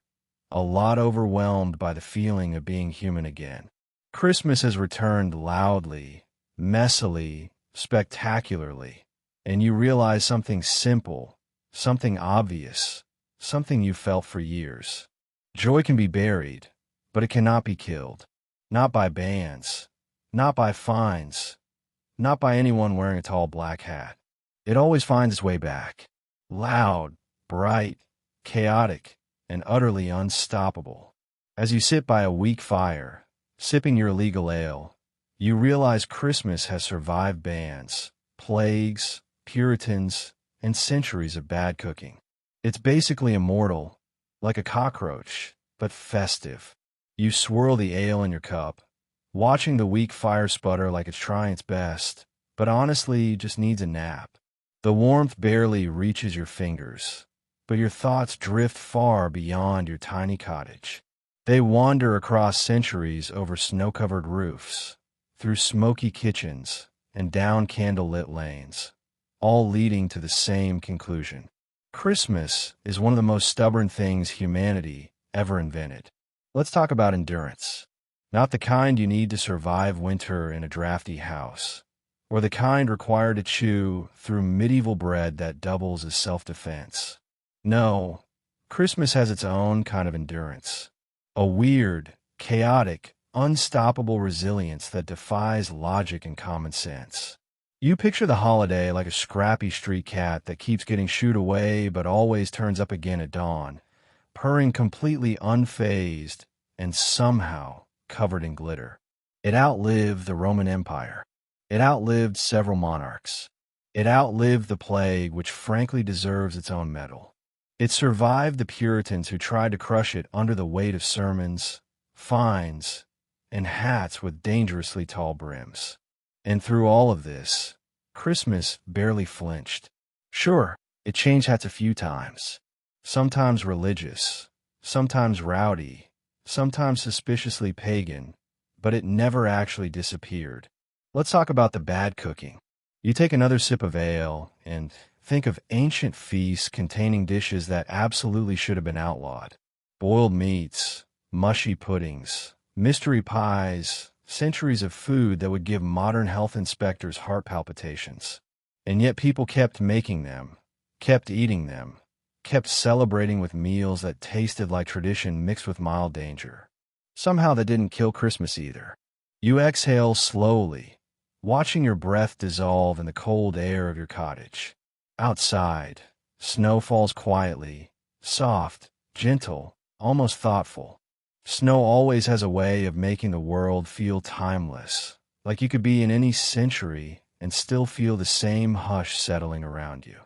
a lot overwhelmed by the feeling of being human again. Christmas has returned loudly, messily, spectacularly, and you realize something simple, something obvious, something you felt for years. Joy can be buried, but it cannot be killed. Not by bans, not by fines, not by anyone wearing a tall black hat. It always finds its way back. Loud, bright, chaotic, and utterly unstoppable. As you sit by a weak fire, sipping your illegal ale, you realize Christmas has survived bans, plagues, Puritans, and centuries of bad cooking. It's basically immortal, like a cockroach, but festive. You swirl the ale in your cup, watching the weak fire sputter like it's trying its best, but honestly just needs a nap. The warmth barely reaches your fingers, but your thoughts drift far beyond your tiny cottage. They wander across centuries over snow-covered roofs, through smoky kitchens, and down candle-lit lanes, all leading to the same conclusion. Christmas is one of the most stubborn things humanity ever invented. Let's talk about endurance. Not the kind you need to survive winter in a drafty house, or the kind required to chew through medieval bread that doubles as self-defense. No, Christmas has its own kind of endurance. A weird, chaotic, unstoppable resilience that defies logic and common sense. You picture the holiday like a scrappy street cat that keeps getting shooed away but always turns up again at dawn, purring completely unfazed and somehow covered in glitter. It outlived the Roman Empire. It outlived several monarchs. It outlived the plague, which frankly deserves its own medal. It survived the Puritans who tried to crush it under the weight of sermons, fines, and hats with dangerously tall brims. And through all of this, Christmas barely flinched. Sure, it changed hats a few times. Sometimes religious, sometimes rowdy, sometimes suspiciously pagan, but it never actually disappeared. Let's talk about the bad cooking. You take another sip of ale and think of ancient feasts containing dishes that absolutely should have been outlawed. Boiled meats, mushy puddings, mystery pies, centuries of food that would give modern health inspectors heart palpitations. And yet people kept making them, kept eating them, kept celebrating with meals that tasted like tradition mixed with mild danger. Somehow that didn't kill Christmas either. You exhale slowly, watching your breath dissolve in the cold air of your cottage. Outside, snow falls quietly, soft, gentle, almost thoughtful. Snow always has a way of making the world feel timeless, like you could be in any century and still feel the same hush settling around you.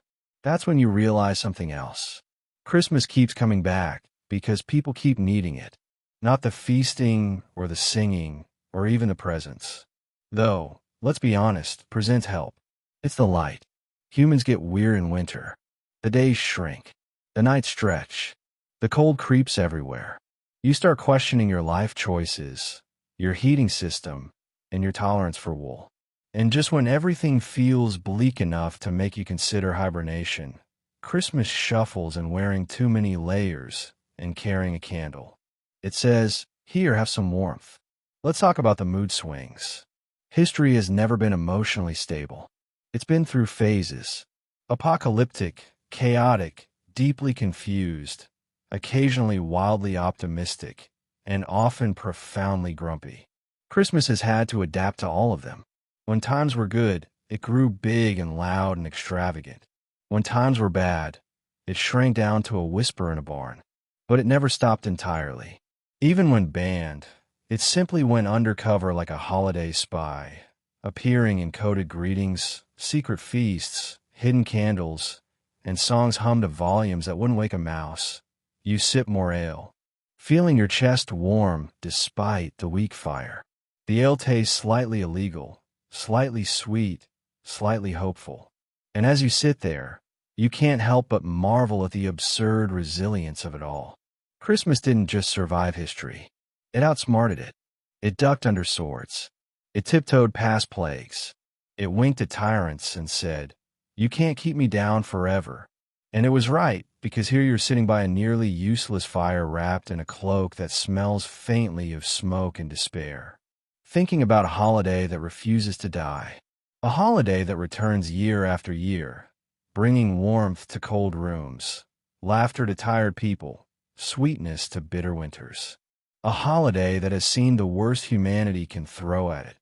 That's when you realize something else. Christmas keeps coming back because people keep needing it. Not the feasting or the singing or even the presents. Though, let's be honest, presents help. It's the light. Humans get weird in winter. The days shrink. The nights stretch. The cold creeps everywhere. You start questioning your life choices, your heating system, and your tolerance for wool. And just when everything feels bleak enough to make you consider hibernation, Christmas shuffles in wearing too many layers and carrying a candle. It says, "Here, have some warmth." Let's talk about the mood swings. History has never been emotionally stable. It's been through phases. Apocalyptic, chaotic, deeply confused, occasionally wildly optimistic, and often profoundly grumpy. Christmas has had to adapt to all of them. When times were good, it grew big and loud and extravagant. When times were bad, it shrank down to a whisper in a barn. But it never stopped entirely. Even when banned, it simply went undercover like a holiday spy, appearing in coded greetings, secret feasts, hidden candles, and songs hummed at volumes that wouldn't wake a mouse. You sip more ale, feeling your chest warm despite the weak fire. The ale tastes slightly illegal, slightly sweet, slightly hopeful. And as you sit there, you can't help but marvel at the absurd resilience of it all. Christmas didn't just survive history. It outsmarted it. It ducked under swords. It tiptoed past plagues. It winked at tyrants and said, "You can't keep me down forever." And it was right, because here you're sitting by a nearly useless fire wrapped in a cloak that smells faintly of smoke and despair, thinking about a holiday that refuses to die. A holiday that returns year after year, bringing warmth to cold rooms, laughter to tired people, sweetness to bitter winters. A holiday that has seen the worst humanity can throw at it,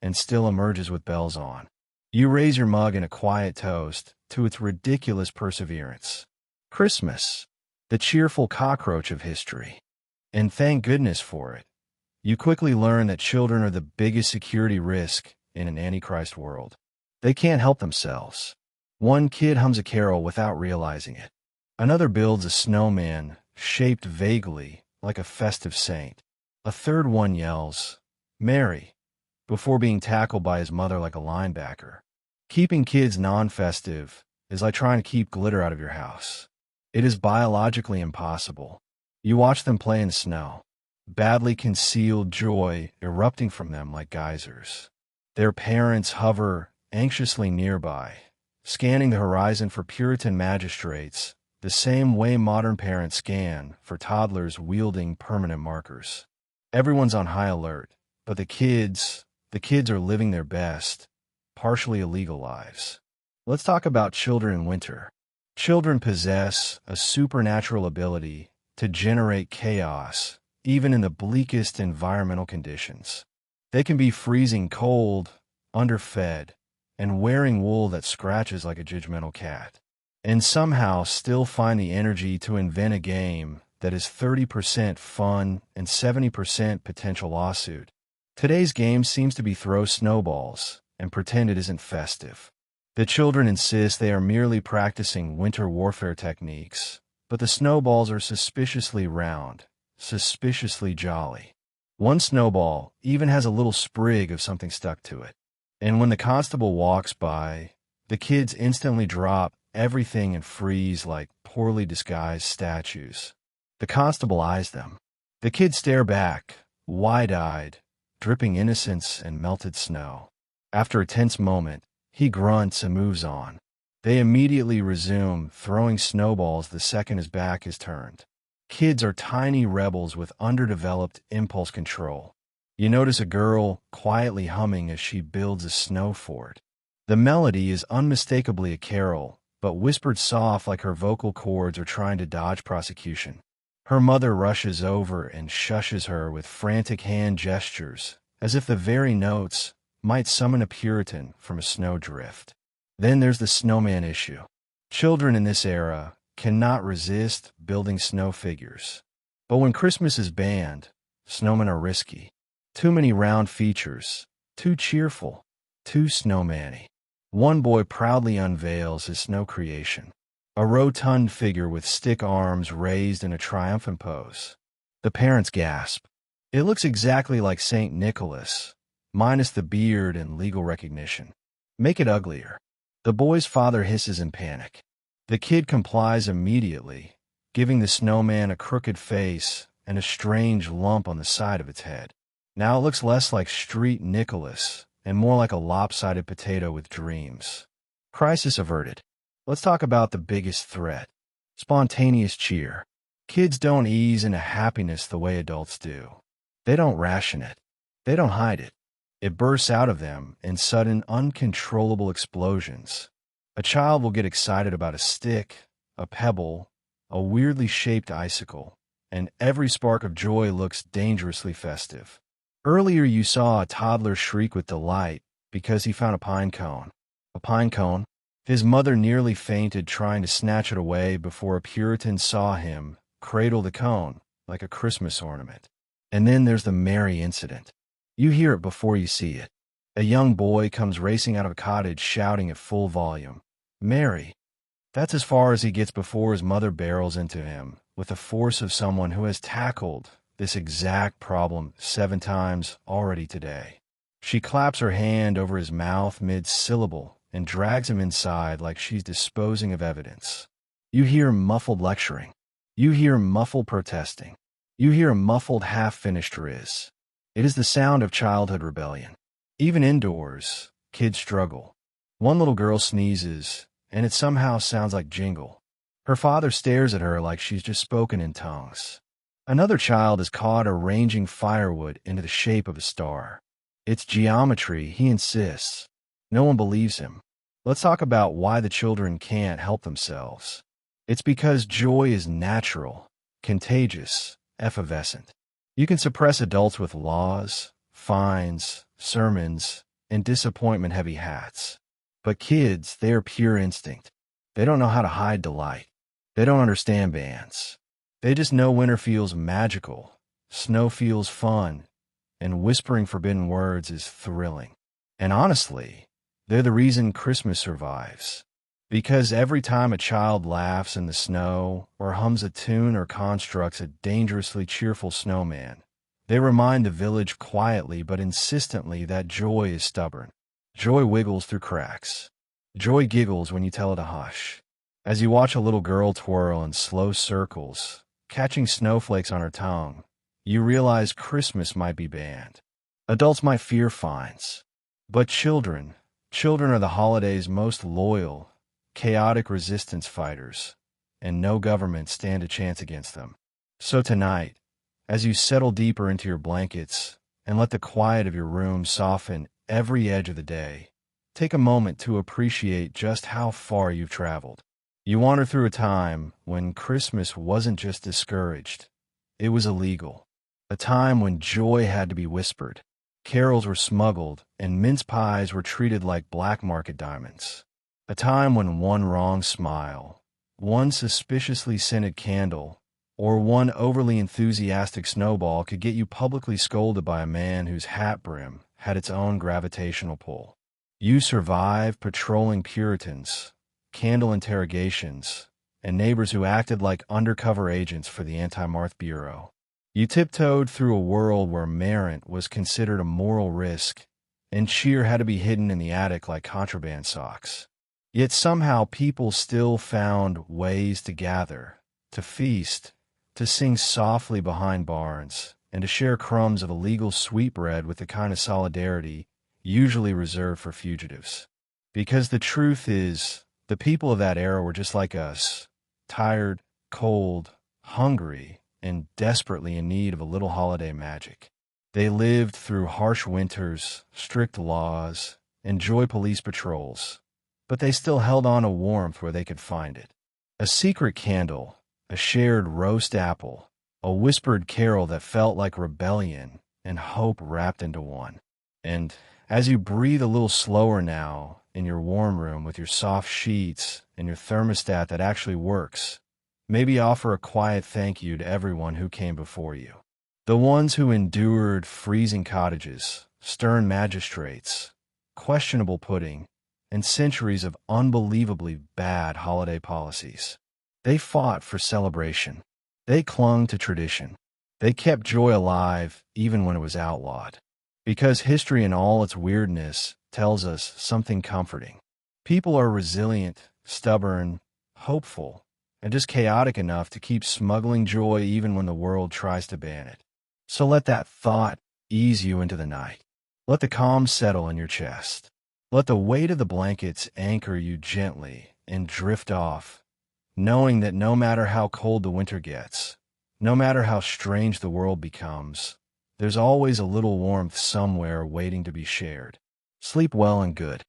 and still emerges with bells on. You raise your mug in a quiet toast to its ridiculous perseverance. Christmas, the cheerful cockroach of history. And thank goodness for it. You quickly learn that children are the biggest security risk in an Antichrist world. They can't help themselves. One kid hums a carol without realizing it. Another builds a snowman shaped vaguely like a festive saint. A third one yells, "Mary," before being tackled by his mother like a linebacker. Keeping kids non-festive is like trying to keep glitter out of your house. It is biologically impossible. You watch them play in the snow, badly concealed joy erupting from them like geysers. Their parents hover anxiously nearby, scanning the horizon for Puritan magistrates, the same way modern parents scan for toddlers wielding permanent markers. Everyone's on high alert, but the kids are living their best, partially illegal lives. Let's talk about children in winter. Children possess a supernatural ability to generate chaos, even in the bleakest environmental conditions. They can be freezing cold, underfed, and wearing wool that scratches like a judgmental cat, and somehow still find the energy to invent a game that is 30% fun and 70% potential lawsuit. Today's game seems to be throw snowballs and pretend it isn't festive. The children insist they are merely practicing winter warfare techniques, but the snowballs are suspiciously round, suspiciously jolly. One snowball even has a little sprig of something stuck to it. And when the constable walks by, the kids instantly drop everything and freeze like poorly disguised statues. The constable eyes them. The kids stare back, wide-eyed, dripping innocence and melted snow. After a tense moment, he grunts and moves on. They immediately resume throwing snowballs the second his back is turned. Kids are tiny rebels with underdeveloped impulse control. You notice a girl quietly humming as she builds a snow fort. The melody is unmistakably a carol, but whispered soft like her vocal cords are trying to dodge prosecution. Her mother rushes over and shushes her with frantic hand gestures, as if the very notes might summon a Puritan from a snowdrift. Then there's the snowman issue. Children in this era cannot resist building snow figures. But when Christmas is banned, snowmen are risky. Too many round features, too cheerful, too snowman-y. One boy proudly unveils his snow creation, a rotund figure with stick arms raised in a triumphant pose. The parents gasp. It looks exactly like St. Nicholas, minus the beard and legal recognition. Make it uglier. The boy's father hisses in panic. The kid complies immediately, giving the snowman a crooked face and a strange lump on the side of its head. Now it looks less like Street Nicholas and more like a lopsided potato with dreams. Crisis averted. Let's talk about the biggest threat. Spontaneous cheer. Kids don't ease into happiness the way adults do. They don't ration it. They don't hide it. It bursts out of them in sudden, uncontrollable explosions. A child will get excited about a stick, a pebble, a weirdly shaped icicle, and every spark of joy looks dangerously festive. Earlier you saw a toddler shriek with delight because he found a pine cone. A pine cone? His mother nearly fainted trying to snatch it away before a Puritan saw him cradle the cone like a Christmas ornament. And then there's the Mary incident. You hear it before you see it. A young boy comes racing out of a cottage shouting at full volume, "Mary!" That's as far as he gets before his mother barrels into him with the force of someone who has tackled this exact problem 7 times already today. She claps her hand over his mouth mid-syllable and drags him inside like she's disposing of evidence. You hear muffled lecturing. You hear muffled protesting. You hear a muffled half-finished riz. It is the sound of childhood rebellion. Even indoors, kids struggle. One little girl sneezes, and it somehow sounds like jingle. Her father stares at her like she's just spoken in tongues. Another child is caught arranging firewood into the shape of a star. It's geometry, he insists. No one believes him. Let's talk about why the children can't help themselves. It's because joy is natural, contagious, effervescent. You can suppress adults with laws, fines, sermons, and disappointment-heavy hats. But kids, they are pure instinct. They don't know how to hide delight. They don't understand bans. They just know winter feels magical, snow feels fun, and whispering forbidden words is thrilling. And honestly, they're the reason Christmas survives. Because every time a child laughs in the snow, or hums a tune or constructs a dangerously cheerful snowman, they remind the village quietly but insistently that joy is stubborn. Joy wiggles through cracks. Joy giggles when you tell it to hush. As you watch a little girl twirl in slow circles, catching snowflakes on her tongue, you realize Christmas might be banned. Adults might fear fines. But children are the holiday's most loyal, chaotic resistance fighters, and no government stand a chance against them. So tonight, as you settle deeper into your blankets and let the quiet of your room soften every edge of the day, take a moment to appreciate just how far you've traveled. You wander through a time when Christmas wasn't just discouraged, it was illegal. A time when joy had to be whispered, carols were smuggled, and mince pies were treated like black market diamonds. A time when one wrong smile, one suspiciously scented candle, or one overly enthusiastic snowball could get you publicly scolded by a man whose hat brim had its own gravitational pull. You survived patrolling Puritans, candle interrogations, and neighbors who acted like undercover agents for the Anti-Marth Bureau. You tiptoed through a world where merit was considered a moral risk, and cheer had to be hidden in the attic like contraband socks. Yet somehow people still found ways to gather, to feast, to sing softly behind barns, and to share crumbs of illegal sweetbread with the kind of solidarity usually reserved for fugitives. Because the truth is, the people of that era were just like us, tired, cold, hungry, and desperately in need of a little holiday magic. They lived through harsh winters, strict laws, and joy police patrols, but they still held on to warmth where they could find it. A secret candle, a shared roast apple, a whispered carol that felt like rebellion and hope wrapped into one. And as you breathe a little slower now in your warm room with your soft sheets and your thermostat that actually works, maybe offer a quiet thank you to everyone who came before you. The ones who endured freezing cottages, stern magistrates, questionable pudding, and centuries of unbelievably bad holiday policies. They fought for celebration. They clung to tradition. They kept joy alive even when it was outlawed. Because history in all its weirdness tells us something comforting. People are resilient, stubborn, hopeful, and just chaotic enough to keep smuggling joy even when the world tries to ban it. So let that thought ease you into the night. Let the calm settle in your chest. Let the weight of the blankets anchor you gently and drift off, knowing that no matter how cold the winter gets, no matter how strange the world becomes, there's always a little warmth somewhere waiting to be shared. Sleep well and good.